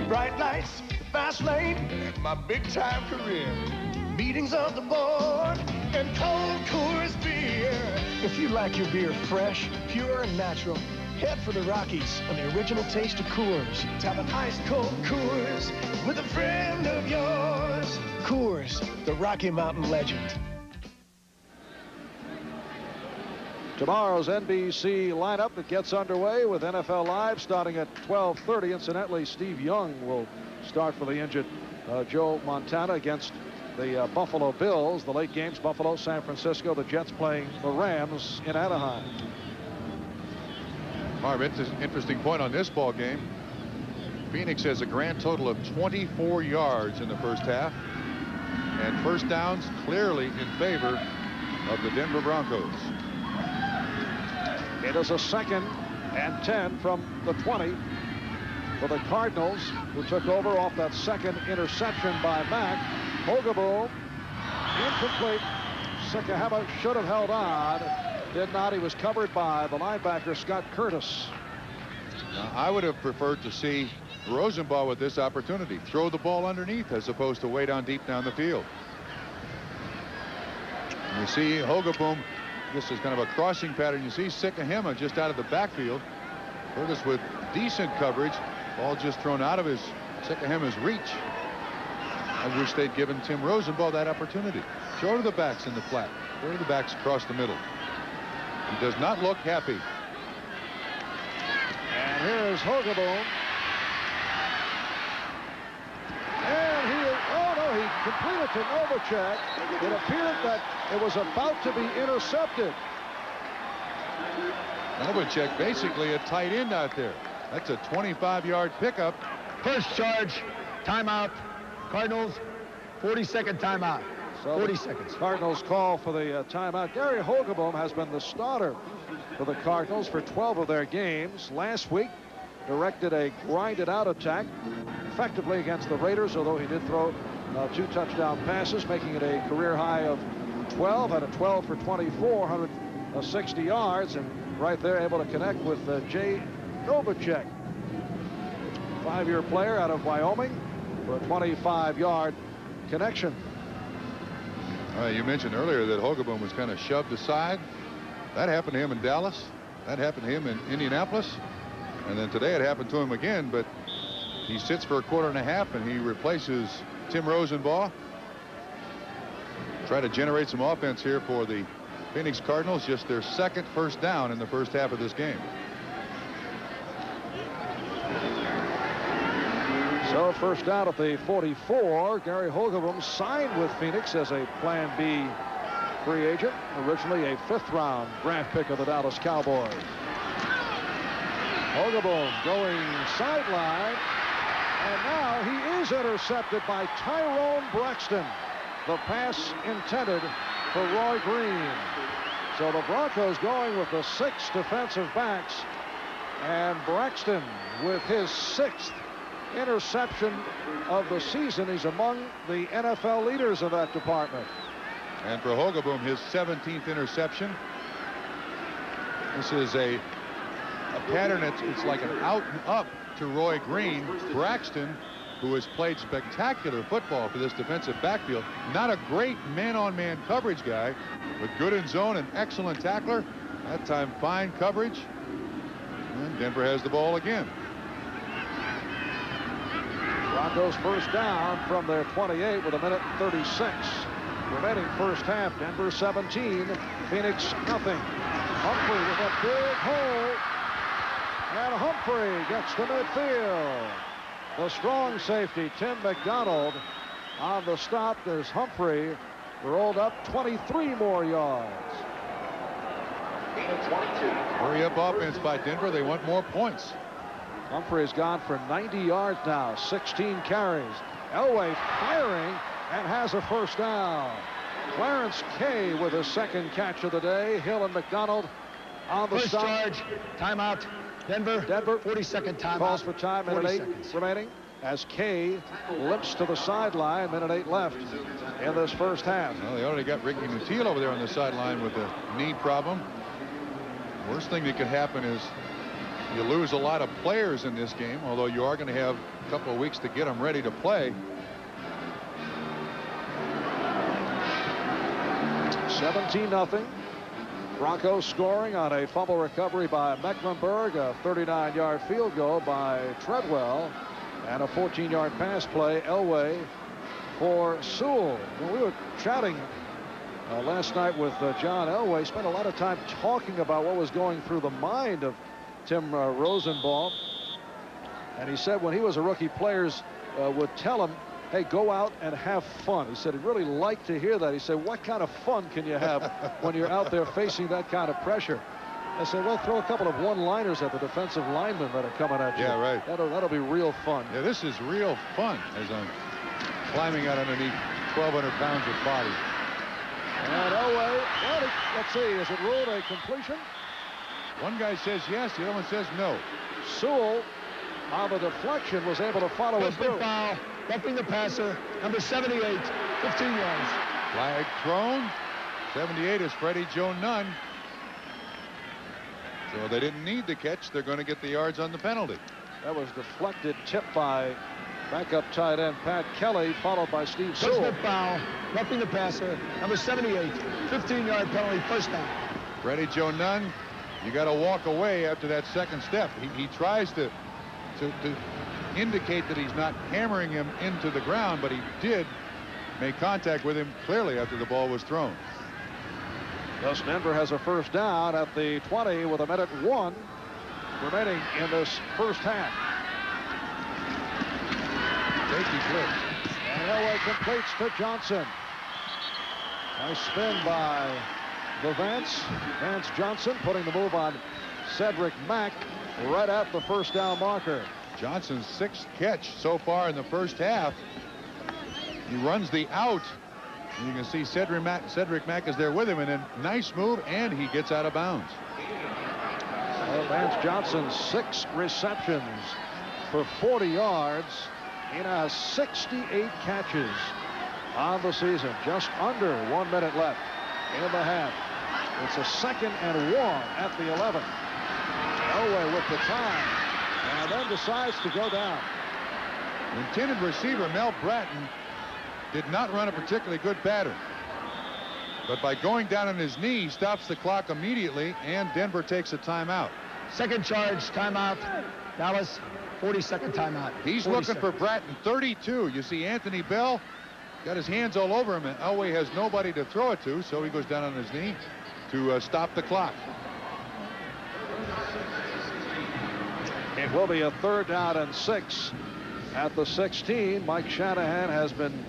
Bright lights, fast lane, my big-time career. Meetings of the board and cold Coors beer. If you like your beer fresh, pure, and natural, head for the Rockies on the original taste of Coors. Have an ice-cold Coors with a friend of yours. Coors, the Rocky Mountain legend. Tomorrow's NBC lineup that gets underway with NFL Live starting at 12:30. Incidentally, Steve Young will start for the injured Joe Montana against the Buffalo Bills. The late games, Buffalo, San Francisco, the Jets playing the Rams in Anaheim. Marv, it's an interesting point on this ball game. Phoenix has a grand total of 24 yards in the first half, and first downs clearly in favor of the Denver Broncos. It is a 2nd and 10 from the 20 for the Cardinals, who took over off that second interception by Mack. Hogaboom, incomplete. Sikahema should have held on. Did not. He was covered by the linebacker, Scott Curtis. Now, I would have preferred to see Rosenbaugh with this opportunity. Throw the ball underneath as opposed to way down deep down the field. And you see Hogaboom. This is kind of a crossing pattern. You see Sikahema just out of the backfield. Curtis with decent coverage. Ball just thrown out of Sikahema's reach. I wish they'd given Tim Rosenbaugh that opportunity. Throw to the backs in the flat. Throw to the backs across the middle. He does not look happy. And here's Hogaboom. And he completed to Novacek. It appeared that it was about to be intercepted. Novacek basically a tight end out there. That's a 25-yard pickup. First charge, timeout. Cardinals, 40-second timeout. So 40 seconds. Cardinals call for the timeout. Gary Hogaboom has been the starter for the Cardinals for 12 of their games. Last week, directed a grinded-out attack effectively against the Raiders, although he did throw 2 touchdown passes, making it a career high of 12. Had a 12 for 24, 160 yards, and right there able to connect with Jay Novacek, 5-year player out of Wyoming, for a 25-yard connection. You mentioned earlier that Hogaboom was kind of shoved aside. That happened to him in Dallas. That happened to him in Indianapolis. And then today it happened to him again, but he sits for a quarter and a half and he replaces Tim Rosenbaugh. Try to generate some offense here for the Phoenix Cardinals. Just their 2nd first down in the first half of this game. So first down at the 44. Gary Hogaboom signed with Phoenix as a Plan B free agent. Originally a 5th-round draft pick of the Dallas Cowboys. Hogaboom going sideline. And now he is intercepted by Tyrone Braxton. The pass intended for Roy Green. So the Broncos going with the 6 defensive backs, and Braxton with his 6th interception of the season. He's among the NFL leaders of that department. And for Hogaboom, his 17th interception. This is a pattern. It's like an out and up to Roy Green. Braxton, who has played spectacular football for this defensive backfield, not a great man-on-man coverage guy, but good in zone and excellent tackler. That time fine coverage. And Denver has the ball again. Broncos first down from their 28 with 1:36 remaining first half. Denver 17, Phoenix nothing. Humphrey with a big hole, and Humphrey gets to midfield. The strong safety, Tim McDonald, on the stop as Humphrey rolled up 23 more yards. Hurry up offense by Denver. They want more points. Humphrey has gone for 90 yards now, 16 carries. Elway firing and has a first down. Clarence Kay with his 2nd catch of the day. Hill and McDonald on the First stop. charge, timeout. Denver. 40-second timeout. Calls for time, 1:08 remaining as Kay limps to the sideline, 1:08 left in this first half. Well, they already got Ricky Nutile over there on the sideline with a knee problem. Worst thing that could happen is you lose a lot of players in this game, although you are going to have a couple of weeks to get them ready to play. 17-0. Broncos scoring on a fumble recovery by Mecklenburg, a 39-yard field goal by Treadwell, and a 14-yard pass play, Elway, for Sewell. When we were chatting last night with John Elway, spent a lot of time talking about what was going through the mind of Tim Rosenbaum. And he said when he was a rookie, players would tell him, hey, go out and have fun. He said he really liked to hear that. He said, what kind of fun can you have when you're out there facing that kind of pressure? I said, well, throw a couple of one-liners at the defensive linemen that are coming at you. Yeah, right. That'll be real fun. Yeah, this is real fun as I'm climbing out underneath 1,200 pounds of body. And Elway, well, let's see, is it ruled a completion? One guy says yes, the other one says no. Sewell, on the deflection, was able to follow it through. Foul, roughing the passer, number 78, 15 yards. Flag thrown. 78 is Freddie Joe Nunn. So they didn't need the catch. They're going to get the yards on the penalty. That was deflected, tipped by backup tight end Pat Kelly, followed by Steve Sewell. Personal foul, roughing the passer, number 78, 15-yard penalty, first down. Freddie Joe Nunn, you got to walk away after that second step. He tries to indicate that he's not hammering him into the ground, but he did make contact with him clearly after the ball was thrown. Thus Denver has a first down at the 20 with 1:01 remaining in this first half. Safety blitz. And Elway completes to Johnson. Nice spin by the Vance Johnson, putting the move on Cedric Mack right at the first down marker. Johnson's 6th catch so far in the first half. He runs the out. And you can see Cedric Mack is there with him, and a nice move, and he gets out of bounds. Well, Vance Johnson, 6 receptions for 40 yards. He now has 68 catches on the season. Just under 1 minute left in the half. It's a 2nd and 1 at the 11. Elway with the time, and then decides to go down. Intended receiver Mel Bratton did not run a particularly good pattern. But by going down on his knee, he stops the clock immediately, and Denver takes a timeout. Second charge, timeout. Dallas, 40-second timeout. He's looking for Bratton, 32. You see Anthony Bell got his hands all over him, and Elway has nobody to throw it to, so he goes down on his knee to stop the clock. It will be a 3rd down and 6 at the 16. Mike Shanahan has been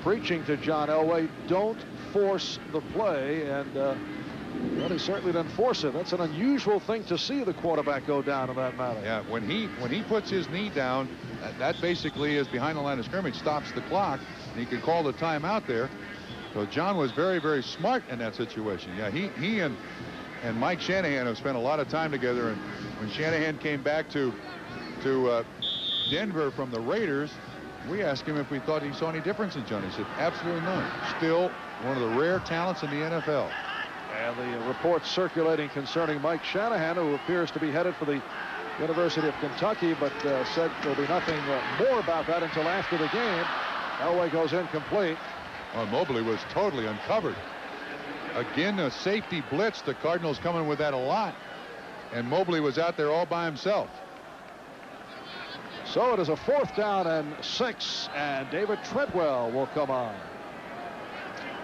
preaching to John Elway, don't force the play, and well, he certainly didn't force it. That's an unusual thing to see the quarterback go down in that manner. Yeah, when he puts his knee down, that basically is behind the line of scrimmage, stops the clock, and he can call the timeout there. So John was very, very smart in that situation. Yeah, he and Mike Shanahan have spent a lot of time together. And when Shanahan came back to Denver from the Raiders, we asked him if we thought he saw any difference in John. He said, absolutely none. Still one of the rare talents in the NFL. And the reports circulating concerning Mike Shanahan, who appears to be headed for the University of Kentucky, but said there'll be nothing more about that until after the game. Elway goes incomplete. Well, Mobley was totally uncovered. Again, a safety blitz. The Cardinals coming with that a lot. And Mobley was out there all by himself. So it is a 4th down and 6, and David Treadwell will come on.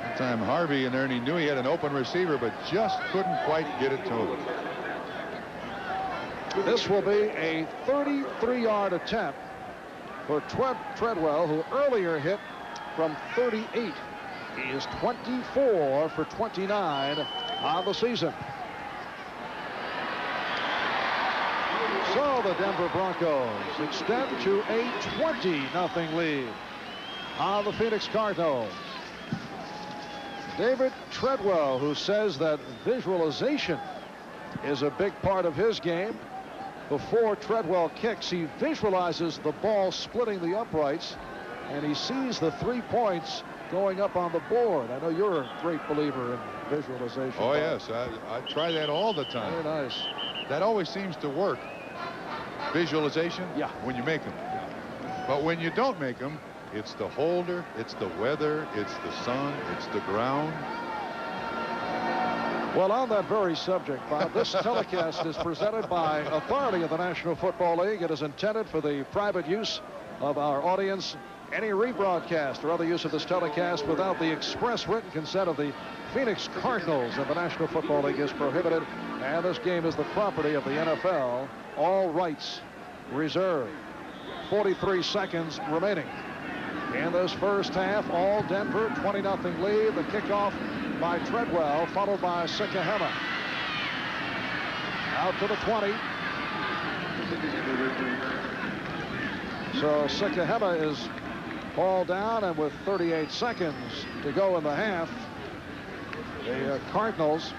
That time Harvey in there, and he knew he had an open receiver, but just couldn't quite get it to him. This will be a 33-yard attempt for Treadwell, who earlier hit from 38. He is 24 for 29 on the season. So the Denver Broncos extend to a 20-0 lead on the Phoenix Cardinals. David Treadwell, who says that visualization is a big part of his game. Before Treadwell kicks, he visualizes the ball splitting the uprights, and he sees the 3 points going up on the board. I know you're a great believer in visualization. Oh, yes. I try that all the time. Very nice. That always seems to work. Visualization, yeah, when you make them. But when you don't make them, it's the holder, it's the weather, it's the sun, it's the ground. Well, on that very subject, Bob, this telecast is presented by authority of the National Football League. It is intended for the private use of our audience. Any rebroadcast or other use of this telecast without the express written consent of the Phoenix Cardinals of the National Football League is prohibited. And this game is the property of the NFL. All rights reserved. 43 seconds remaining. In this first half, all Denver, 20-0 lead. The kickoff by Treadwell, followed by Sikahema. Out to the 20. So Sikahema is all down, and with 38 seconds to go in the half, the Cardinals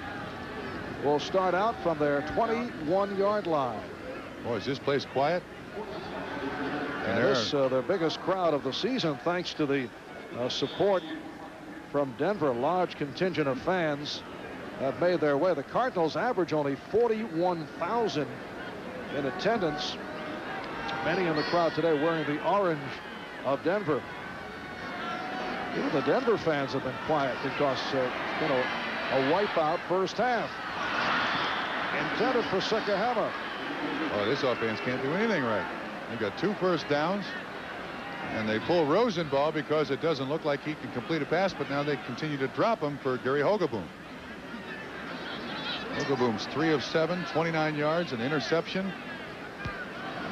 will start out from their 21-yard line. Boy, is this place quiet? And this their biggest crowd of the season, thanks to the support from Denver. A large contingent of fans have made their way. The Cardinals average only 41,000 in attendance. Many in the crowd today wearing the orange of Denver. Even the Denver fans have been quiet because a wipeout first half. Intended for Sikahema. Oh, this offense can't do anything right. They got 2 first downs, and they pull Rosenbaugh because it doesn't look like he can complete a pass, but now they continue to drop him for Gary Hogaboom. Hogaboom's 3 of 7, 29 yards, an interception.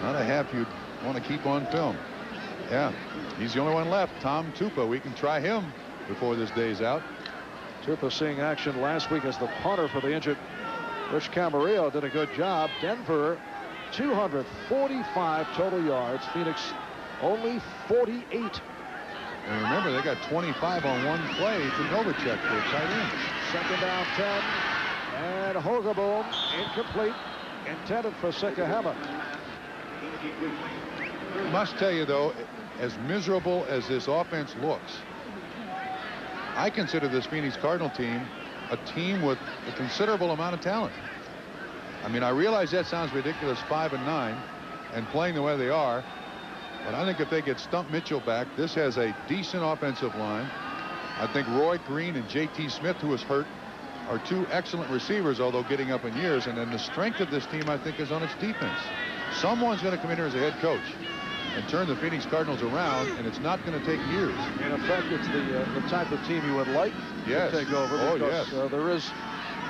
Not a half you'd want to keep on film. Yeah, he's the only one left. Tom Tupa. We can try him before this day's out. Tupa seeing action last week as the punter for the injured Rich Camarillo. Did a good job. Denver 245 total yards. Phoenix only 48. And remember, they got 25 on one play to Novacek for a tight end. Second down 10. And Hogaboom incomplete. Intended for Sikahema. Must tell you, though, as miserable as this offense looks, I consider this Phoenix Cardinal team a team with a considerable amount of talent. I mean, I realize that sounds ridiculous, 5-9, and playing the way they are, but I think if they get Stump Mitchell back, this has a decent offensive line. I think Roy Green and J.T. Smith, who is hurt, are 2 excellent receivers, although getting up in years. And then the strength of this team, I think, is on its defense. Someone's going to come in here as a head coach and turn the Phoenix Cardinals around, and it's not going to take years. In effect, it's the type of team you would like to take over. Oh, because, yes.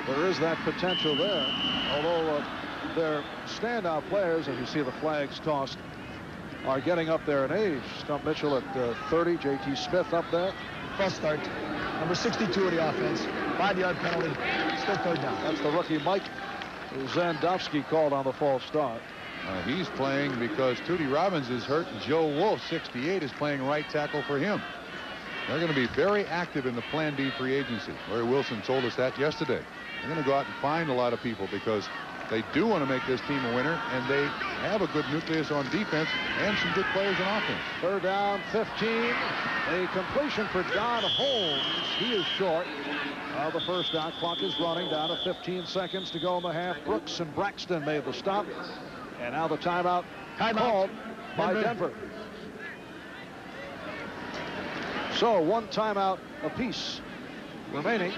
There is that potential there. Although their standout players, as you see the flags tossed, are getting up there in age. Stump Mitchell at 30, J.T. Smith up there. False start. Number 62 of the offense. 5-yard penalty. Still 3rd down. That's the rookie Mike Zandowski called on the false start. He's playing because Tootie Robbins is hurt, and Joe Wolf, 68, is playing right tackle for him. They're going to be very active in the Plan B free agency. Larry Wilson told us that yesterday. They're going to go out and find a lot of people because they do want to make this team a winner, and they have a good nucleus on defense and some good players on offense. Third down, 15. A completion for Don Holmes. He is short of the first down. Clock is running down to 15 seconds to go in the half. Brooks and Braxton made the stop. And now the timeout called by Denver. So one timeout apiece remaining.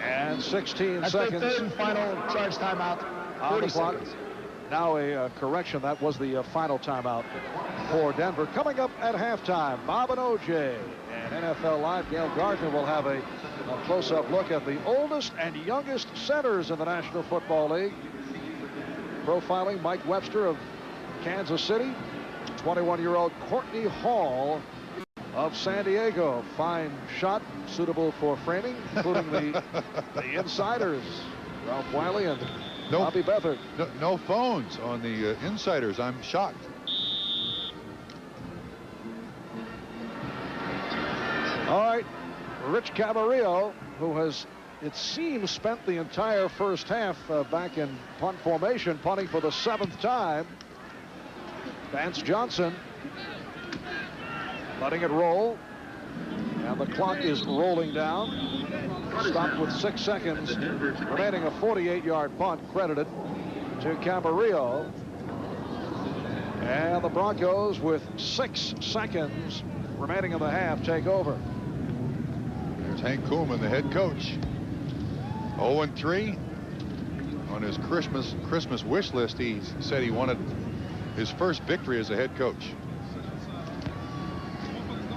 And 16 That's seconds. the third and final charge timeout. 40 seconds. Now a correction. That was the final timeout for Denver. Coming up at halftime, Bob and OJ and NFL Live. Gail Gardner will have a close-up look at the oldest and youngest centers in the National Football League. Profiling Mike Webster of Kansas City, 21-year-old Courtney Hall of San Diego. Fine shot, suitable for framing, including the insiders, Ralph Wiley and Bobby Beathard. No phones on the insiders. I'm shocked. All right, Rich Camarillo, who has, it seems, spent the entire first half back in punt formation, punting for the 7th time. Vance Johnson letting it roll, and the clock is rolling down. Stopped with 6 seconds remaining. A 48-yard punt credited to Camarillo, and the Broncos with 6 seconds remaining in the half take over. There's Hank Koolman, the head coach. 0-3 on his Christmas wish list. He said he wanted his first victory as a head coach.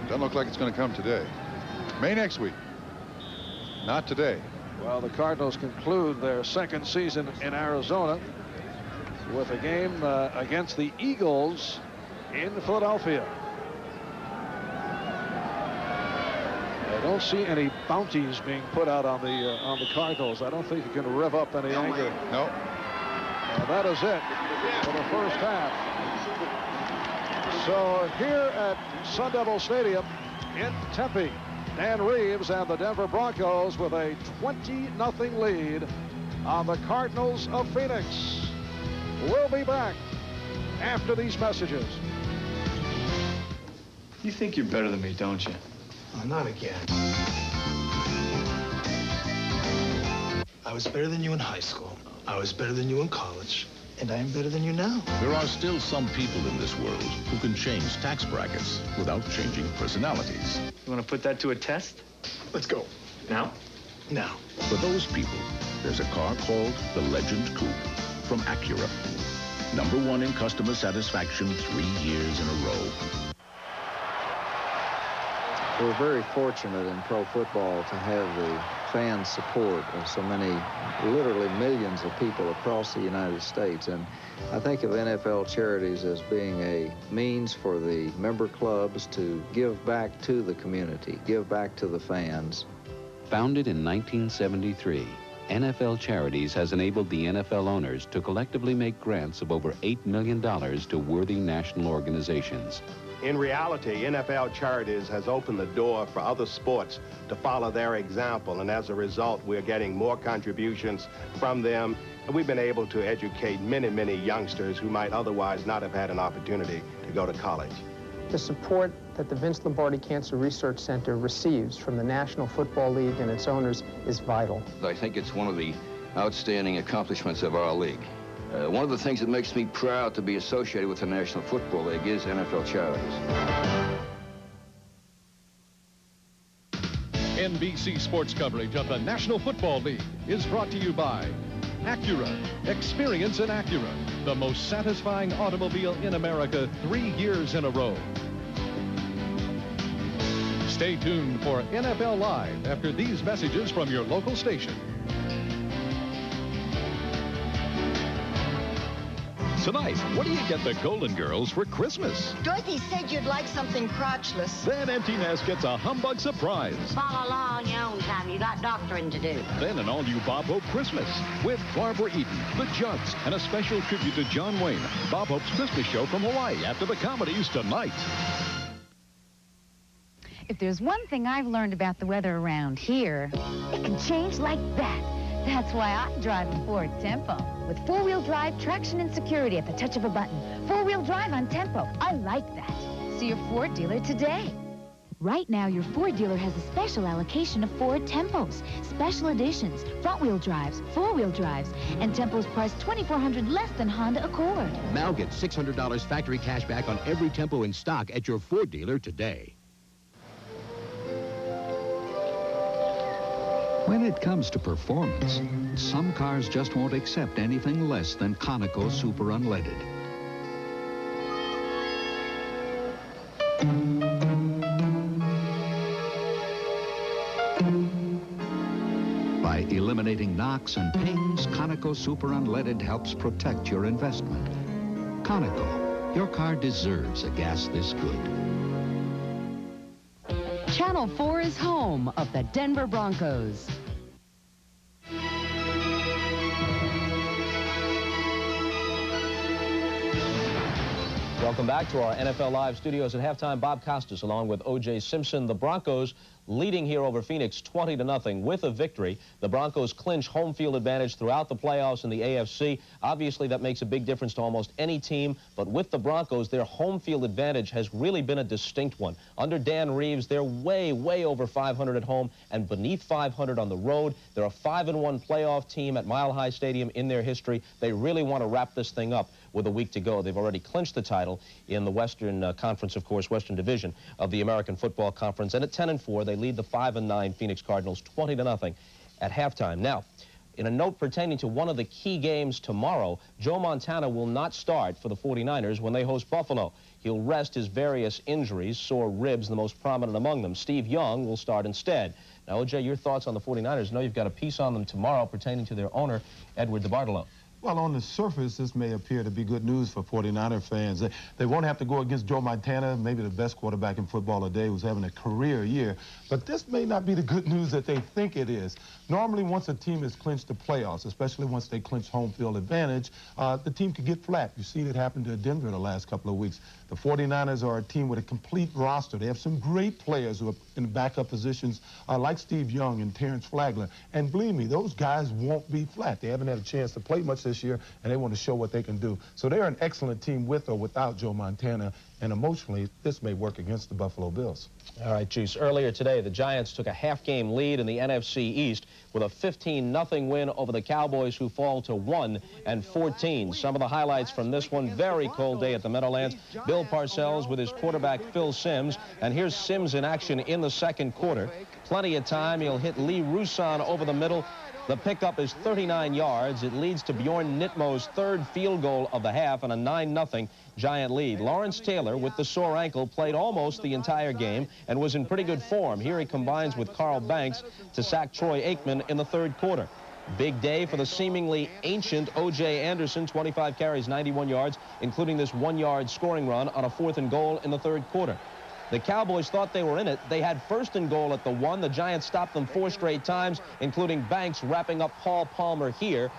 Doesn't look like it's going to come today. May next week. Not today. Well, the Cardinals conclude their second season in Arizona with a game against the Eagles in Philadelphia. I don't see any bounties being put out on the Cardinals. I don't think you can rev up any anger. No. And that is it for the first half. So here at Sun Devil Stadium in Tempe, Dan Reeves and the Denver Broncos with a 20-0 lead on the Cardinals of Phoenix. We'll be back after these messages. You think you're better than me, don't you? Oh, not again. I was better than you in high school. I was better than you in college. And I am better than you now. There are still some people in this world who can change tax brackets without changing personalities. You want to put that to a test? Let's go. Now? Now. For those people, there's a car called the Legend Coupe from Acura. #1 in customer satisfaction 3 years in a row. We're very fortunate in pro football to have the fan support of so many, literally millions of people across the United States. And I think of NFL Charities as being a means for the member clubs to give back to the community, give back to the fans. Founded in 1973, NFL Charities has enabled the NFL owners to collectively make grants of over $8 million to worthy national organizations. In reality, NFL Charities has opened the door for other sports to follow their example, and as a result, we're getting more contributions from them, and we've been able to educate many, many youngsters who might otherwise not have had an opportunity to go to college. The support that the Vince Lombardi Cancer Research Center receives from the National Football League and its owners is vital. I think it's one of the outstanding accomplishments of our league. One of the things that makes me proud to be associated with the National Football League is NFL Charities. NBC sports coverage of the National Football League is brought to you by Acura. Experience in Acura, the most satisfying automobile in America 3 years in a row. Stay tuned for NFL Live after these messages from your local station. Tonight, what do you get the Golden Girls for Christmas? Dorothy said you'd like something crotchless. Then Empty Nest gets a humbug surprise. Follow along your own time. You got doctoring to do. Then an all-new Bob Hope Christmas with Barbara Eden, the Judds, and a special tribute to John Wayne. Bob Hope's Christmas show from Hawaii after the comedies tonight. If there's one thing I've learned about the weather around here, it can change like that. That's why I drive a Ford Tempo. With four-wheel drive, traction, and security at the touch of a button. Four-wheel drive on Tempo. I like that. See your Ford dealer today. Right now, your Ford dealer has a special allocation of Ford Tempos. Special editions, front-wheel drives, four-wheel drives, and Tempos priced $2,400 less than Honda Accord. Now get $600 factory cash back on every Tempo in stock at your Ford dealer today. When it comes to performance, some cars just won't accept anything less than Conoco Super Unleaded. By eliminating knocks and pings, Conoco Super Unleaded helps protect your investment. Conoco, your car deserves a gas this good. Channel 4 is home of the Denver Broncos. Welcome back to our NFL Live studios. At halftime, Bob Costas along with O.J. Simpson. The Broncos leading here over Phoenix 20-0 with a victory. The Broncos clinch home field advantage throughout the playoffs in the AFC. Obviously, that makes a big difference to almost any team, but with the Broncos, their home field advantage has really been a distinct one. Under Dan Reeves, they're way, way over 500 at home and beneath 500 on the road. They're a 5-1 playoff team at Mile High Stadium in their history. They really want to wrap this thing up with a week to go. They've already clinched the title in the Western Conference, of course, Western Division of the American Football Conference. And at 10-4, they lead the 5-9 Phoenix Cardinals 20-0 at halftime. Now, in a note pertaining to one of the key games tomorrow, Joe Montana will not start for the 49ers when they host Buffalo. He'll rest his various injuries, sore ribs, the most prominent among them. Steve Young will start instead. Now, O.J., your thoughts on the 49ers? I know you've got a piece on them tomorrow pertaining to their owner, Edward DeBartolo. Well, on the surface, this may appear to be good news for 49er fans. They won't have to go against Joe Montana, maybe the best quarterback in football today, who's having a career year. But this may not be the good news that they think it is. Normally, once a team has clinched the playoffs, especially once they clinch home field advantage, the team could get flat. You've seen it happen to Denver the last couple of weeks. The 49ers are a team with a complete roster. They have some great players who are in backup positions, like Steve Young and Terrence Flagler. And believe me, those guys won't be flat. They haven't had a chance to play much this year, and they want to show what they can do. So they're an excellent team with or without Joe Montana, and emotionally, this may work against the Buffalo Bills. All right, Juice. Earlier today, the Giants took a half-game lead in the NFC East with a 15-0 win over the Cowboys, who fall to 1-14. Some of the highlights from this one: very cold day at the Meadowlands. Bill Parcells with his quarterback Phil Simms, and here's Simms in action in the second quarter. Plenty of time. He'll hit Lee Roussan over the middle. The pickup is 39 yards. It leads to Bjorn Nitmo's third field goal of the half and a 9-0 Giant lead. Lawrence Taylor, with the sore ankle, played almost the entire game and was in pretty good form. Here he combines with Carl Banks to sack Troy Aikman in the third quarter. Big day for the seemingly ancient O.J. Anderson, 25 carries, 91 yards, including this 1-yard scoring run on a 4th and goal in the third quarter. The Cowboys thought they were in it. They had 1st and goal at the 1. The Giants stopped them 4 straight times, including Banks wrapping up Paul Palmer here.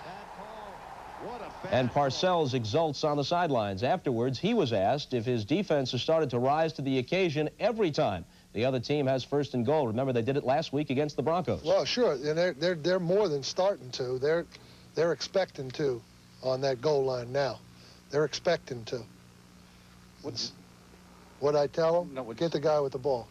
And Parcells exults on the sidelines. Afterwards, he was asked if his defense has started to rise to the occasion every time the other team has 1st and goal. Remember, they did it last week against the Broncos. Well, sure, and they're more than starting to. They're expecting to on that goal line now. They're expecting to. What'd I tell them? No, get the guy with the ball.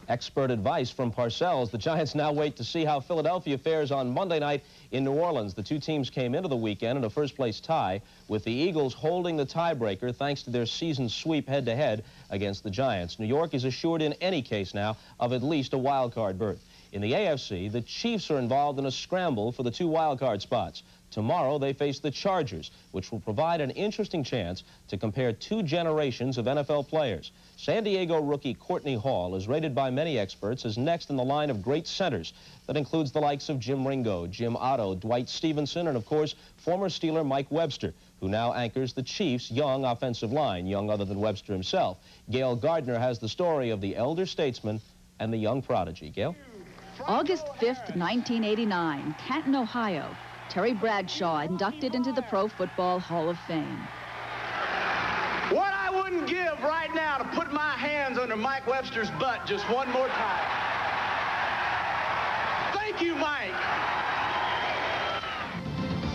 Expert advice from Parcells. The Giants now wait to see how Philadelphia fares on Monday night in New Orleans. The two teams came into the weekend in a first-place tie, with the Eagles holding the tiebreaker thanks to their season sweep head-to-head against the Giants. New York is assured in any case now of at least a wild-card berth. In the AFC, the Chiefs are involved in a scramble for the 2 wild-card spots. Tomorrow, they face the Chargers, which will provide an interesting chance to compare 2 generations of NFL players. San Diego rookie Courtney Hall is rated by many experts as next in the line of great centers. That includes the likes of Jim Ringo, Jim Otto, Dwight Stevenson, and, of course, former Steeler Mike Webster, who now anchors the Chiefs' young offensive line, young other than Webster himself. Gail Gardner has the story of the elder statesman and the young prodigy. Gail? August 5th, 1989, Canton, Ohio. Terry Bradshaw inducted into the Pro Football Hall of Fame. What I wouldn't wouldn't give right now to put my hands under Mike Webster's butt just one more time. Thank you, Mike.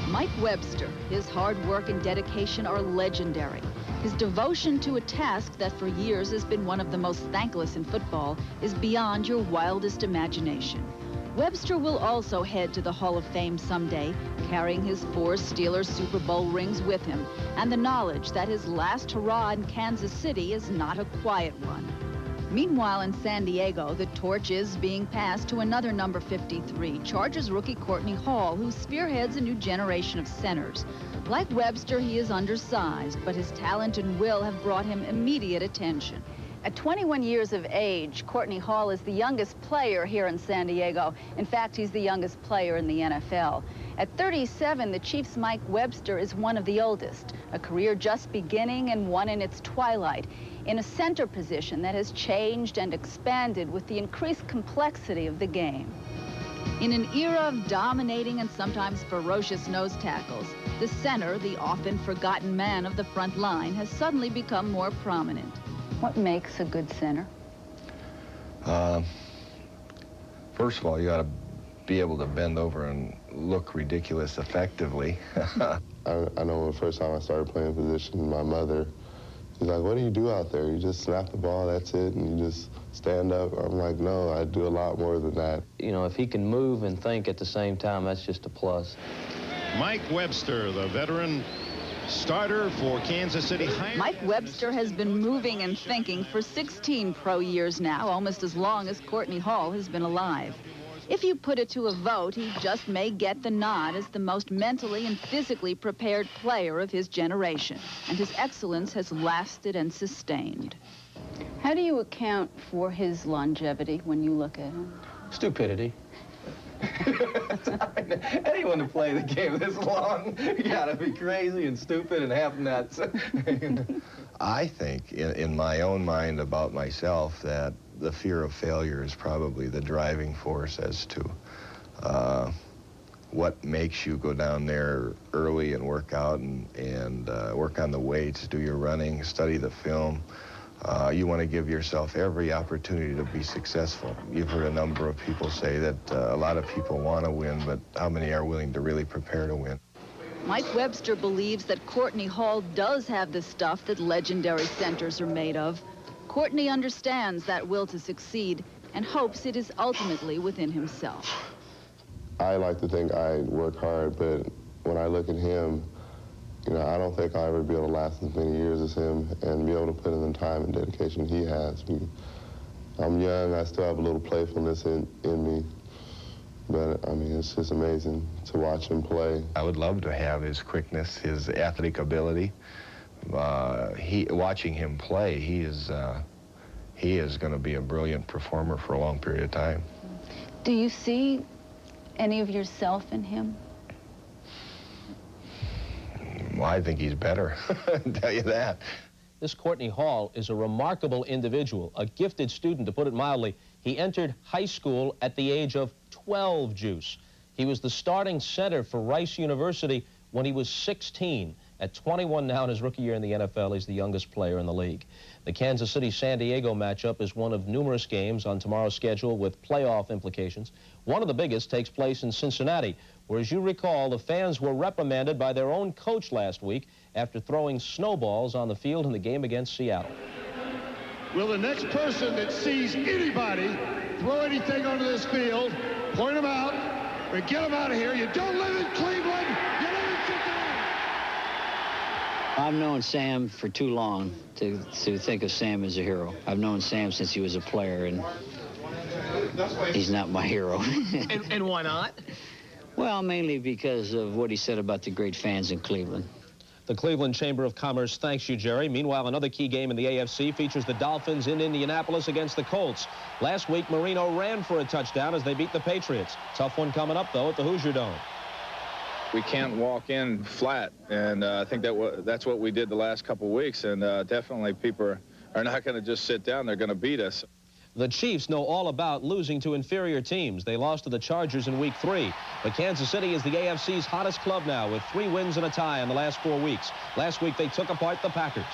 Mike Webster, his hard work and dedication are legendary. His devotion to a task that for years has been one of the most thankless in football is beyond your wildest imagination. Webster will also head to the Hall of Fame someday, carrying his 4 Steelers Super Bowl rings with him, and the knowledge that his last hurrah in Kansas City is not a quiet one. Meanwhile, in San Diego, the torch is being passed to another number 53, Chargers rookie Courtney Hall, who spearheads a new generation of centers. Like Webster, he is undersized, but his talent and will have brought him immediate attention. At 21 years of age, Courtney Hall is the youngest player here in San Diego. In fact, he's the youngest player in the NFL. At 37, the Chiefs' Mike Webster is one of the oldest, a career just beginning and one in its twilight, in a center position that has changed and expanded with the increased complexity of the game. In an era of dominating and sometimes ferocious nose tackles, the center, the often forgotten man of the front line, has suddenly become more prominent. What makes a good center? First of all, you got to be able to bend over and look ridiculous effectively. I know the first time I started playing position, my mother, she's like, what do you do out there? You just snap the ball, that's it, and you just stand up. I'm like, no, I do a lot more than that. You know, if he can move and think at the same time, that's just a plus. Mike Webster, the veteran starter for Kansas City. Mike Webster has been moving and thinking for 16 pro years now, almost as long as Courtney Hall has been alive. If you put it to a vote, he just may get the nod as the most mentally and physically prepared player of his generation, and his excellence has lasted and sustained. How do you account for his longevity when you look at him? Stupidity. Anyone to play the game this long, you gotta be crazy and stupid and half nuts. I think, in my own mind about myself, that the fear of failure is probably the driving force as to what makes you go down there early and work out and work on the weights, do your running, study the film. You want to give yourself every opportunity to be successful. You've heard a number of people say that a lot of people want to win, but how many are willing to really prepare to win? Mike Webster believes that Courtney Hall does have the stuff that legendary centers are made of. Courtney understands that will to succeed and hopes it is ultimately within himself. I like to think I work hard, but when I look at him, you know, I don't think I'll ever be able to last as many years as him and be able to put in the time and dedication he has. I'm young, I still have a little playfulness in me, but I mean, it's just amazing to watch him play. I would love to have his quickness, his athletic ability. Watching him play, he is going to be a brilliant performer for a long period of time. Do you see any of yourself in him? Well, I think he's better, I'll tell you that. This Courtney Hall is a remarkable individual, a gifted student, to put it mildly. He entered high school at the age of 12 juice. He was the starting center for Rice University when he was 16. At 21 now in his rookie year in the NFL, he's the youngest player in the league. The Kansas City-San Diego matchup is one of numerous games on tomorrow's schedule with playoff implications. One of the biggest takes place in Cincinnati, where, as you recall, the fans were reprimanded by their own coach last week after throwing snowballs on the field in the game against Seattle. Will the next person that sees anybody throw anything onto this field, point them out, or get them out of here? You don't live in Cleveland, you live in Cincinnati. I've known Sam for too long to think of Sam as a hero. I've known Sam since he was a player, and he's not my hero. and why not? Well, mainly because of what he said about the great fans in Cleveland. The Cleveland Chamber of Commerce thanks you, Jerry. Meanwhile, another key game in the AFC features the Dolphins in Indianapolis against the Colts. Last week, Marino ran for a touchdown as they beat the Patriots. Tough one coming up, though, at the Hoosier Dome. We can't walk in flat, and I think that's what we did the last couple weeks, and definitely people are not going to just sit down. They're going to beat us. The Chiefs know all about losing to inferior teams. They lost to the Chargers in Week 3. But Kansas City is the AFC's hottest club now, with 3 wins and a tie in the last 4 weeks. Last week, they took apart the Packers.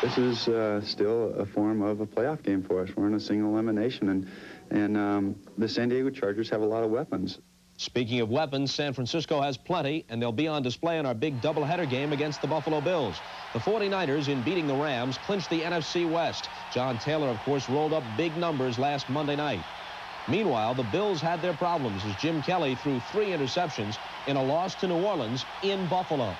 This is still a form of a playoff game for us. We're in a single elimination, and the San Diego Chargers have a lot of weapons. Speaking of weapons, San Francisco has plenty, and they'll be on display in our big doubleheader game against the Buffalo Bills. The 49ers, in beating the Rams, clinched the NFC West. John Taylor, of course, rolled up big numbers last Monday night. Meanwhile, the Bills had their problems as Jim Kelly threw 3 interceptions in a loss to New Orleans in Buffalo.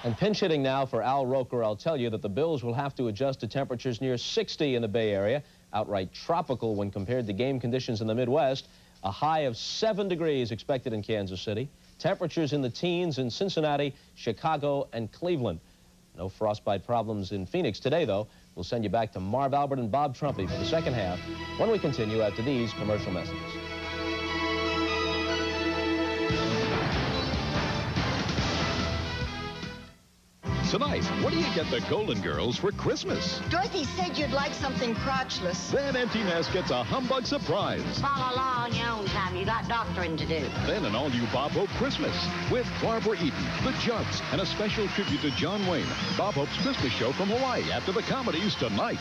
And pinch hitting now for Al Roker. I'll tell you that the Bills will have to adjust to temperatures near 60 in the Bay Area, outright tropical when compared to game conditions in the Midwest. A high of 7 degrees expected in Kansas City. Temperatures in the teens in Cincinnati, Chicago, and Cleveland. No frostbite problems in Phoenix today, though. We'll send you back to Marv Albert and Bob Trumpy for the second half when we continue after these commercial messages. Tonight, what do you get the Golden Girls for Christmas? Dorothy said you'd like something crotchless. Then Empty Nest gets a humbug surprise. Follow along your own time. You got doctoring to do. Then an all-new Bob Hope Christmas with Barbara Eden, the Judds, and a special tribute to John Wayne. Bob Hope's Christmas show from Hawaii after the comedies tonight.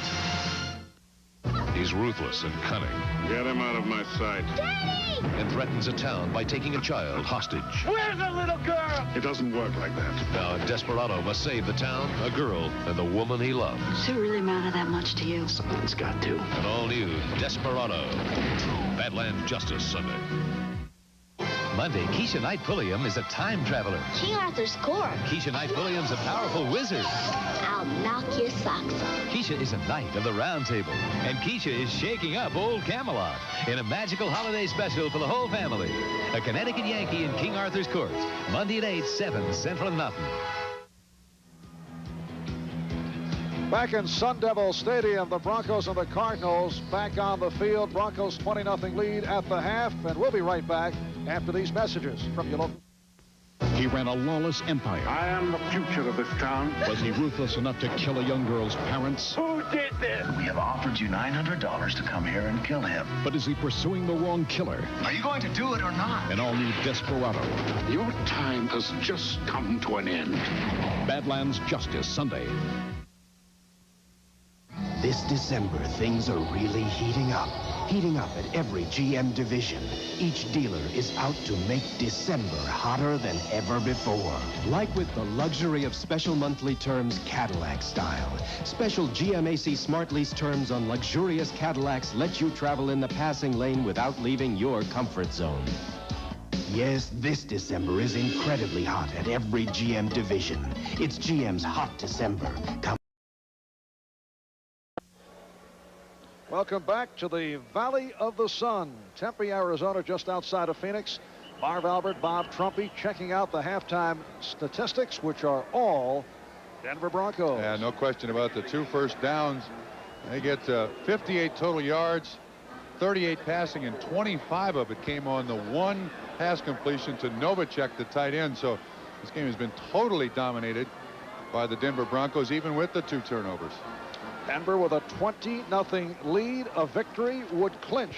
He's ruthless and cunning. Get him out of my sight. Daddy! And threatens a town by taking a child hostage. Where's the little girl? It doesn't work like that. Now a desperado must save the town, a girl, and the woman he loves. Does it really matter that much to you? Something's got to. An all-new Desperado. Badland Justice Sunday. Monday, Keisha Knight Pulliam is a time traveler. King Arthur's court. Keisha Knight Pulliam's a powerful wizard. I'll knock your socks off. Keisha is a knight of the round table. And Keisha is shaking up old Camelot in a magical holiday special for the whole family. A Connecticut Yankee in King Arthur's court. Monday at 8, 7 Central Mountain. Back in Sun Devil Stadium, the Broncos and the Cardinals back on the field. Broncos 20-0 lead at the half, and we'll be right back after these messages from your local. He ran a lawless empire. I am the future of this town. Was he ruthless enough to kill a young girl's parents? Who did this? We have offered you $900 to come here and kill him. But is he pursuing the wrong killer? Are you going to do it or not? An all-new Desperado. Your time has just come to an end. Badlands Justice Sunday. This December, things are really heating up. Heating up at every GM division. Each dealer is out to make December hotter than ever before. Like with the luxury of special monthly terms Cadillac style. Special GMAC Smart Lease terms on luxurious Cadillacs let you travel in the passing lane without leaving your comfort zone. Yes, this December is incredibly hot at every GM division. It's GM's Hot December. Come. Welcome back to the Valley of the Sun. Tempe, Arizona, just outside of Phoenix. Marv Albert, Bob Trumpy checking out the halftime statistics, which are all Denver Broncos. Yeah, no question about the 2 first downs. They get 58 total yards, 38 passing, and 25 of it came on the 1 pass completion to Novacek, the tight end. So this game has been totally dominated by the Denver Broncos, even with the 2 turnovers. Denver with a 20-0 lead. A victory would clinch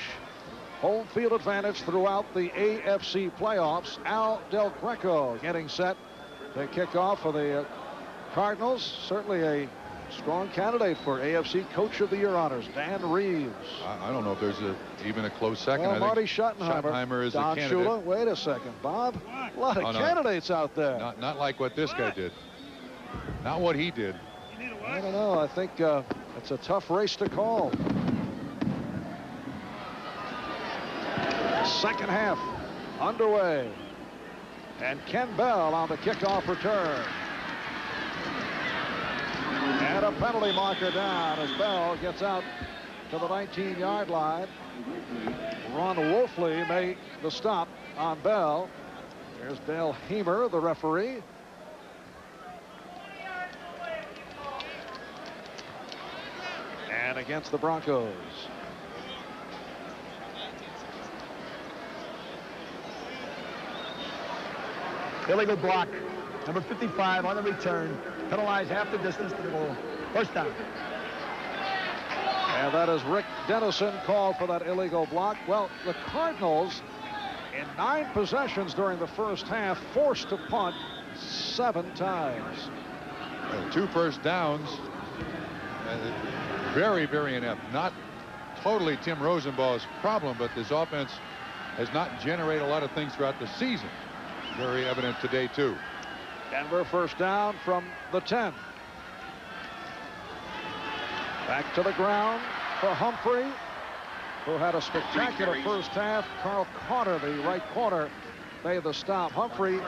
home field advantage throughout the AFC playoffs. Al Del Greco getting set to kick off for the Cardinals. Certainly a strong candidate for AFC Coach of the Year honors. Dan Reeves. I don't know if there's even a close second. Well, I Marty think Schottenheimer is Don the candidate. Shula. Wait a second, Bob. A lot of candidates out there. Not like what this guy did. Not what he did. I don't know. I think it's a tough race to call. Second half underway. And Ken Bell on the kickoff return. And a penalty marker down as Bell gets out to the 19-yard line. Ron Wolfley made the stop on Bell. There's Dale Hamer, the referee. And against the Broncos. Illegal block. Number 55 on the return. Penalized half the distance to the goal. First down. And that is Rick Dennison called for that illegal block. Well, the Cardinals, in 9 possessions during the first half, forced to punt 7 times. 2 first downs. Very, very inept. Not totally Tim Rosenbaugh's problem, but this offense has not generated a lot of things throughout the season. Very evident today, too. Denver first down from the 10. Back to the ground for Humphrey, who had a spectacular first half. Carl Carter, the right corner, made the stop. Humphrey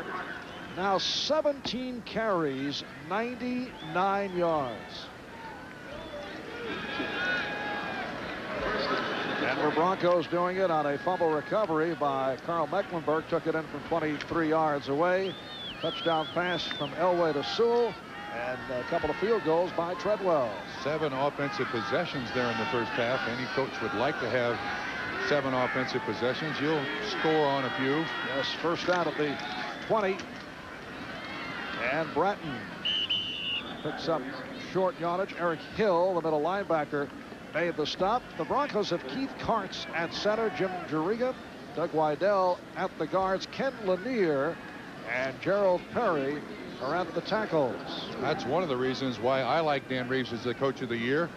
now 17 carries, 99 yards. Denver Broncos doing it on a fumble recovery by Carl Mecklenburg. Took it in from 23 yards away. Touchdown pass from Elway to Sewell, and a couple of field goals by Treadwell. 7 offensive possessions there in the first half. Any coach would like to have 7 offensive possessions. You'll score on a few. Yes, first down at the 20. And Bratton picks up short yardage. Eric Hill, the middle linebacker, made the stop. The Broncos have Keith Kartz at center, Jim Juriga, Doug Weidel at the guards, Ken Lanier and Gerald Perry are at the tackles. That's one of the reasons why I like Dan Reeves as the coach of the year.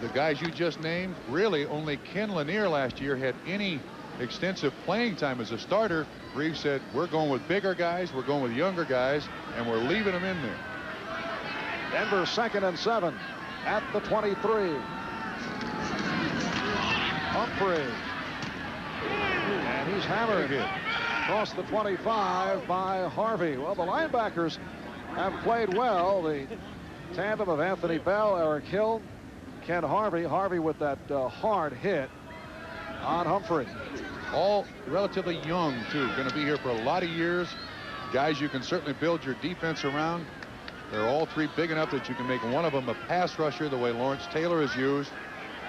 The guys you just named, really only Ken Lanier last year had any extensive playing time as a starter. Reeves said, we're going with bigger guys, we're going with younger guys, and we're leaving them in there. Denver 2nd and 7 at the 23. Humphrey. And he's hammered across the 25 by Harvey. Well, the linebackers have played well. The tandem of Anthony Bell, Eric Hill, Ken Harvey. Harvey with that hard hit on Humphrey. All relatively young, too. Going to be here for a lot of years. Guys you can certainly build your defense around. They're all 3 big enough that you can make one of them a pass rusher the way Lawrence Taylor is used.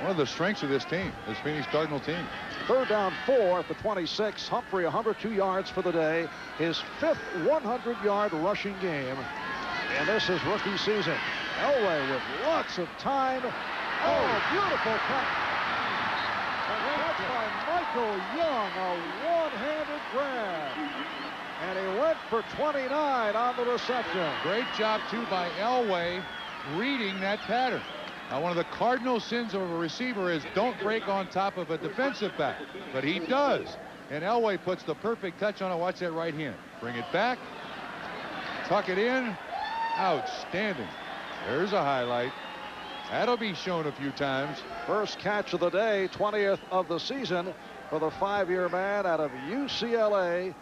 One of the strengths of this team, this Phoenix Cardinal team. 3rd down 4 at the 26. Humphrey 102 yards for the day. His 5th 100-yard rushing game. And this is rookie season. Elway with lots of time. Oh, beautiful cut. That's by Michael Young, a one-handed grab. And he went for 29 on the reception. Great job, too, by Elway reading that pattern. Now, one of the cardinal sins of a receiver is don't break on top of a defensive back. But he does. And Elway puts the perfect touch on it. Watch that right hand. Bring it back. Tuck it in. Outstanding. There's a highlight. That'll be shown a few times. First catch of the day, 20th of the season for the 5-year man out of UCLA.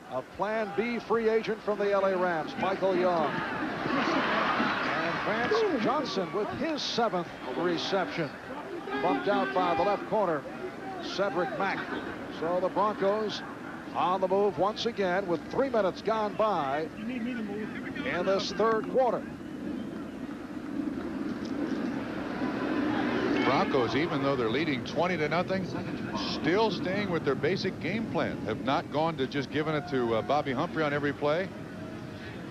A Plan B free agent from the LA Rams, Michael Young. And Vance Johnson with his 7th reception. Bumped out by the left corner, Cedric Mack. So the Broncos on the move once again with 3 minutes gone by in this 3rd quarter. Broncos, even though they're leading 20-0, still staying with their basic game plan. Have not gone to just giving it to Bobby Humphrey on every play.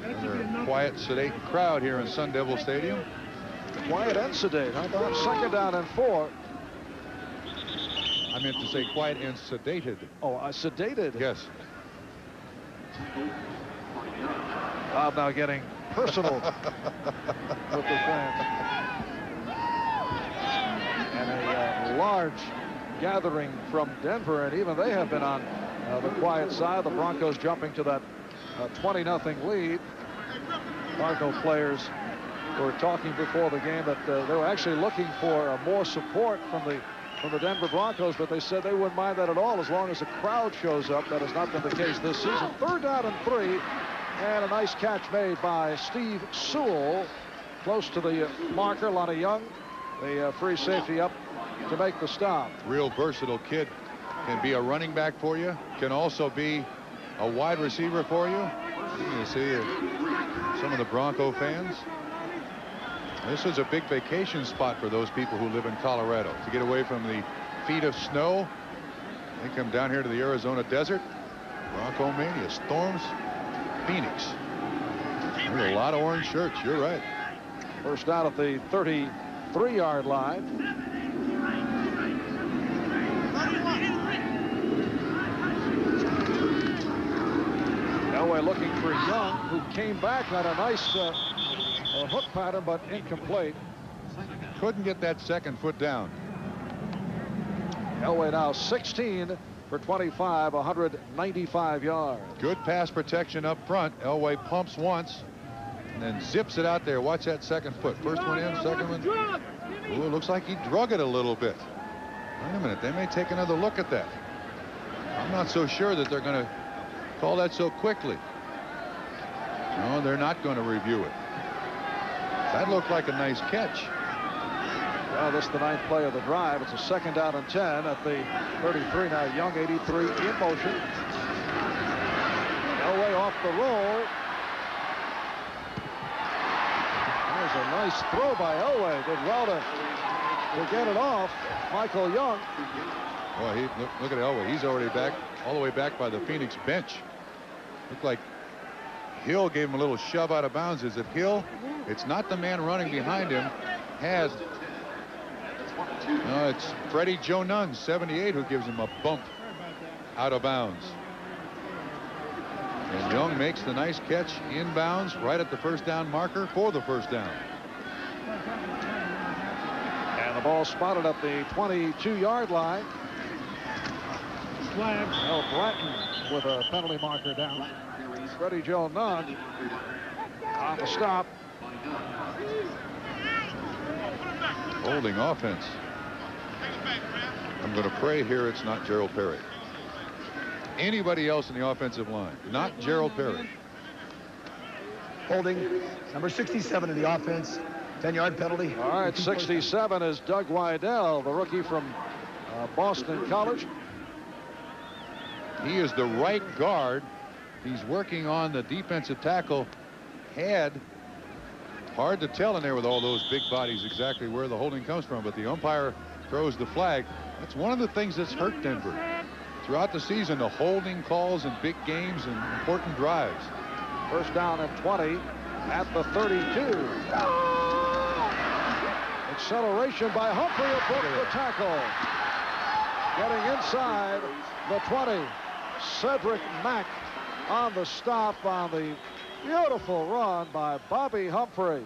They're a quiet, sedate crowd here in Sun Devil Stadium. Quiet and sedate. How about 2nd down and 4? I meant to say quiet and sedated. Oh, sedated? Yes. Bob now getting personal with the fans. And a large gathering from Denver, and even they have been on the quiet side. The Broncos jumping to that 20-0 lead. Cardinal players were talking before the game that they were actually looking for more support from the Denver Broncos, but they said they wouldn't mind that at all as long as the crowd shows up. That has not been the case this season. 3rd down and 3, and a nice catch made by Steve Sewell close to the marker. Lonnie Young, the free safety, up to make the stop. Real versatile kid. Can be a running back for you. Can also be a wide receiver for you. You can see some of the Bronco fans. This is a big vacation spot for those people who live in Colorado. To get away from the feet of snow, they come down here to the Arizona desert. Bronco Mania storms Phoenix. There's a lot of orange shirts. You're right. First down at the 33-yard line. Elway looking for Young, who came back, had a nice A hook pattern, but incomplete. Couldn't get that second foot down. Elway now 16 for 25, 195 yards. Good pass protection up front. Elway pumps once and then zips it out there. Watch that second foot. First one in, second one. Ooh, it looks like he drug it a little bit. Wait a minute, they may take another look at that. I'm not so sure that they're going to call that so quickly. No, they're not going to review it. That looked like a nice catch. Well, this is the 9th play of the drive. It's a 2nd down and 10 at the 33. Now Young, 83, in motion. Elway off the roll. There's a nice throw by Elway. Did well to get it off. Michael Young. Boy, look at Elway. He's already back, all the way back by the Phoenix bench. Looked like Hill gave him a little shove out of bounds. Is it Hill? It's not the man running behind him. No, it's Freddie Joe Nunn, 78, who gives him a bump out of bounds. And Young makes the nice catch inbounds right at the first down marker for the first down. And the ball spotted at the 22-yard line. Mel Bratton with a penalty marker down. Freddie Joe Nunn on the stop. Holding offense. I'm going to pray here it's not Gerald Perry. Anybody else in the offensive line, not Gerald Perry. Holding, number 67 in the offense, 10-yard penalty. All right, 67 is Doug Wydell, the rookie from Boston College. He is the right guard. He's working on the defensive tackle head. Hard to tell in there with all those big bodies exactly where the holding comes from, but the umpire throws the flag. That's one of the things that's hurt Denver throughout the season, the holding calls in big games and important drives. First down and 20 at the 32. Acceleration by Humphrey, who broke the tackle. Getting inside the 20. Cedric Mack on the stop on the beautiful run by Bobby Humphrey.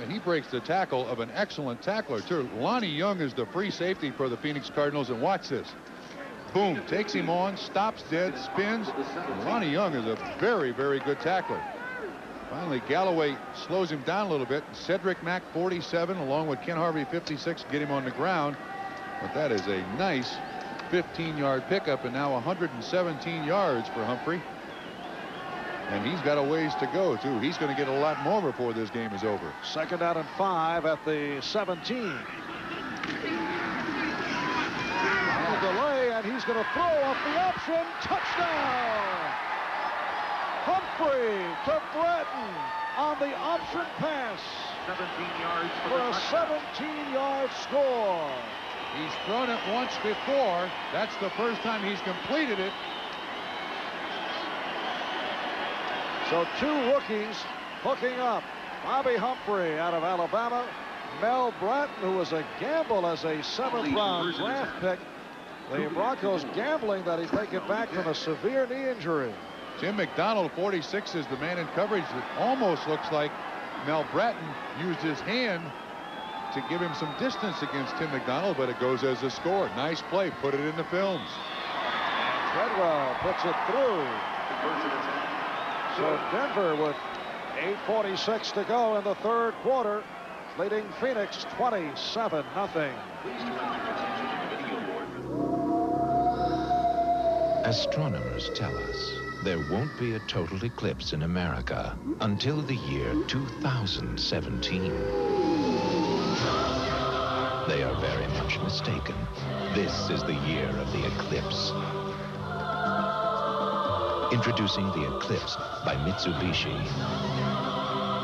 He breaks the tackle of an excellent tackler, too. Lonnie Young is the free safety for the Phoenix Cardinals, and watch this. Boom, takes him on, stops dead, spins. Lonnie Young is a very, very good tackler. Finally, Galloway slows him down a little bit. Cedric Mack, 47, along with Ken Harvey, 56, get him on the ground. But that is a nice 15-yard pickup, and now 117 yards for Humphrey. And he's got a ways to go, too. He's going to get a lot more before this game is over. 2nd down and 5 at the 17. A delay, and he's going to throw off the option. Touchdown! Humphrey to Bratton on the option pass. 17 yards for a 17-yard score. He's thrown it once before. That's the first time he's completed it. So 2 rookies hooking up. Bobby Humphrey out of Alabama. Mel Bratton, who was a gamble as a 7th-round draft pick. The Broncos gambling that he'd make it back from a severe knee injury. Tim McDonald, 46, is the man in coverage. It almost looks like Mel Bratton used his hand to give him some distance against Tim McDonald, but it goes as a score. Nice play. Put it in the films. Treadwell puts it through. So Denver with 8:46 to go in the 3rd quarter, leading Phoenix 27-0. Astronomers tell us there won't be a total eclipse in America until the year 2017. They are very much mistaken. This is the year of the eclipse. Introducing the Eclipse by Mitsubishi.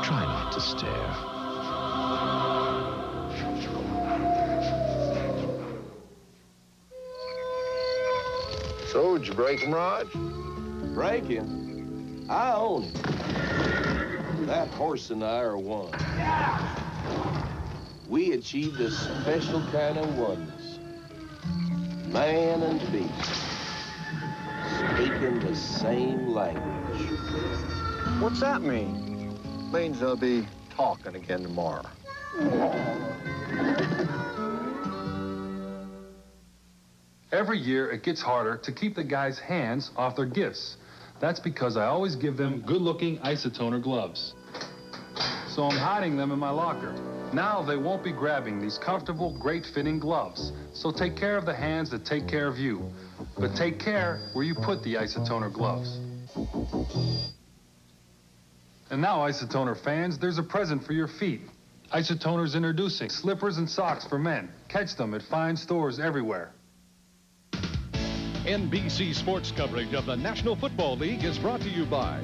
Try not to stare. So, did you break him, Raj? Break him? I own him. That horse and I are one. We achieved a special kind of oneness. Man and beast. Speaking the same language. What's that mean? Means they'll be talking again tomorrow. Every year, it gets harder to keep the guys' hands off their gifts. That's because I always give them good-looking isotoner gloves. So I'm hiding them in my locker. Now they won't be grabbing these comfortable, great-fitting gloves. So take care of the hands that take care of you. But take care where you put the isotoner gloves. And now, Isotoner fans, there's a present for your feet. Isotoner's introducing slippers and socks for men. Catch them at fine stores everywhere. NBC Sports coverage of the National Football League is brought to you by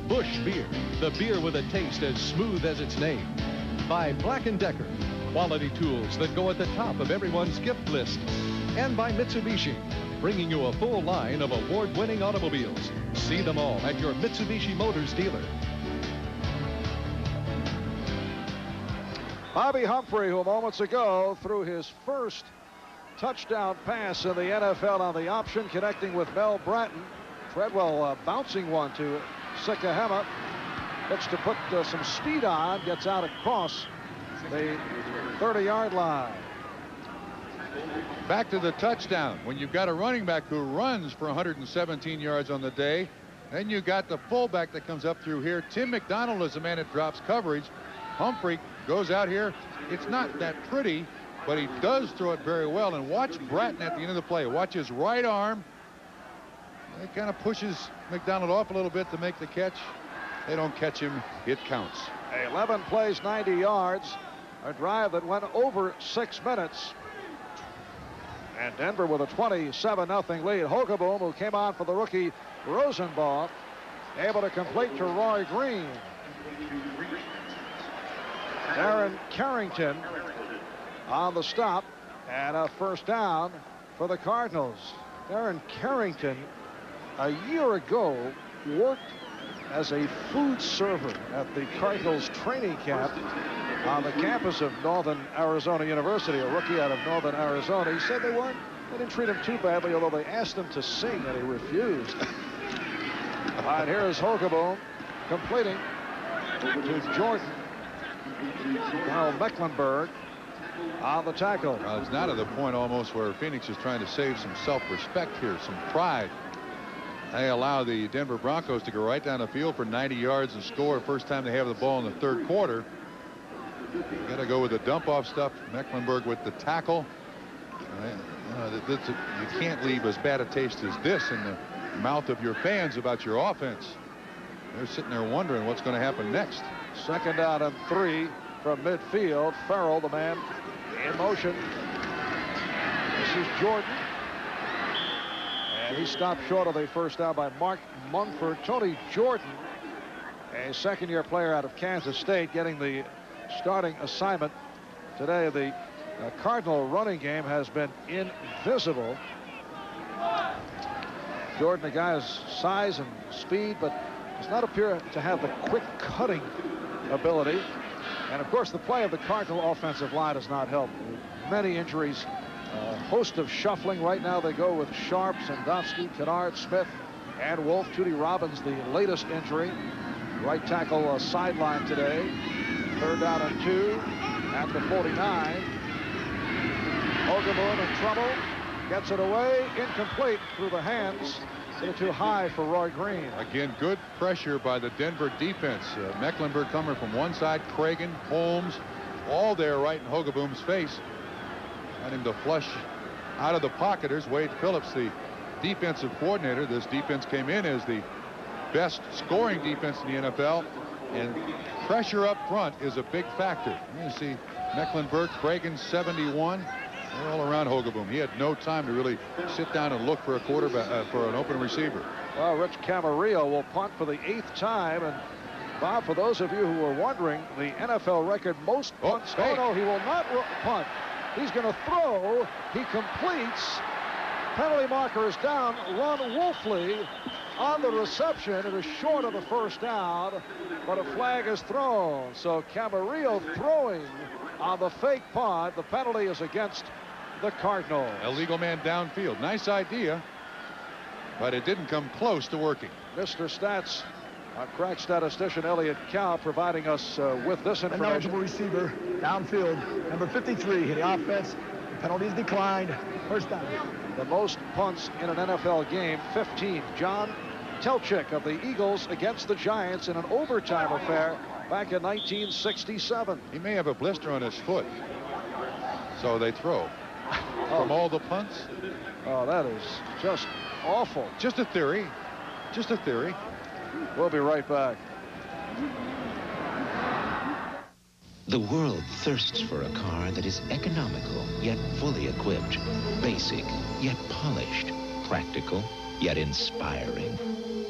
Busch Beer, the beer with a taste as smooth as its name. By Black & Decker, quality tools that go at the top of everyone's gift list. And by Mitsubishi, bringing you a full line of award-winning automobiles. See them all at your Mitsubishi Motors dealer. Bobby Humphrey, who moments ago threw his first touchdown pass in the NFL on the option, connecting with Mel Bratton. Treadwell bouncing one to Sikahema. Looks to put some speed on, gets out across the 30-yard line. Back to the touchdown. When you've got a running back who runs for 117 yards on the day, then you got the fullback that comes up through here. Tim McDonald is the man that drops coverage. Humphrey goes out here. It's not that pretty, but he does throw it very well. And watch Bratton at the end of the play. Watch his right arm. It kind of pushes McDonald off a little bit to make the catch. They don't catch him. It counts. 11 plays, 90 yards. A drive that went over 6 minutes. And Denver with a 27-0 lead. Hogaboom, who came on for the rookie Rosenbaugh, able to complete to Roy Green. Darren Carrington on the stop, and a first down for the Cardinals. Darren Carrington, a year ago, worked as a food server at the Cardinals training camp on the campus of Northern Arizona University, a rookie out of Northern Arizona. He said they didn't treat him too badly, although they asked him to sing and he refused. And here is Hogaboom completing to Jordan. Now Mecklenburg on the tackle. It's now to the point almost where Phoenix is trying to save some self-respect here, some pride. They allow the Denver Broncos to go right down the field for 90 yards and score. First time they have the ball in the third quarter. Got to go with the dump-off stuff. Mecklenburg with the tackle. You can't leave as bad a taste as this in the mouth of your fans about your offense. They're sitting there wondering what's going to happen next. Second down and 3 from midfield. Farrell, the man in motion. This is Jordan. And he stopped short of the first down by Mark Mumford. Tony Jordan, a second-year player out of Kansas State, getting the starting assignment today. The Cardinal running game has been invisible. Jordan, a guy's size and speed, but does not appear to have the quick cutting ability. And of course, the play of the Cardinal offensive line has not helped. Many injuries, a host of shuffling. Right now they go with Sharp, Sandowski, Kennard, Smith, and Wolf. Judy Robbins, the latest injury. Right tackle sideline today. Third down and 2 at the 49. Hogaboom in trouble. Gets it away. Incomplete through the hands. Too high for Roy Green. Again, good pressure by the Denver defense. Mecklenburg coming from one side. Cragen, Holmes, all there right in Hogaboom's face. Got him to flush out of the pocket. There's Wade Phillips, the defensive coordinator. This defense came in as the best scoring defense in the NFL. And pressure up front is a big factor. You see Mecklenburg, Cragen, 71. They're all around Hogaboom. He had no time to really sit down and look for a quarterback, for an open receiver. Well, Rich Camarillo will punt for the 8th time. And Bob, for those of you who were wondering, the NFL record most punts. Oh, no, he will not punt. He's going to throw. He completes. Penalty marker is down. Ron Wolfley on the reception. It is short of the first down, but a flag is thrown. So Camarillo throwing on the fake punt. The penalty is against the Cardinals. Illegal man downfield. Nice idea, but it didn't come close to working. Mr. Stats Our crack statistician Elliot Cow providing us with this An information. eligible receiver, downfield, number 53, the offense. The penalties declined. First down. The most punts in an NFL game, 15. John Telchik of the Eagles against the Giants in an overtime affair back in 1967. He may have a blister on his foot, so they throw. From all the punts? Oh, that is just awful. Just a theory. Just a theory. We'll be right back. The world thirsts for a car that is economical, yet fully equipped, basic, yet polished, practical, yet inspiring.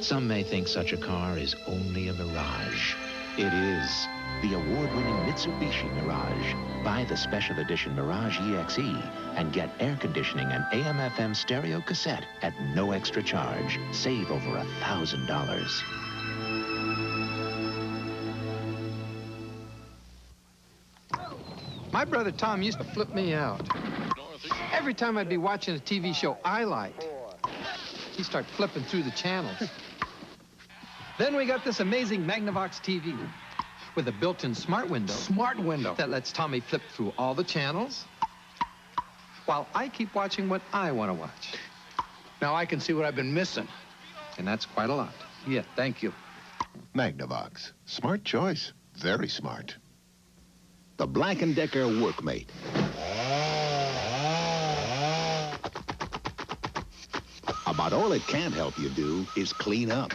Some may think such a car is only a mirage. It is the award-winning Mitsubishi Mirage. Buy the special edition Mirage EXE and get air conditioning and AM/FM stereo cassette at no extra charge. Save over $1,000. My brother Tom used to flip me out. Every time I'd be watching a TV show I liked, he'd start flipping through the channels. Then we got this amazing Magnavox TV with a built-in smart window. Smart window. That lets Tommy flip through all the channels while I keep watching what I want to watch. Now I can see what I've been missing. And that's quite a lot. Yeah, thank you. Magnavox. Smart choice. Very smart. The Black & Decker Workmate. About all it can't help you do is clean up.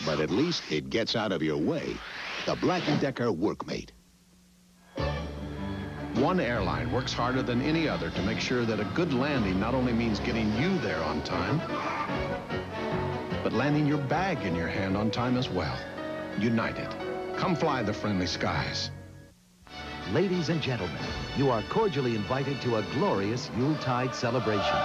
But at least it gets out of your way. The Black & Decker Workmate. One airline works harder than any other to make sure that a good landing not only means getting you there on time, but landing your bag in your hand on time as well. United. Come fly the friendly skies. Ladies and gentlemen, you are cordially invited to a glorious Yuletide celebration.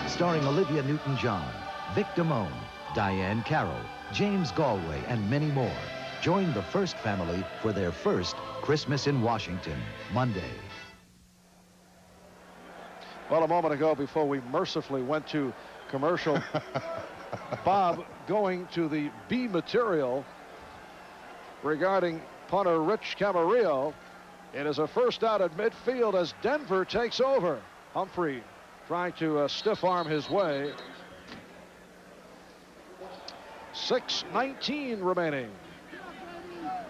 Starring Olivia Newton-John, Vic Damone, Diane Carroll, James Galway, and many more. Join the First family for their first Christmas in Washington, Monday. Well, a moment ago, before we mercifully went to commercial, Bob going to the B material regarding punter Rich Camarillo. It is a first out at midfield as Denver takes over. Humphrey trying to stiff arm his way. 6:19 remaining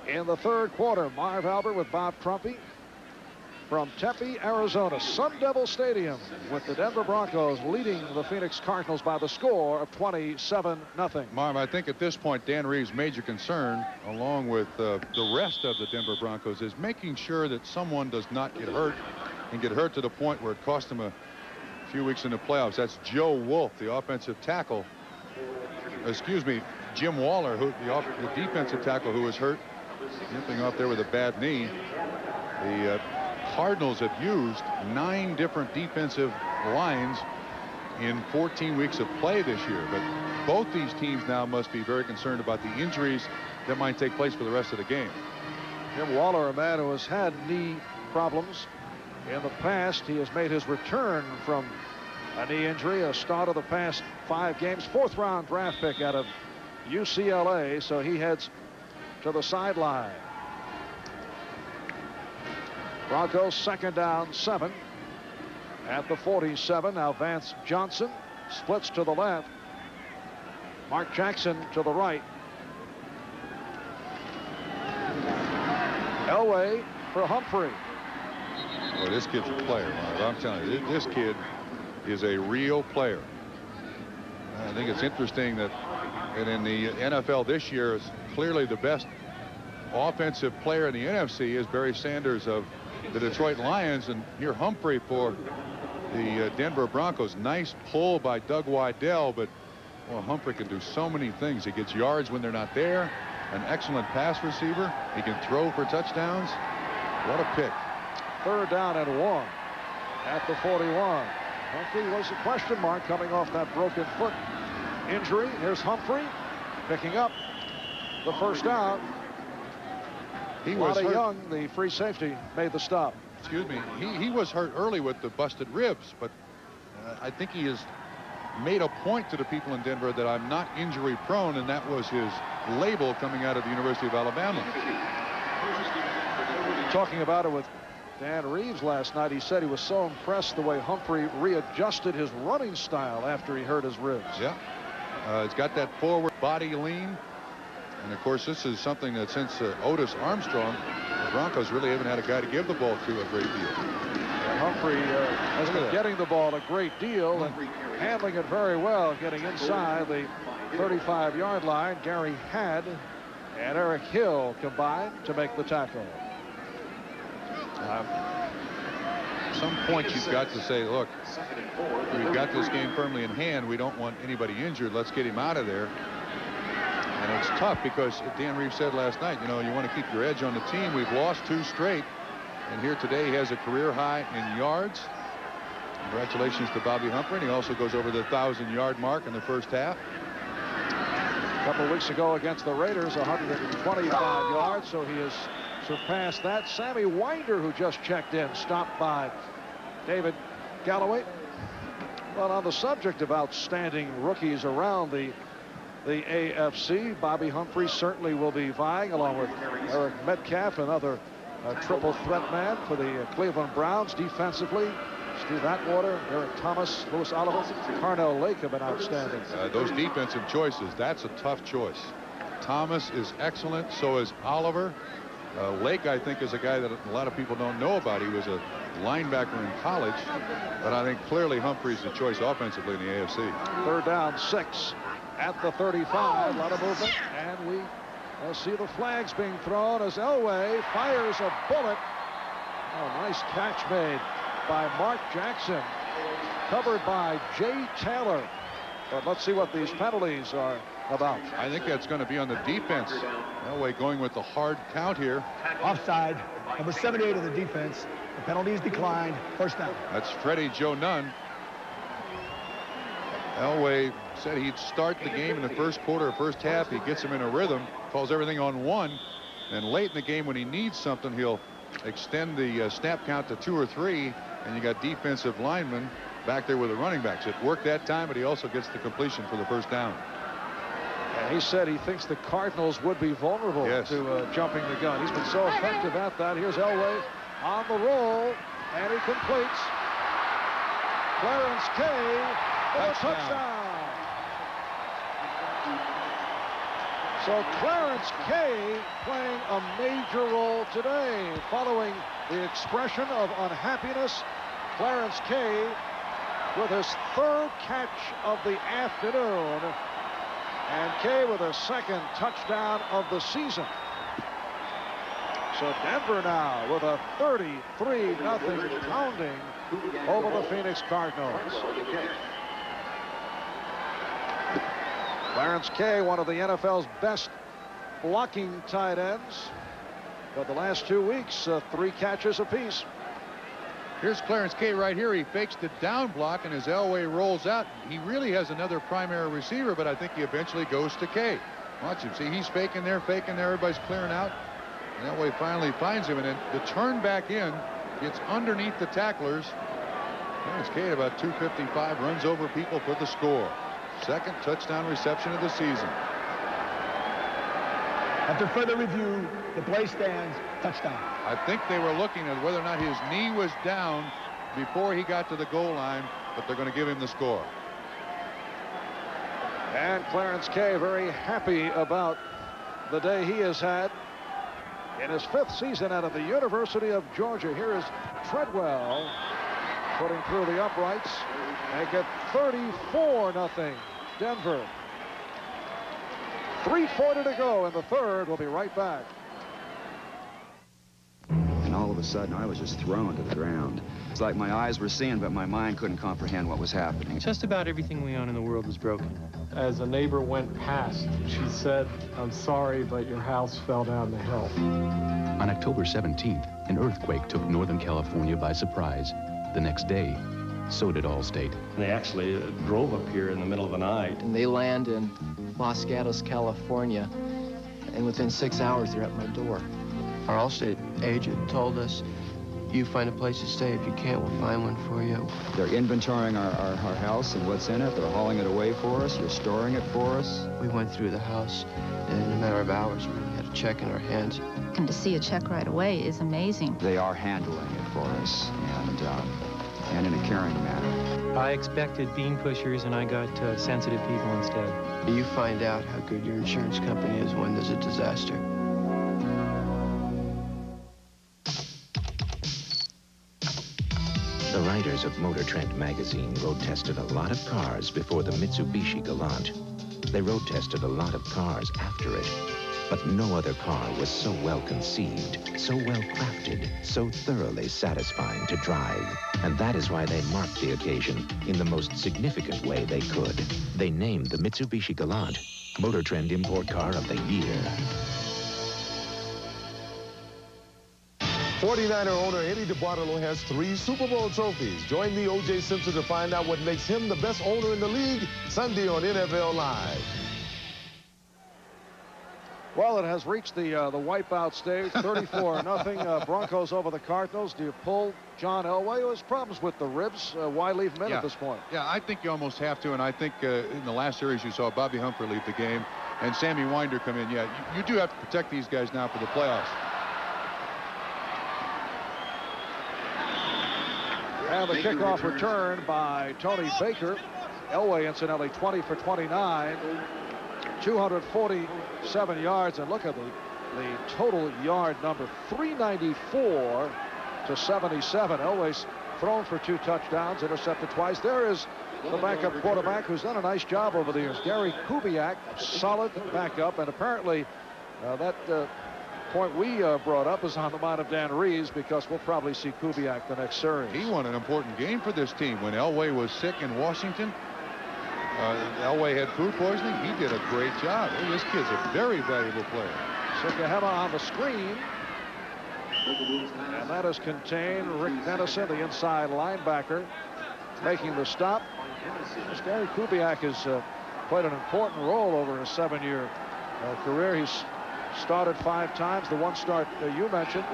in the third quarter. Marv Albert with Bob Trumpy from Tempe, Arizona, Sun Devil Stadium, with the Denver Broncos leading the Phoenix Cardinals by the score of 27-0. Marv, I think at this point, Dan Reeves' major concern, along with the rest of the Denver Broncos, is making sure that someone does not get hurt and get hurt to the point where it cost them a few weeks in the playoffs. That's Joe Wolf, the offensive tackle. Excuse me, Jim Waller, who the defensive tackle, who was hurt, limping off there with a bad knee. The Cardinals have used 9 different defensive lines in 14 weeks of play this year, but both these teams now must be very concerned about the injuries that might take place for the rest of the game. Jim Waller, a man who has had knee problems in the past. He has made his return from a knee injury, a start of the past 5 games, 4th round draft pick out of UCLA, so he heads to the sideline. Broncos 2nd down 7 at the 47. Now Vance Johnson splits to the left. Mark Jackson to the right. Elway for Humphrey. Well, this kid's a player, Marv. I'm telling you, this kid is a real player. I think it's interesting that in the NFL this year, is clearly the best offensive player in the NFC is Barry Sanders of the Detroit Lions, and here Humphrey for the Denver Broncos. Nice pull by Doug Weidel, but well, Humphrey can do so many things. He gets yards when they're not there, an excellent pass receiver. He can throw for touchdowns. What a pick. 3rd down and 1 at the 41. Humphrey was a question mark coming off that broken foot injury. Here's Humphrey picking up the first down. He was hurt. Young, the free safety, made the stop. Excuse me. He was hurt early with the busted ribs, but I think he is made a point to the people in Denver that I'm not injury prone, and that was his label coming out of the University of Alabama. Talking about it with Dan Reeves last night, he said he was so impressed the way Humphrey readjusted his running style after he hurt his ribs. Yeah. It's got that forward body lean. And, of course, this is something that since Otis Armstrong, the Broncos really haven't had a guy to give the ball to a great deal. And Humphrey has been getting the ball a great deal and handling it very well, getting inside the 35-yard line. Gary Hadd and Eric Hill combined to make the tackle. At some point, you've got to say, look, we've got this game firmly in hand. We don't want anybody injured. Let's get him out of there. And it's tough because Dan Reeves said last night, you know, you want to keep your edge on the team. We've lost 2 straight. And here today he has a career high in yards. Congratulations to Bobby Humphrey. And he also goes over the 1,000-yard mark in the first half. A couple of weeks ago against the Raiders, 125 yards. So he has surpassed that. Sammy Winder, who just checked in, stopped by David Galloway. Well, on the subject of outstanding rookies around the AFC, Bobby Humphrey certainly will be vying along with Eric Metcalf, another triple threat man for the Cleveland Browns. Defensively, Steve Atwater, Eric Thomas, Louis Oliver, Carnell Lake have been outstanding. Those defensive choices, that's a tough choice. Thomas is excellent. So is Oliver. Lake, I think, is a guy that a lot of people don't know about. He was a linebacker in college, but I think clearly Humphrey's the choice offensively in the AFC. Third down, 6 at the 35. A lot of movement, and we see the flags being thrown as Elway fires a bullet. Oh, nice catch made by Mark Jackson, covered by Jay Taylor. But let's see what these penalties are about. I think that's going to be on the defense. Elway going with the hard count here. Offside. Number 78 of the defense. The penalty is declined. First down. That's Freddie Joe Nunn. Elway said he'd start the game in the first quarter, first half. He gets him in a rhythm, calls everything on 1. And late in the game, when he needs something, he'll extend the snap count to 2 or 3. And you got defensive linemen back there with the running backs. It worked that time, but he also gets the completion for the first down. And he said he thinks the Cardinals would be vulnerable to jumping the gun. He's been so effective at that. Here's Elway on the roll, and he completes. Clarence Kay for a touchdown. So Clarence Kay playing a major role today. Following the expression of unhappiness, Clarence Kay with his 3rd catch of the afternoon. And Kay with a 2nd touchdown of the season. So Denver now with a 33-0 pounding over the Phoenix Cardinals. Clarence Kay, one of the NFL's best blocking tight ends. But the last 2 weeks, 3 catches apiece. Here's Clarence Kay right here. He fakes the down block, and as Elway rolls out, he really has another primary receiver, but I think he eventually goes to Kay. Watch him. See, he's faking there, everybody's clearing out. And Elway finally finds him, and then the turn back in gets underneath the tacklers. Clarence Kay at about 255 runs over people for the score. 2nd touchdown reception of the season. After further review, the play stands. Touchdown. I think they were looking at whether or not his knee was down before he got to the goal line, but they're going to give him the score. And Clarence Kay very happy about the day he has had in his 5th season out of the University of Georgia. Here is Treadwell putting through the uprights. Make it 34-0 Denver. 3:40 to go in the 3rd. We'll be right back. And all of a sudden, I was just thrown to the ground. It's like my eyes were seeing, but my mind couldn't comprehend what was happening. Just about everything we own in the world was broken. As a neighbor went past, she said, "I'm sorry, but your house fell down the hill." On October 17th, an earthquake took Northern California by surprise. The next day, so did Allstate. They actually drove up here in the middle of the night. And they land in Los Gatos, California, and within 6 hours, they're at my door. Our Allstate agent told us You find a place to stay. If you can't, we'll find one for you. They're inventorying our house and what's in it. They're hauling it away for us. You're storing it for us. We went through the house, and in a matter of hours, we had a check in our hands. And to see a check right away is amazing. They are handling it for us, and in a caring manner. I expected bean pushers, and I got sensitive people instead. You find out how good your insurance company is when there's a disaster. The writers of Motor Trend magazine road tested a lot of cars before the Mitsubishi Galant. They road tested a lot of cars after it. But no other car was so well conceived, so well crafted, so thoroughly satisfying to drive. And that is why they marked the occasion in the most significant way they could. They named the Mitsubishi Galant Motor Trend Import Car of the Year. 49er owner Eddie DeBartolo has 3 Super Bowl trophies. Join me, O.J. Simpson, to find out what makes him the best owner in the league Sunday on NFL Live. Well, it has reached the wipeout stage, 34-0. Broncos over the Cardinals. Do you pull John Elway? Who has problems with the ribs? Why leave him in at this point? Yeah, I think you almost have to, and I think in the last series you saw Bobby Humphrey leave the game and Sammy Winder come in. Yeah, you do have to protect these guys now for the playoffs. And the kickoff return by Tony Baker. Elway, incidentally, 20 for 29. 247 yards, and look at the total yard number, 394 to 77. Elway's thrown for 2 touchdowns, intercepted twice. There is the backup quarterback who's done a nice job over the years. Gary Kubiak, solid backup, and apparently that point we brought up is on the mind of Dan Reeves, because we'll probably see Kubiak the next series. He won an important game for this team when Elway was sick in Washington. Elway had food poisoning. He did a great job. Hey, this kid's a very valuable player. Sikahema on the screen. And that is contained. Rick Dennison, the inside linebacker, making the stop. Gary Kubiak has played an important role over his 7-year career. He's started 5 times. The one start you mentioned,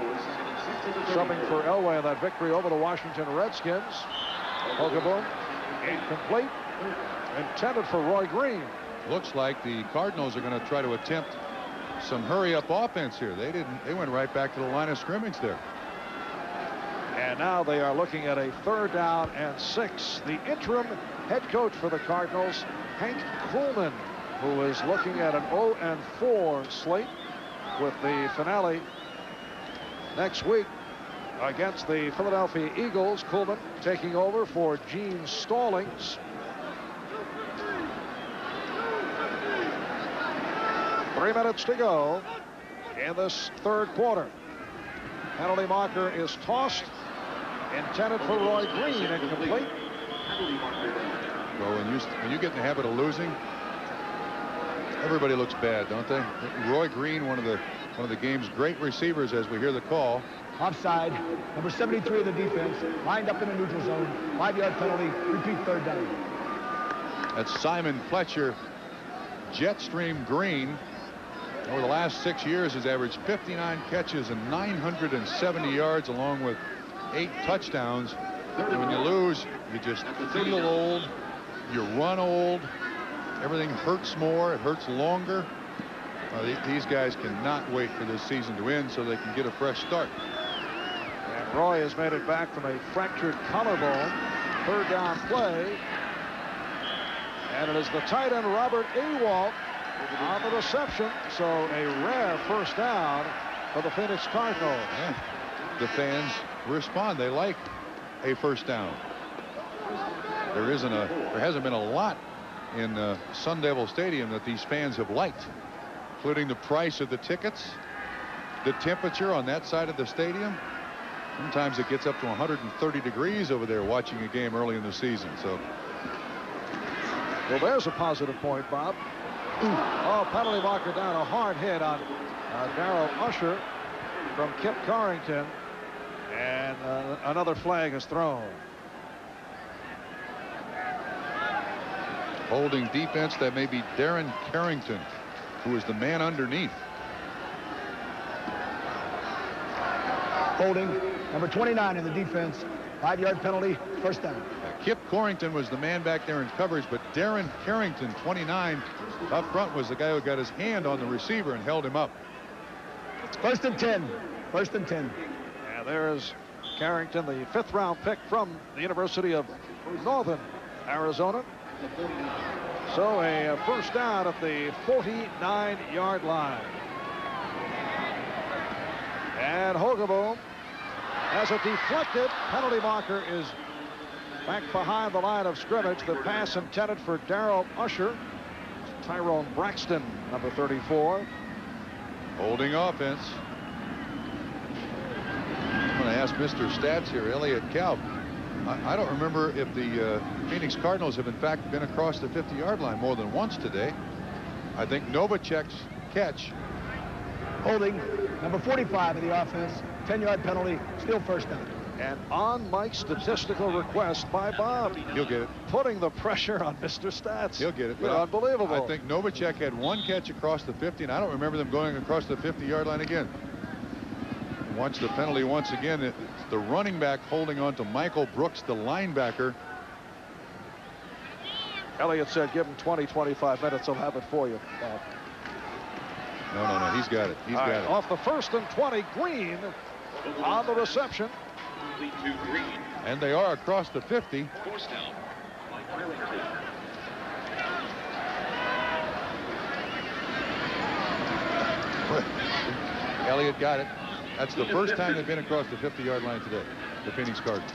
subbing for Elway in that victory over the Washington Redskins. Hogaboom, incomplete. Intended for Roy Green. Looks like the Cardinals are going to try to attempt some hurry-up offense here. They didn't. They went right back to the line of scrimmage there. And now they are looking at a 3rd down and 6. The interim head coach for the Cardinals, Hank Kuhlman, who is looking at an 0-4 slate with the finale next week against the Philadelphia Eagles. Kuhlman taking over for Gene Stallings. 3 minutes to go in this 3rd quarter. Penalty marker is tossed. Intended for Roy Green, incomplete. Well, when you get in the habit of losing, everybody looks bad, don't they? Roy Green, one of the game's great receivers, as we hear the call. Offside, number 73 of the defense, lined up in the neutral zone. 5-yard penalty, repeat 3rd down. That's Simon Fletcher. Jetstream Green, over the last 6 years, has averaged 59 catches and 970 yards, along with 8 touchdowns. And when you lose, you just feel old, you run old, everything hurts more, it hurts longer. These guys cannot wait for this season to end so they can get a fresh start. And Roy has made it back from a fractured collarbone. 3rd down play. And it is the tight end, Robert Awalt, on the reception. So a rare 1st down for the Phoenix Cardinals. Yeah. The fans respond. They like a 1st down. There hasn't been a lot in Sun Devil Stadium that these fans have liked, including the price of the tickets, the temperature on that side of the stadium. Sometimes it gets up to 130 degrees over there watching a game early in the season. So, well, there's a positive point, Bob. Oh, penalty marker down, a hard hit on Darrell Usher from Kip Carrington, and another flag is thrown. Holding defense, that may be Darren Carrington, who is the man underneath. Holding. Number 29 in the defense. 5-yard penalty, first down. Kip Corrington was the man back there in coverage, but Darren Carrington, 29, up front was the guy who got his hand on the receiver and held him up. First and 10. First and 10. And there's Carrington, the 5th-round pick from the University of Northern Arizona. So a first down at the 49-yard line. And Hogeboom has a deflected. Penalty marker is back behind the line of scrimmage. The pass intended for Darrell Usher. Tyrone Braxton, number 34. Holding offense. I'm going to ask Mr. Stats here, Elliot Kalb. I don't remember if the Phoenix Cardinals have in fact been across the 50-yard line more than once today. I think Novacek's catch. Holding. Number 45 in the offense. 10-yard penalty, still first down. And on Mike's statistical request by Bob. He'll get it. Putting the pressure on Mr. Stats. He'll get it. But unbelievable. I think Novacek had one catch across the 50, and I don't remember them going across the 50-yard line again. Watch the penalty once again. It's the running back holding on to Michael Brooks, the linebacker. Elliott said give him 20, 25 minutes. He'll have it for you. No. He's got it. He's got it. Off the 1st and 20, Green on the reception. And they are across the 50. Elliott got it. That's the first time they've been across the 50-yard line today, the Phoenix Cardinals.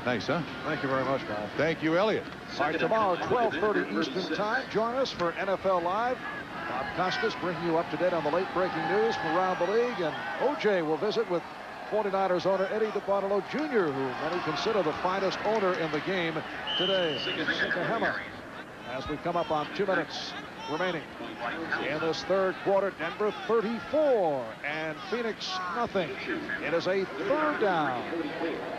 Nice, huh? Thank you very much, Bob. Thank you, Elliott. All right, tomorrow, 12:30 Eastern Time. Join us for NFL Live. Bob Costas bringing you up to date on the late breaking news from around the league. And OJ will visit with 49ers owner Eddie DeBartolo Jr., who many consider the finest owner in the game today. Sikahema, as we come up on 2 minutes remaining. In this third quarter, Denver 34 and Phoenix nothing. It is a 3rd down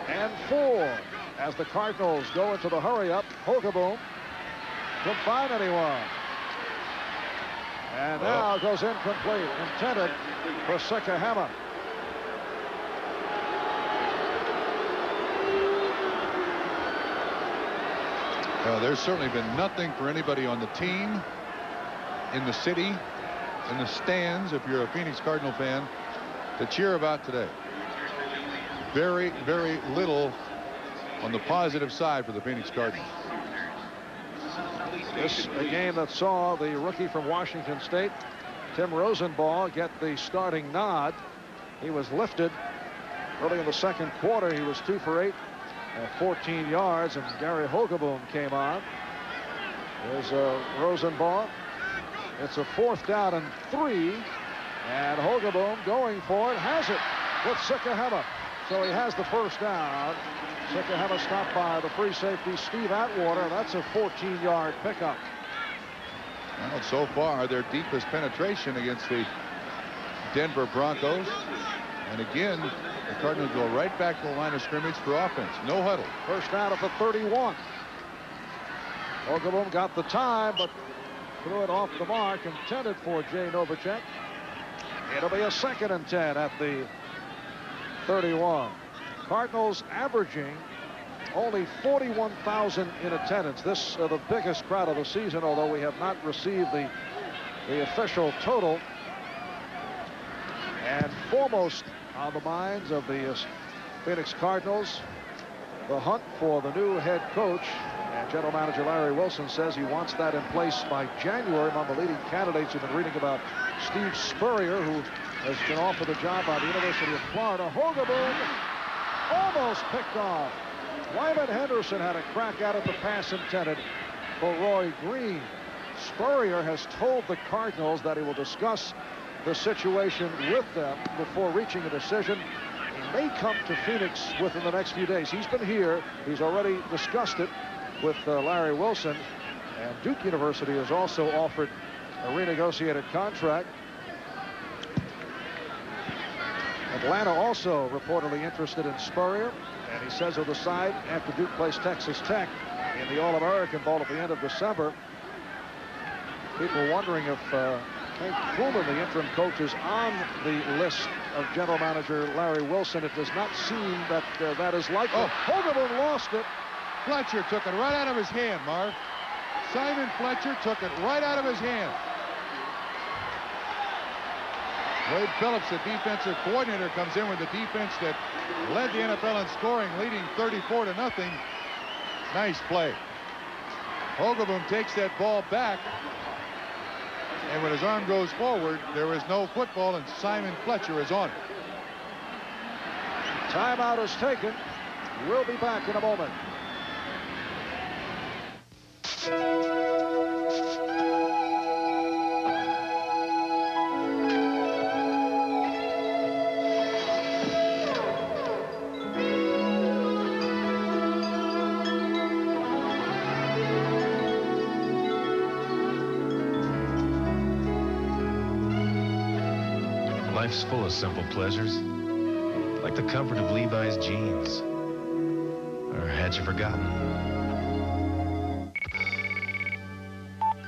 and 4 as the Cardinals go into the hurry-up. Hogeboom couldn't find anyone. And now goes incomplete, intended for Sikahema. Well, there's certainly been nothing for anybody on the team, in the city, in the stands, if you're a Phoenix Cardinal fan, to cheer about today. Very, very little on the positive side for the Phoenix Cardinals. This a game that saw the rookie from Washington State, Tim Rosenbaugh, get the starting nod. He was lifted early in the 2nd quarter. He was 2 for 8 at 14 yards, and Gary Hogeboom came on. There's Rosenbaugh. It's a 4th down and 3, and Hogeboom going for it, has it with Sikahema. So he has the first down. Sikahema stopped by the free safety Steve Atwater. That's a 14-yard pickup. Well, so far, their deepest penetration against the Denver Broncos. And again, the Cardinals go right back to the line of scrimmage for offense. No huddle. First down at the 31. Hogeboom got the time, but threw it off the mark, intended for Jay Novacek. It'll be a 2nd and 10 at the 31. Cardinals averaging only 41,000 in attendance. This the biggest crowd of the season, although we have not received the official total. And foremost on the minds of the Phoenix Cardinals, the hunt for the new head coach. And General Manager Larry Wilson says he wants that in place by January. Among the leading candidates, you've been reading about Steve Spurrier, who has been offered the job by the University of Florida. Hogeboom almost picked off. Wyman Henderson had a crack at it. The pass intended for Roy Green. Spurrier has told the Cardinals that he will discuss the situation with them before reaching a decision. He may come to Phoenix within the next few days. He's been here. He's already discussed it with Larry Wilson. And Duke University has also offered a renegotiated contract. Atlanta also reportedly interested in Spurrier. And he says he'll decide after Duke plays Texas Tech in the All-American Bowl at the end of December. People wondering if Hank Truman, the interim coach, is on the list of general manager Larry Wilson. It does not seem that that is likely. Oh, Hogaboom lost it. Fletcher took it right out of his hand, Marv. Simon Fletcher took it right out of his hand. Wade Phillips, the defensive coordinator, comes in with the defense that led the NFL in scoring, leading 34-0. Nice play. Hogaboom takes that ball back, and when his arm goes forward, there is no football, and Simon Fletcher is on it. Timeout is taken. We'll be back in a moment. Life's full of simple pleasures, like the comfort of Levi's jeans. Or had you forgotten?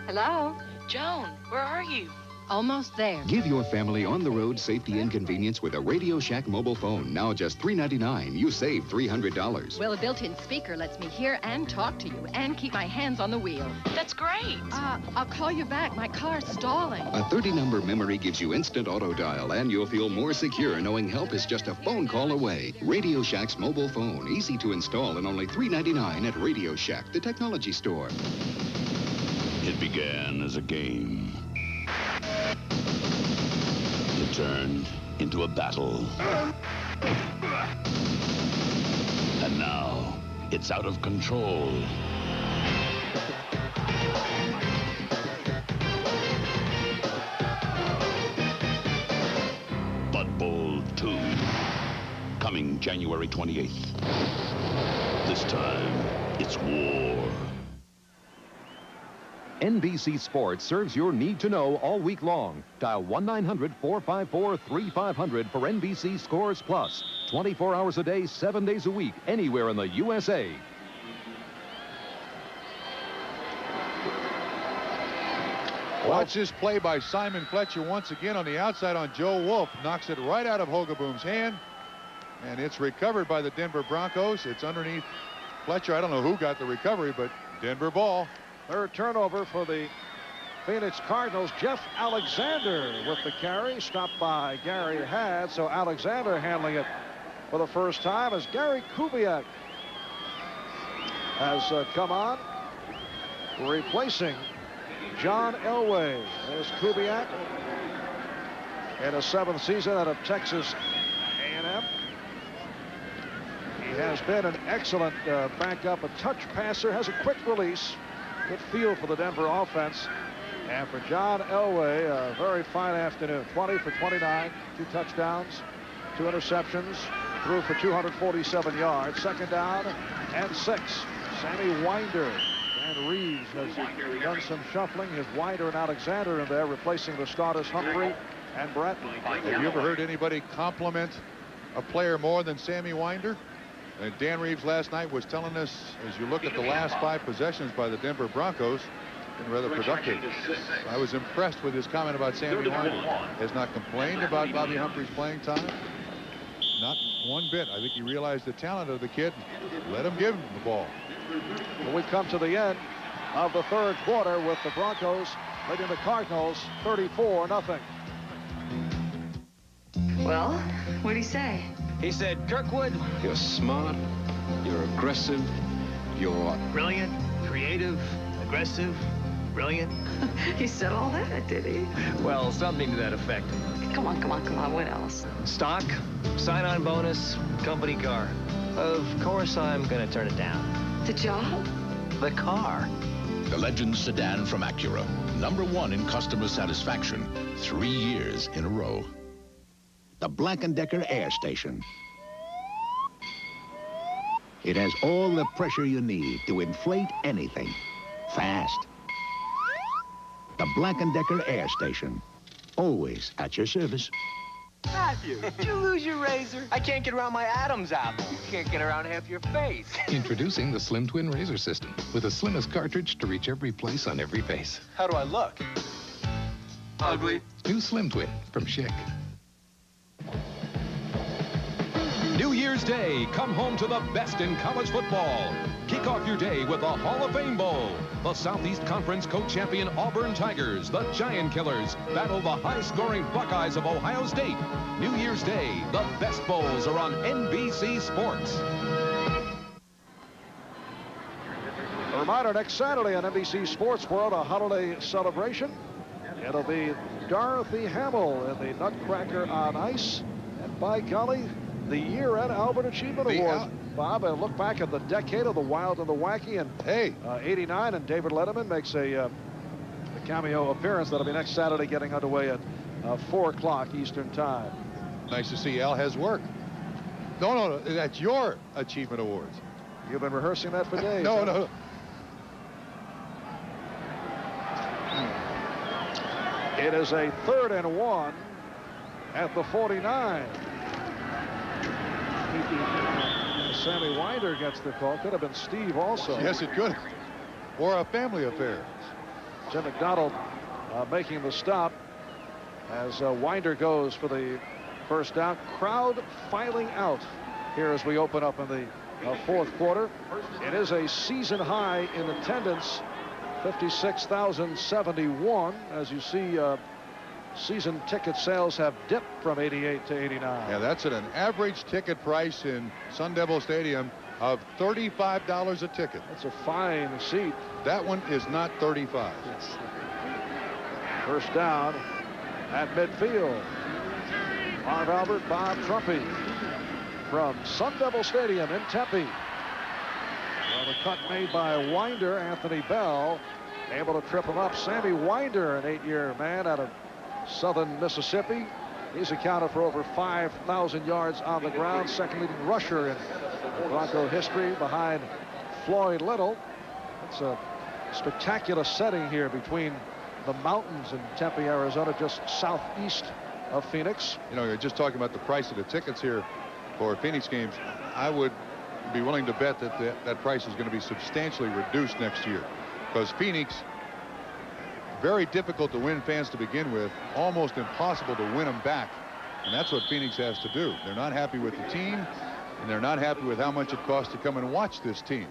Hello? Joan, where are you? Almost there. Give your family on-the-road safety and convenience with a Radio Shack mobile phone. Now just $399. You save $300. Well, a built-in speaker lets me hear and talk to you and keep my hands on the wheel. That's great. I'll call you back. My car's stalling. A 30-number memory gives you instant auto dial, and you'll feel more secure knowing help is just a phone call away. Radio Shack's mobile phone. Easy to install and only $399 at Radio Shack, the technology store. It began as a game. It turned into a battle. And now, it's out of control. Bud Bowl 2, coming January 28th. This time, it's war. NBC Sports serves your need to know all week long. Dial 1-900-454-3500 for NBC Scores Plus. 24 hours a day, 7 days a week, anywhere in the USA. Watch this play by Simon Fletcher once again on the outside on Joe Wolf. Knocks it right out of Hogaboom's hand. And it's recovered by the Denver Broncos. It's underneath Fletcher. I don't know who got the recovery, but Denver ball. Third turnover for the Phoenix Cardinals. Jeff Alexander with the carry, stopped by Gary Had. So Alexander handling it for the first time as Gary Kubiak has come on, replacing John Elway. There's Kubiak in a 7th season out of Texas A&M. He has been an excellent backup, a touch passer, has a quick release. Good feel for the Denver offense. And for John Elway, a very fine afternoon. 20 for 29, 2 touchdowns, 2 interceptions, threw for 247 yards. Second down and 6. Sammy Winder. Dan Reeves has done some shuffling. His Winder and Alexander in there, replacing the starters Humphrey and Brett. Have you ever heard anybody compliment a player more than Sammy Winder? And Dan Reeves last night was telling us, as you look at the last 5 possessions by the Denver Broncos, been rather productive. I was impressed with his comment about Sammy Winder. Has not complained about Bobby Humphrey's playing time. Not one bit. I think he realized the talent of the kid. Let him give him the ball. Well, we come to the end of the third quarter with the Broncos leading the Cardinals 34-0. Well, what'd he say? He said, Kirkwood, you're smart, you're aggressive, you're brilliant, creative, aggressive, brilliant. He said all that, did he? Well, something to that effect. Come on, what else? Stock, sign-on bonus, company car. Of course, I'm gonna turn it down. The job? The car. The Legend sedan from Acura. #1 in customer satisfaction. 3 years in a row. The Black & Decker Air Station. It has all the pressure you need to inflate anything. Fast. The Black & Decker Air Station. Always at your service. Matthew, did you lose your razor? I can't get around my Adam's apple. You can't get around half your face. Introducing the Slim Twin Razor System with the slimmest cartridge to reach every place on every face. How do I look? Ugly. New Slim Twin from Schick. New Year's Day, come home to the best in college football. Kick off your day with the Hall of Fame Bowl. The Southeast Conference co-champion Auburn Tigers, the Giant Killers, battle the high-scoring Buckeyes of Ohio State. New Year's Day, the best bowls are on NBC Sports. A reminder, next Saturday on NBC Sports World, a holiday celebration. It'll be Dorothy Hamill in the Nutcracker on Ice. And by golly, the year-end Albert Achievement Award. Bob, and look back at the decade of the wild and the wacky. And hey, 89, and David Letterman makes a cameo appearance. That'll be next Saturday, getting underway at 4 o'clock Eastern Time. Nice to see Al has work. No, that's your Achievement Awards. You've been rehearsing that for days. No. It is a 3rd and 1 at the 49. Sammy Winder gets the call. Could have been Steve also. Yes, it could. Or a family affair. Jim McDonald making the stop as Winder goes for the first down. Crowd filing out here as we open up in the 4th quarter. It is a season high in attendance, 56,071. As you see, season ticket sales have dipped from 88 to 89. Yeah, that's at an average ticket price in Sun Devil Stadium of $35 a ticket. That's a fine seat. That one is not 35. Yes. First down at midfield. Marv Albert, Bob Trumpy from Sun Devil Stadium in Tempe. Well, the cut made by Winder, Anthony Bell, able to trip him up. Sammy Winder, an 8-year man out of Southern Mississippi. He's accounted for over 5,000 yards on the ground, second leading rusher in Bronco history behind Floyd Little. It's a spectacular setting here between the mountains in Tempe, Arizona, just southeast of Phoenix. You know, you're just talking about the price of the tickets here for Phoenix games. I would be willing to bet that that price is going to be substantially reduced next year, because Phoenix, very difficult to win fans to begin with, almost impossible to win them back, and that's what Phoenix has to do. They're not happy with the team, and they're not happy with how much it costs to come and watch this team.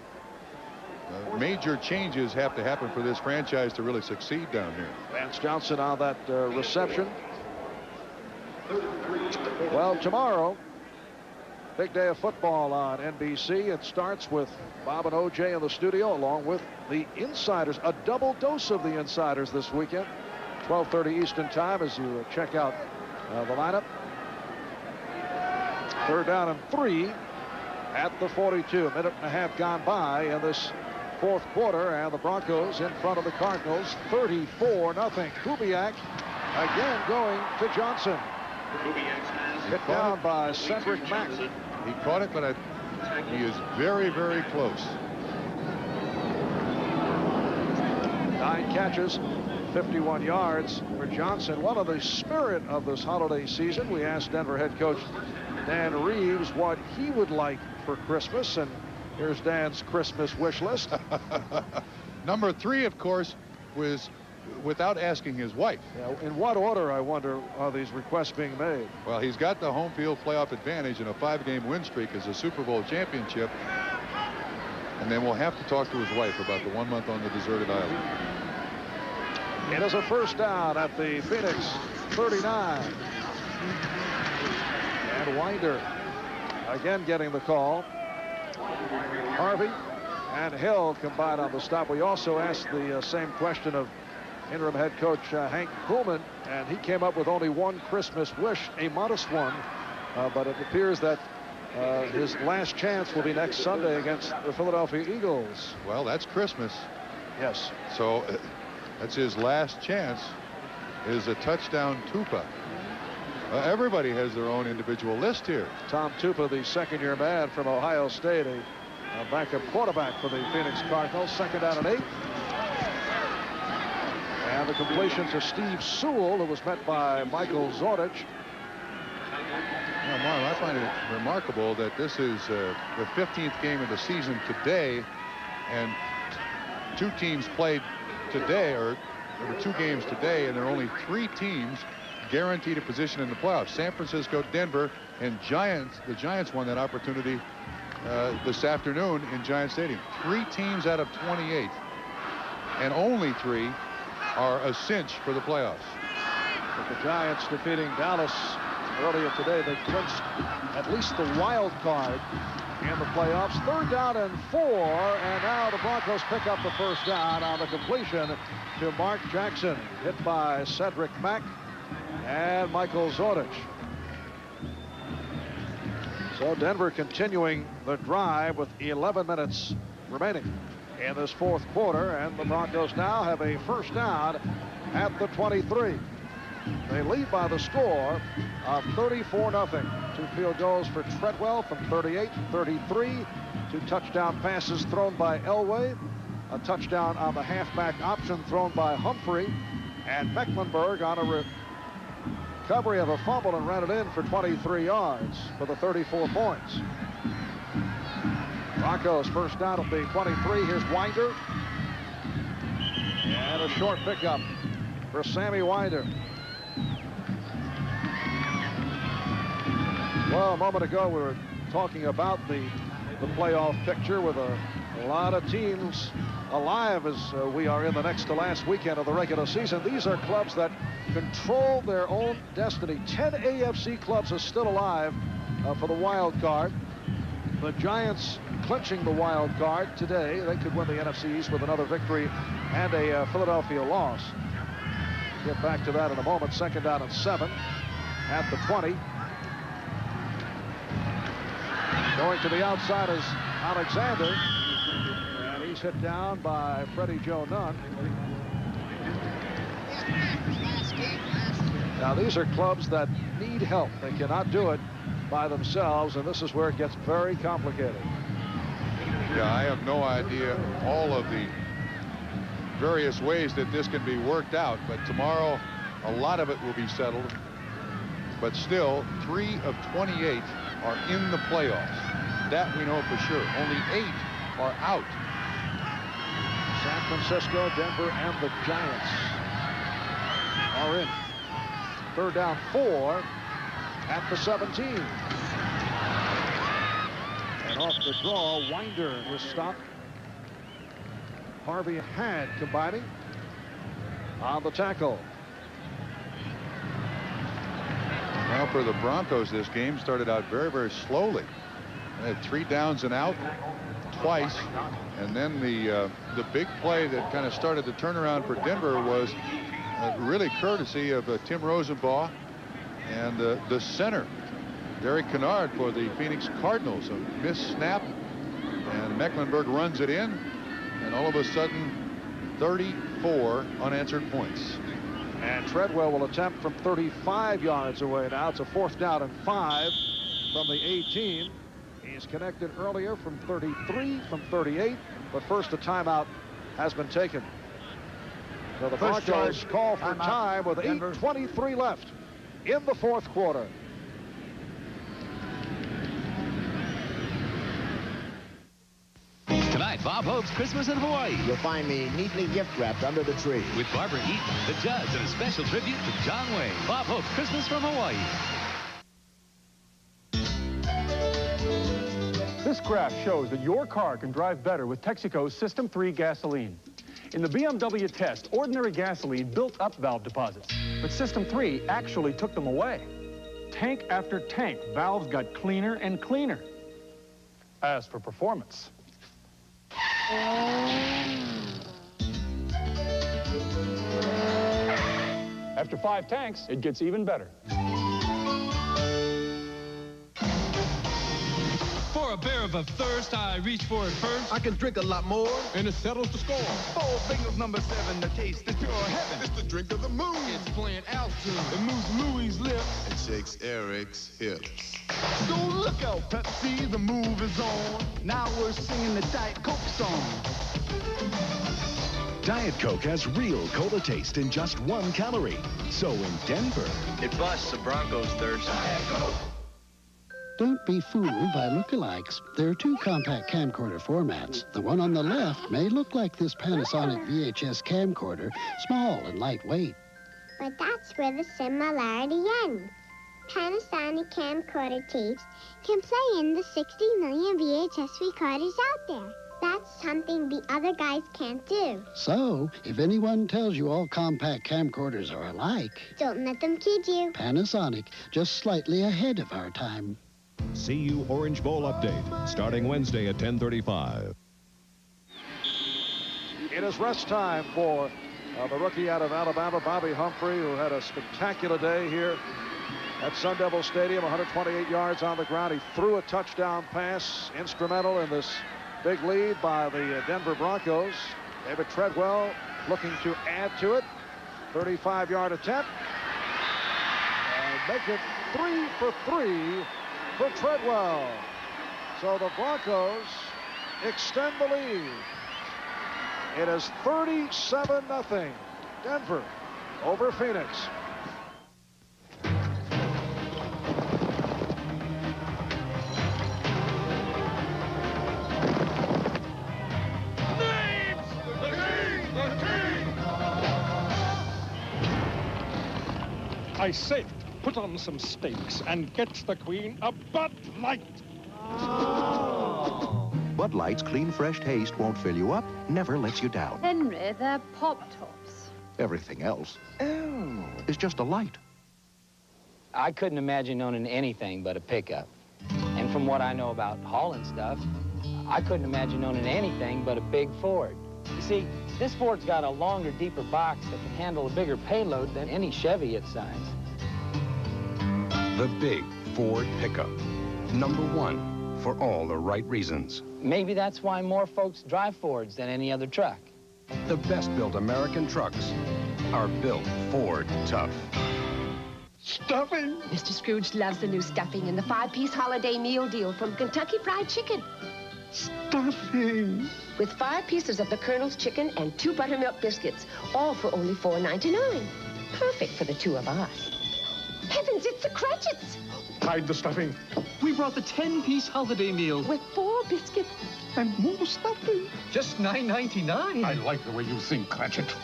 Major changes have to happen for this franchise to really succeed down here. Vance Johnson on that reception. Well, tomorrow, big day of football on NBC. It starts with Bob and OJ in the studio, along with the Insiders. A double dose of the Insiders this weekend. 12:30 Eastern Time as you check out the lineup. 3rd down and 3 at the 42. A minute and a half gone by in this 4th quarter, and the Broncos in front of the Cardinals, 34-0. Kubiak again going to Johnson. Hit down by Cedric Mack. He caught it, but he is very, very close. 9 catches, 51 yards for Johnson. One of the spirit of this holiday season. We asked Denver head coach Dan Reeves what he would like for Christmas, and here's Dan's Christmas wish list. Number 3, of course, was without asking his wife. Yeah, in what order, I wonder, are these requests being made? Well, he's got the home field playoff advantage and a 5-game win streak as a Super Bowl championship. And then we'll have to talk to his wife about the 1 month on the deserted island. It is a first down at the Phoenix 39. And Winder again getting the call. Harvey and Hill combined on the stop. We also asked the same question of interim head coach Hank Kuhlman, and he came up with only one Christmas wish, a modest one, but it appears that his last chance will be next Sunday against the Philadelphia Eagles. Well, that's Christmas. Yes. So that's his last chance, is a touchdown Tupa. Everybody has their own individual list here. Tom Tupa, the second-year man from Ohio State, a backup quarterback for the Phoenix Cardinals. 2nd down and 8. And the completion to Steve Sewell, who was met by Michael Zordich. Well, Marv, I find it remarkable that this is the 15th game of the season today, and 2 teams played today, or There were 2 games today, and there are only 3 teams guaranteed a position in the playoffs. San Francisco, Denver, and Giants. The Giants won that opportunity this afternoon in Giant Stadium. 3 teams out of 28, and only 3 are a cinch for the playoffs. With the Giants defeating Dallas earlier today, they clinched at least the wild card in the playoffs. 3rd down and 4, and now the Broncos pick up the 1st down on the completion to Mark Jackson, hit by Cedric Mack and Michael Zordich. So Denver continuing the drive with 11 minutes remaining in this 4th quarter, and the Broncos now have a 1st down at the 23. They lead by the score of 34-0. 2 field goals for Treadwell from 38, 33. 2 touchdown passes thrown by Elway. A touchdown on the halfback option thrown by Humphrey. And Mecklenburg on a recovery of a fumble and ran it in for 23 yards for the 34 points. Broncos 1st down at the 23. Here's Winder. And a short pickup for Sammy Winder. Well, a moment ago, we were talking about the playoff picture with a lot of teams alive as we are in the next to last weekend of the regular season. These are clubs that control their own destiny. 10 AFC clubs are still alive for the wild card. The Giants clinching the wild card today. They could win the NFC East with another victory and a Philadelphia loss. We'll get back to that in a moment. 2nd down and 7 at the 20. Going to the outside is Alexander, and he's hit down by Freddie Joe Nunn. Now these are clubs that need help. They cannot do it by themselves, and this is where it gets very complicated. Yeah, I have no idea all of the various ways that this can be worked out, but tomorrow a lot of it will be settled. But still, 3 of 28 are in the playoffs. That we know for sure. Only 8 are out. San Francisco, Denver, and the Giants are in. 3rd down 4 at the 17. And off the draw, Winder was stopped. Harvey Had combining on the tackle. Now for the Broncos, this game started out very, very slowly. They had 3 downs and out twice, and then the big play that kind of started the turnaround for Denver was really courtesy of Tim Rosenbaugh and the center, Derek Kennard, for the Phoenix Cardinals. A missed snap, and Mecklenburg runs it in, and all of a sudden 34 unanswered points. And Treadwell will attempt from 35 yards away now. It's a 4th down and 5 from the 18. He's connected earlier from 33, from 38, but first a timeout has been taken. So the Broncos call for time with 8:23 left in the 4th quarter. Tonight, Bob Hope's Christmas in Hawaii. You'll find me neatly gift wrapped under the tree. With Barbara Eaton, the Judds, and a special tribute to John Wayne. Bob Hope's Christmas from Hawaii. This graph shows that your car can drive better with Texaco's System 3 gasoline. In the BMW test, ordinary gasoline built up valve deposits, but System 3 actually took them away. Tank after tank, valves got cleaner and cleaner. As for performance, after 5 tanks, it gets even better. For a bear of a thirst, I reach for it first. I can drink a lot more. And it settles the score. 4 fingers, number 7, the taste is pure heaven. It's the drink of the moon. It's playing altitude. It moves Louie's lips. It shakes Eric's hips. So look out, Pepsi, the move is on. Now we're singing the Diet Coke song. Diet Coke has real cola taste in just 1 calorie. So in Denver, it busts the Broncos' thirst. Diet Coke. Don't be fooled by lookalikes. There are two compact camcorder formats. The one on the left may look like this Panasonic VHS camcorder, small and lightweight. But that's where the similarity ends. Panasonic camcorder tapes can play in the 60 million VHS recorders out there. That's something the other guys can't do. So, if anyone tells you all compact camcorders are alike, don't let them kid you. Panasonic, just slightly ahead of our time. CU Orange Bowl update, starting Wednesday at 10:35. It is rest time for the rookie out of Alabama, Bobby Humphrey, who had a spectacular day here at Sun Devil Stadium, 128 yards on the ground. He threw a touchdown pass, instrumental in this big lead by the Denver Broncos. David Treadwell looking to add to it. 35-yard attempt. And make it 3 for 3 for Treadwell. So the Broncos extend the lead. It is 37-0. Denver over Phoenix. I said, put on some steaks and get the Queen a Bud Light. Bud Light's clean, fresh taste won't fill you up, never lets you down. Henry, they're Pop-Tops. Everything else is just a light. I couldn't imagine owning anything but a pickup. And from what I know about hauling stuff, I couldn't imagine owning anything but a big Ford. You see, this Ford's got a longer, deeper box that can handle a bigger payload than any Chevy its size. The big Ford pickup. #1 for all the right reasons. Maybe that's why more folks drive Fords than any other truck. The best-built American trucks are built Ford tough. Stuffing? Mr. Scrooge loves the new stuffing in the 5-piece holiday meal deal from Kentucky Fried Chicken. Stuffing. With 5 pieces of the Colonel's chicken and 2 buttermilk biscuits, all for only $4.99. Perfect for the 2 of us. Heavens, it's the Cratchits! Hide the stuffing. We brought the 10-piece holiday meal. With 4 biscuits. And more stuffing. Just $9.99. I like the way you think, Cratchit.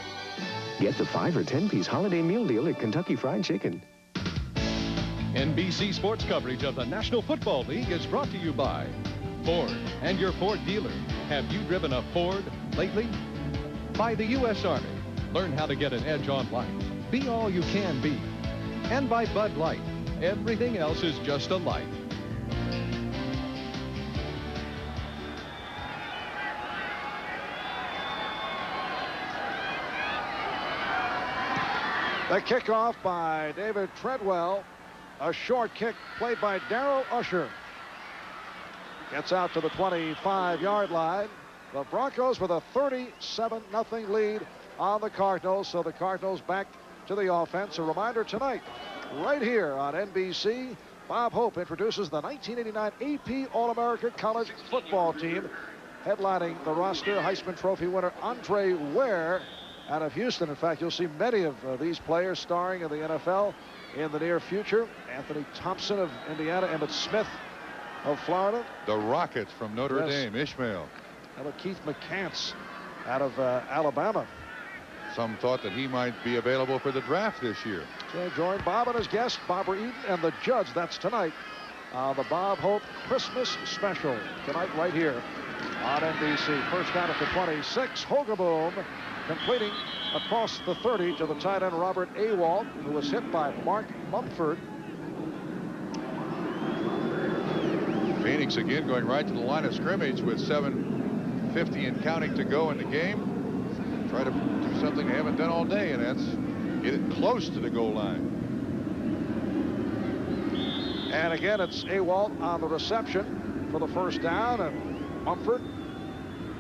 Get the 5 or 10-piece holiday meal deal at Kentucky Fried Chicken. NBC Sports coverage of the National Football League is brought to you by Ford and your Ford dealer. Have you driven a Ford lately? By the U.S. Army. Learn how to get an edge on life. Be all you can be. And by Bud Light. Everything else is just a light. The kickoff by David Treadwell. A short kick played by Darrell Usher. Gets out to the 25-yard line. The Broncos with a 37-0 lead on the Cardinals. So the Cardinals back to the offense. A reminder tonight, right here on NBC, Bob Hope introduces the 1989 AP All-America College Football Team. Headlining the roster, Heisman Trophy winner Andre Ware out of Houston. In fact, you'll see many of these players starring in the NFL in the near future. Anthony Thompson of Indiana, Emmitt Smith of Florida. The Rockets from Notre Dame, Ishmael. How about Keith McCants out of Alabama? Some thought that he might be available for the draft this year. So join Bob and his guest, Barbara Eden, and the judge. That's tonight on the Bob Hope Christmas Special. Tonight right here on NBC. First down at the 26. Hogaboom completing across the 30 to the tight end Robert Awalt, who was hit by Mark Mumford. Phoenix again going right to the line of scrimmage with 7:50 and counting to go in the game. Try to do something they haven't done all day, and that's get it close to the goal line. And again, it's Awalt on the reception for the first down, and Mumford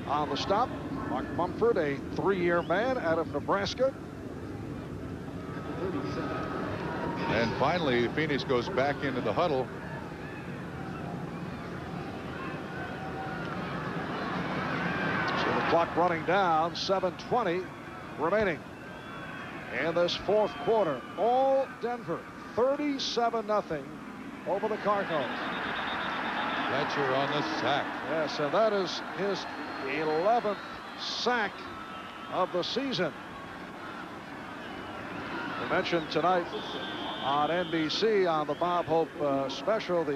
on the stop. Mark Mumford, a 3-year man out of Nebraska. And finally, Phoenix goes back into the huddle. So the clock running down, 7:20 remaining in this fourth quarter. All Denver, 37-0 over the Cardinals. Fletcher on the sack. Yes, and that is his 11th sack of the season. We mentioned tonight on NBC on the Bob Hope special, the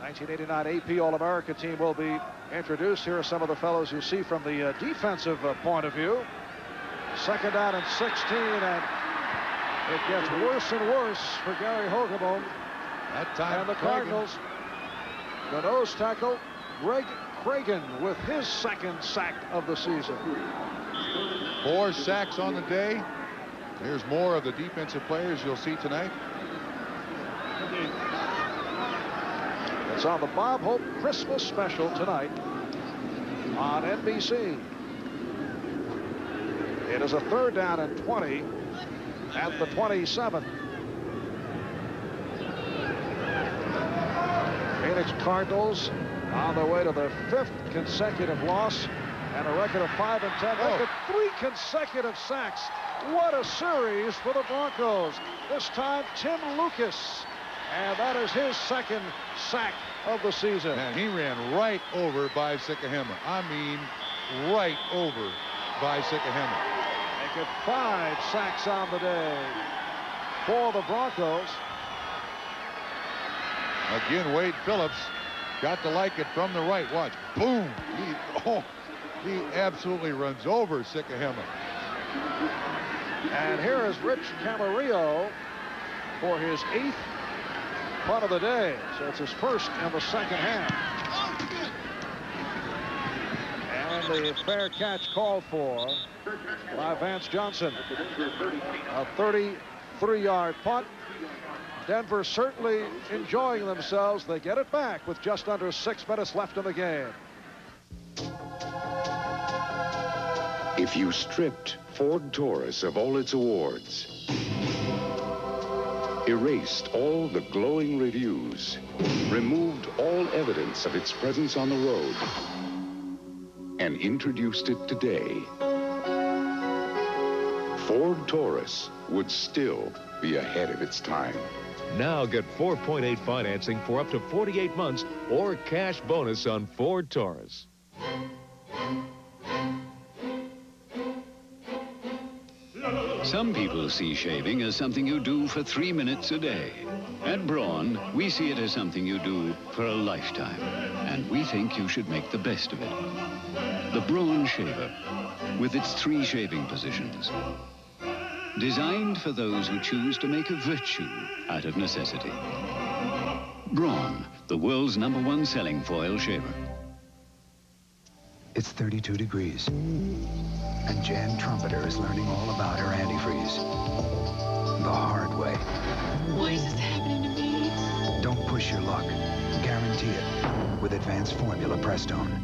1989 AP All-America team will be introduced. Here are some of the fellows you see from the defensive point of view. 2nd down and 16, and it gets worse and worse for Gary Hogerboom. That time, and the Cardinals, the nose tackle, Greg Cragen, with his 2nd sack of the season. 4 sacks on the day. Here's more of the defensive players you'll see tonight. It's on the Bob Hope Christmas special tonight on NBC. It is a 3rd down and 20 at the 27. Phoenix Cardinals on their way to their 5th consecutive loss and a record of 5 and 10. Look at 3 consecutive sacks. What a series for the Broncos. This time, Tim Lucas. And that is his 2nd sack of the season. And he ran right over by Sikahema. I mean, right over by Sikahema. Make it 5 sacks on the day for the Broncos. Again, Wade Phillips got to like it from the right. Watch. Boom. He absolutely runs over Sikahema. And here is Rich Camarillo for his 8th punt of the day. So it's his 1st in the 2nd half. And the fair catch called for by Vance Johnson. A 33-yard punt. Denver certainly enjoying themselves. They get it back with just under 6 minutes left in the game. If you stripped Ford Taurus of all its awards, erased all the glowing reviews, removed all evidence of its presence on the road, and introduced it today, Ford Taurus would still be ahead of its time. Now get 4.8 financing for up to 48 months or cash bonus on Ford Taurus. Some people see shaving as something you do for 3 minutes a day. At Braun, we see it as something you do for a lifetime. And we think you should make the best of it. The Braun Shaver, with its 3 shaving positions. Designed for those who choose to make a virtue out of necessity. Braun, the world's #1 selling foil shaver. It's 32 degrees. And Jan Trumpeter is learning all about her antifreeze. The hard way. Why is this happening to me? Don't push your luck. Guarantee it with Advanced Formula Prestone.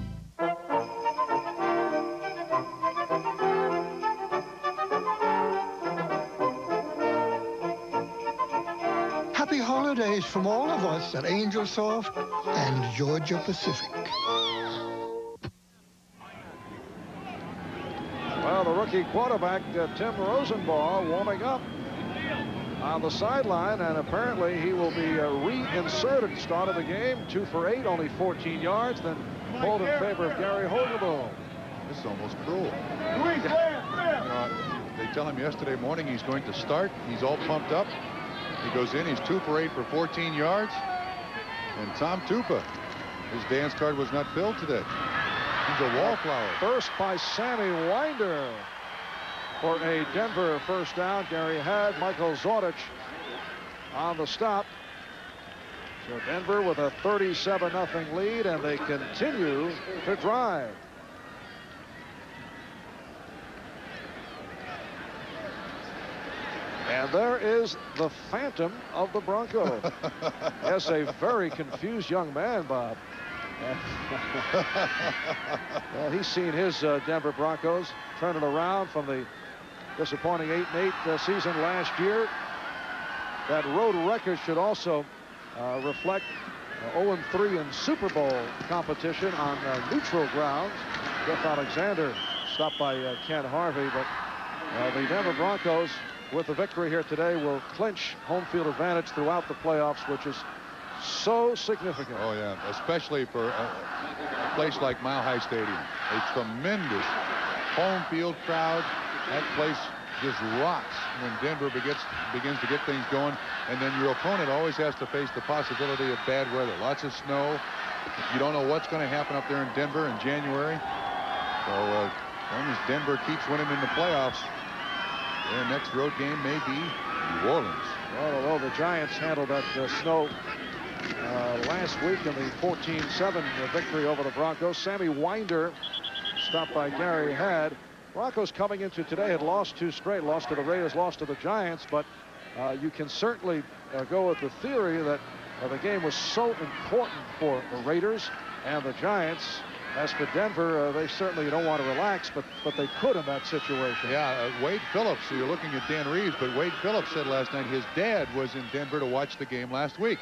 Happy holidays from all of us at Angel Soft and Georgia Pacific. Well, the rookie quarterback, Tim Rosenbaugh, warming up on the sideline, and apparently he will be reinserted at the start of the game. 2 for 8, only 14 yards, then pulled in favor of Gary Hogerboom. This is almost cruel. They tell him yesterday morning he's going to start. He's all pumped up. He goes in, he's 2 for 8 for 14 yards. And Tom Tupa, his dance card was not filled today. He's a wallflower. First by Sammy Winder for a Denver 1st down. Gary had Michael Zordich on the stop. So Denver with a 37-0 lead, and they continue to drive. And there is the phantom of the Broncos. Yes, a very confused young man, Bob. Well, he's seen his Denver Broncos turn it around from the disappointing 8-8 season last year. That road record should also reflect 0-3 in Super Bowl competition on neutral grounds. Jeff Alexander stopped by Ken Harvey, but the Denver Broncos, with the victory here today, will clinch home field advantage throughout the playoffs, which is so significant. Oh, yeah, especially for a place like Mile High Stadium. A tremendous home field crowd. That place just rocks when Denver begins to get things going. And then your opponent always has to face the possibility of bad weather. Lots of snow. You don't know what's going to happen up there in Denver in January. So as long as Denver keeps winning in the playoffs, their next road game may be New Orleans. Well, although the Giants handled that snow last week in the 14-7 victory over the Broncos, Sammy Winder, stopped by Gary Head. Broncos coming into today had lost 2 straight, lost to the Raiders, lost to the Giants, but you can certainly go with the theory that the game was so important for the Raiders and the Giants. As for Denver, they certainly don't want to relax, but they could in that situation. Yeah, Wade Phillips, so you're looking at Dan Reeves, but Wade Phillips said last night his dad was in Denver to watch the game last week.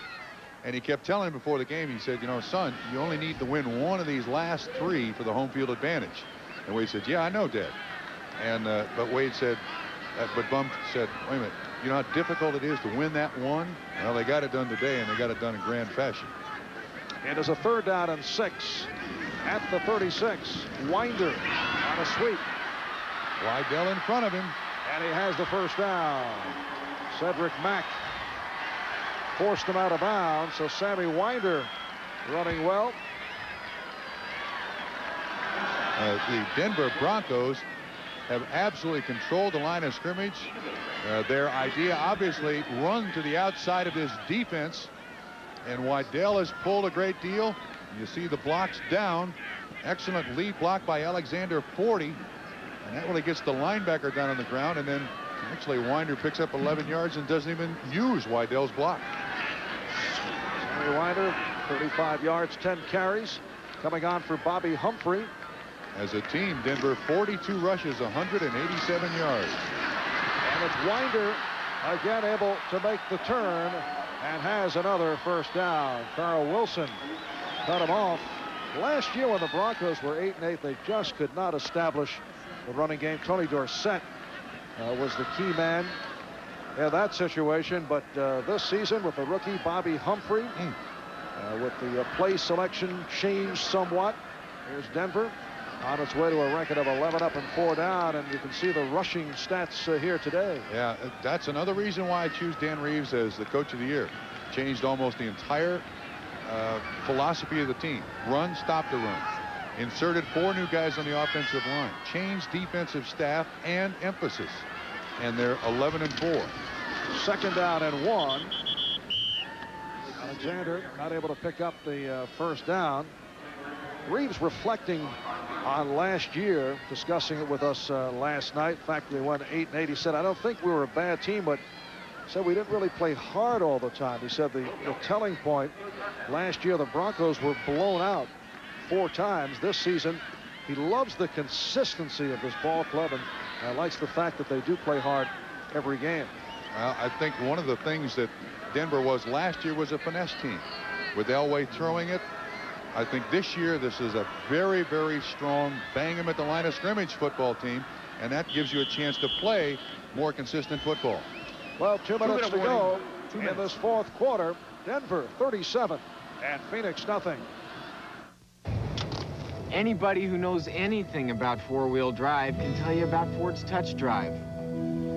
And he kept telling him before the game, he said, you know, son, you only need to win one of these last 3 for the home field advantage. And Wade said, yeah, I know, Dad. And but Wade said, but Bum said, wait a minute, you know how difficult it is to win that one? Well, they got it done today, and they got it done in grand fashion. It is a 3rd down and 6 at the 36. Winder on a sweep. Wydell in front of him. And he has the first down. Cedric Mack forced him out of bounds, so Sammy Winder running well. The Denver Broncos have absolutely controlled the line of scrimmage. Their idea, obviously, run to the outside of this defense. And Wydell has pulled a great deal. You see the blocks down. Excellent lead block by Alexander 40. And that really gets the linebacker down on the ground. And then actually Winder picks up 11 yards and doesn't even use Wydell's block. Sammy Winder, 35 yards, 10 carries. Coming on for Bobby Humphrey. As a team, Denver 42 rushes, 187 yards. And it's Winder again able to make the turn and has another first down. Carl Wilson cut him off. Last year when the Broncos were 8-8, they just could not establish the running game. Tony Dorsett was the key man in that situation. But this season with the rookie Bobby Humphrey, with the play selection changed somewhat. Here's Denver on its way to a record of 11 up and 4 down, and you can see the rushing stats here today. Yeah, that's another reason why I choose Dan Reeves as the coach of the year. Changed almost the entire philosophy of the team. Run, stop the run. Inserted 4 new guys on the offensive line. Changed defensive staff and emphasis. And they're 11 and 4. 2nd down and 1. Alexander not able to pick up the first down. Reeves reflecting on last year, discussing it with us last night. In fact, they won 8-8. He said, I don't think we were a bad team, but said we didn't really play hard all the time. He said the telling point last year, the Broncos were blown out 4 times. This season, he loves the consistency of this ball club and likes the fact that they do play hard every game. Well, I think one of the things that Denver was last year was a finesse team. With Elway throwing it, I think this year this is a very, very strong bang him at the line of scrimmage football team, and that gives you a chance to play more consistent football. Well, 2 minutes to go in this 4th quarter. Denver 37 and Phoenix nothing. Anybody who knows anything about 4-wheel drive can tell you about Ford's Touch Drive.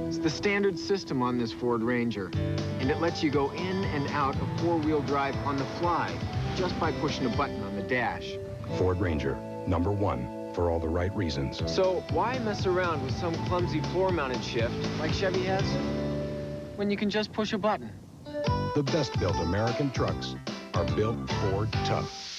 It's the standard system on this Ford Ranger, and it lets you go in and out of 4-wheel drive on the fly just by pushing a button on the dash. Ford Ranger, #1 for all the right reasons. So why mess around with some clumsy floor-mounted shift like Chevy has when you can just push a button? The best-built American trucks are built Ford tough.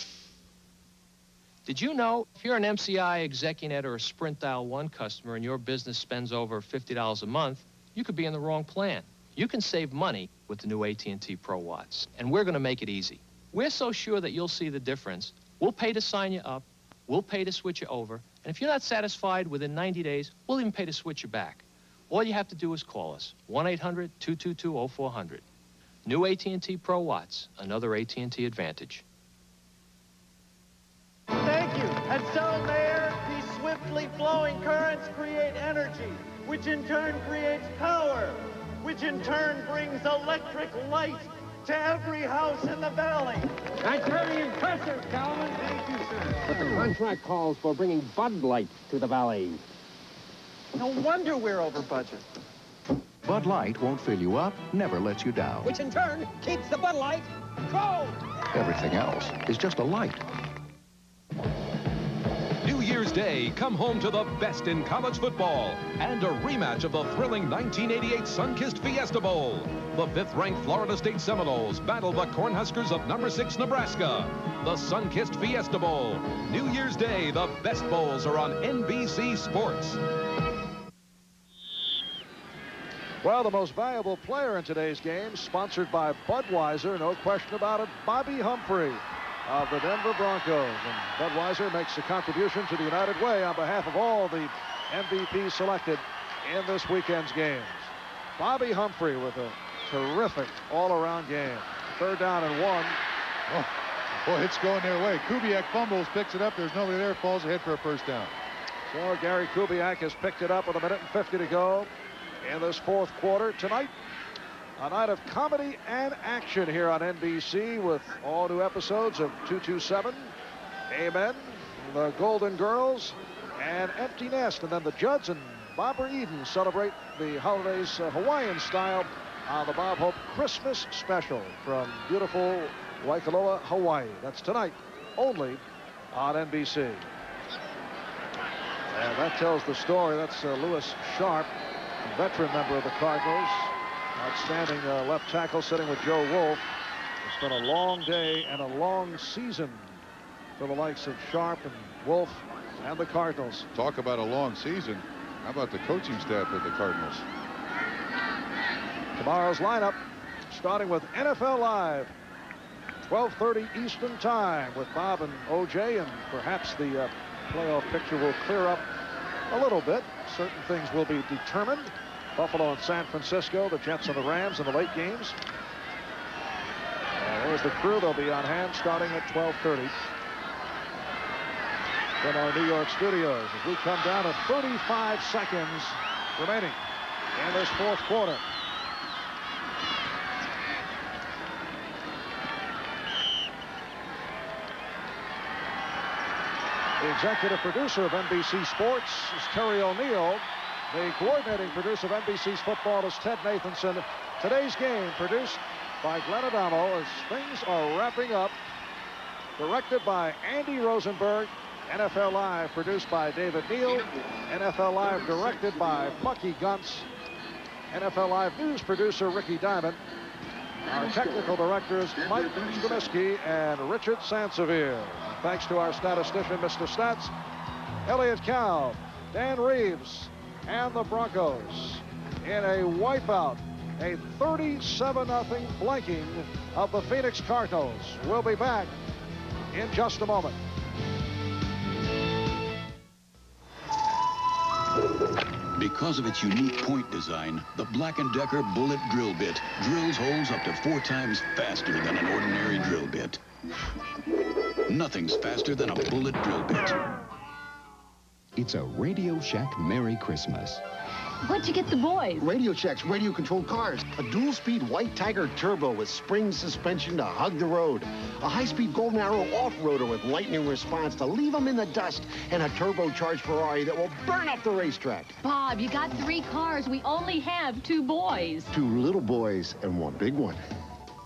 Did you know if you're an MCI, Execunet, or a Sprint Dial 1 customer and your business spends over $50 a month, you could be in the wrong plan. You can save money with the new AT&T Pro Watts, and we're going to make it easy. We're so sure that you'll see the difference. We'll pay to sign you up. We'll pay to switch you over. And if you're not satisfied within 90 days, we'll even pay to switch you back. All you have to do is call us, 1-800-222-0400. New AT&T Pro Watts, another AT&T advantage. Thank you. And so, Mayor, these swiftly flowing currents create energy, which in turn creates power, which in turn brings electric light to every house in the valley. That's very impressive, Calvin. Thank you, sir. But the contract calls for bringing Bud Light to the valley. No wonder we're over budget. Bud Light won't fill you up, never lets you down. Which in turn keeps the Bud Light cold. Everything else is just a light. New Year's Day, come home to the best in college football and a rematch of the thrilling 1988 Sun-Kissed Fiesta Bowl. The 5th-ranked Florida State Seminoles battle the Cornhuskers of number 6 Nebraska. The Sun-Kissed Fiesta Bowl. New Year's Day, the best bowls are on NBC Sports. Well, the most valuable player in today's game, sponsored by Budweiser, no question about it, Bobby Humphrey of the Denver Broncos. And Budweiser makes a contribution to the United Way on behalf of all the MVPs selected in this weekend's games. Bobby Humphrey with a terrific all-around game. 3rd down and 1. Oh, boy, it's going their way. Kubiak fumbles, picks it up. There's nobody there, falls ahead for a 1st down. So Gary Kubiak has picked it up with 1:50 to go in this 4th quarter. Tonight, a night of comedy and action here on NBC with all new episodes of 227, Amen, The Golden Girls, and Empty Nest. And then the Judds and Barbara Eden celebrate the holidays Hawaiian style on the Bob Hope Christmas special from beautiful Waikoloa, Hawaii. That's tonight only on NBC. And that tells the story. That's Lewis Sharp, veteran member of the Cardinals. Outstanding left tackle, sitting with Joe Wolf. It's been a long day and a long season for the likes of Sharp and Wolf and the Cardinals. Talk about a long season. How about the coaching staff at the Cardinals? Tomorrow's lineup, starting with NFL Live, 12:30 Eastern Time, with Bob and OJ, and perhaps the playoff picture will clear up a little bit. Certain things will be determined. Buffalo and San Francisco, the Jets and the Rams in the late games. And there's the crew. They'll be on hand starting at 12:30 from our New York studios as we come down to 35 seconds remaining in this 4th quarter. The executive producer of NBC Sports is Terry O'Neill. The coordinating producer of NBC's football is Ted Nathanson. Today's game produced by Glenn Adamo as things are wrapping up. Directed by Andy Rosenberg. NFL Live produced by David Neal. NFL Live directed by Bucky Guntz. NFL Live news producer Ricky Diamond. Our technical directors Mike Stremiski and Richard Sansevier. Thanks to our statistician, Mr. Stats, Elliot Cow, Dan Reeves, and the Broncos in a wipeout, a 37-0 blanking of the Phoenix Cardinals. We'll be back in just a moment. Because of its unique point design, the Black & Decker Bullet Drill Bit drills holes up to 4 times faster than an ordinary drill bit. Nothing's faster than a bullet drill bit. It's a Radio Shack Merry Christmas. What'd you get the boys? Radio Shack's radio-controlled cars. A dual-speed White Tiger turbo with spring suspension to hug the road. A high-speed Golden Arrow off-roader with lightning response to leave them in the dust. And a turbocharged Ferrari that will burn up the racetrack. Bob, you got 3 cars. We only have 2 boys. 2 little boys and 1 big one.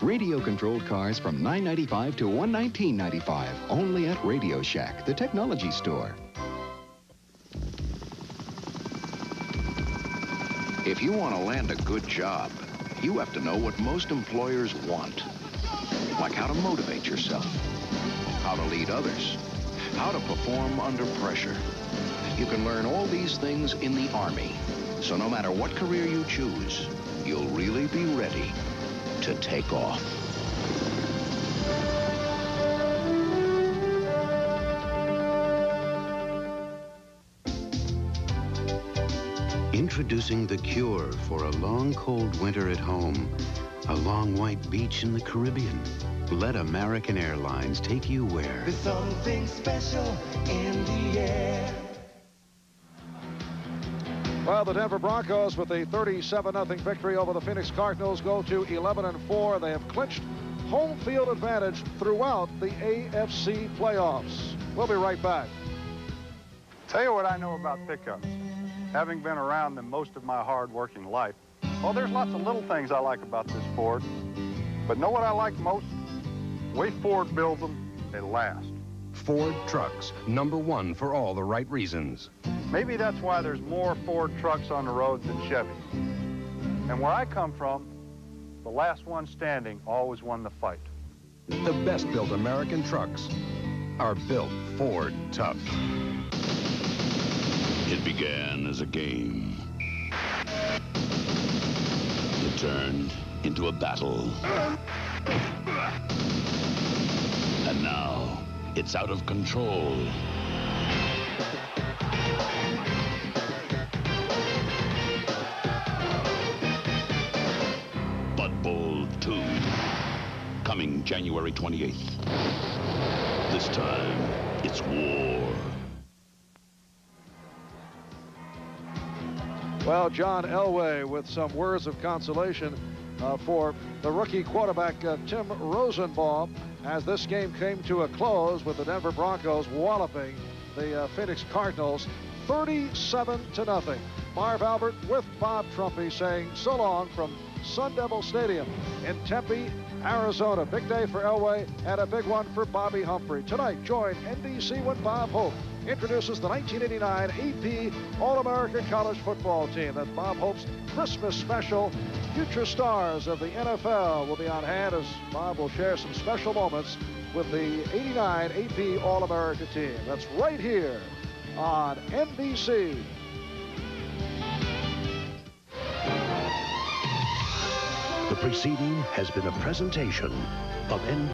Radio-controlled cars from $9.95 to $119.95. Only at Radio Shack, the technology store. If you want to land a good job, you have to know what most employers want. Like how to motivate yourself, how to lead others, how to perform under pressure. You can learn all these things in the Army. So no matter what career you choose, you'll really be ready to take off. Introducing the cure for a long, cold winter at home. A long white beach in the Caribbean. Let American Airlines take you where? There's something special in the air. Well, the Denver Broncos with a 37-0 victory over the Phoenix Cardinals go to 11-4. They have clinched home field advantage throughout the AFC playoffs. We'll be right back. Tell you what I know about pickups, having been around them most of my hard-working life. Well, there's lots of little things I like about this Ford, but know what I like most? The way Ford builds them, they last. Ford trucks, #1 for all the right reasons. Maybe that's why there's more Ford trucks on the road than Chevy. And where I come from, the last one standing always won the fight. The best-built American trucks are built Ford tough. It began as a game. It turned into a battle. And now, it's out of control. Bud Bowl 2, coming January 28th. This time, it's war. Well, John Elway with some words of consolation for the rookie quarterback Tim Rosenbaum as this game came to a close with the Denver Broncos walloping the Phoenix Cardinals 37-0. Marv Albert with Bob Trumpy saying so long from Sun Devil Stadium in Tempe, Arizona. Big day for Elway and a big one for Bobby Humphrey. Tonight, join NBC when Bob Hope introduces the 1989 AP All-American College Football Team. That's Bob Hope's Christmas special. Future stars of the NFL will be on hand as Bob will share some special moments with the 89 AP All-American Team. That's right here on NBC. The preceding has been a presentation of NBC.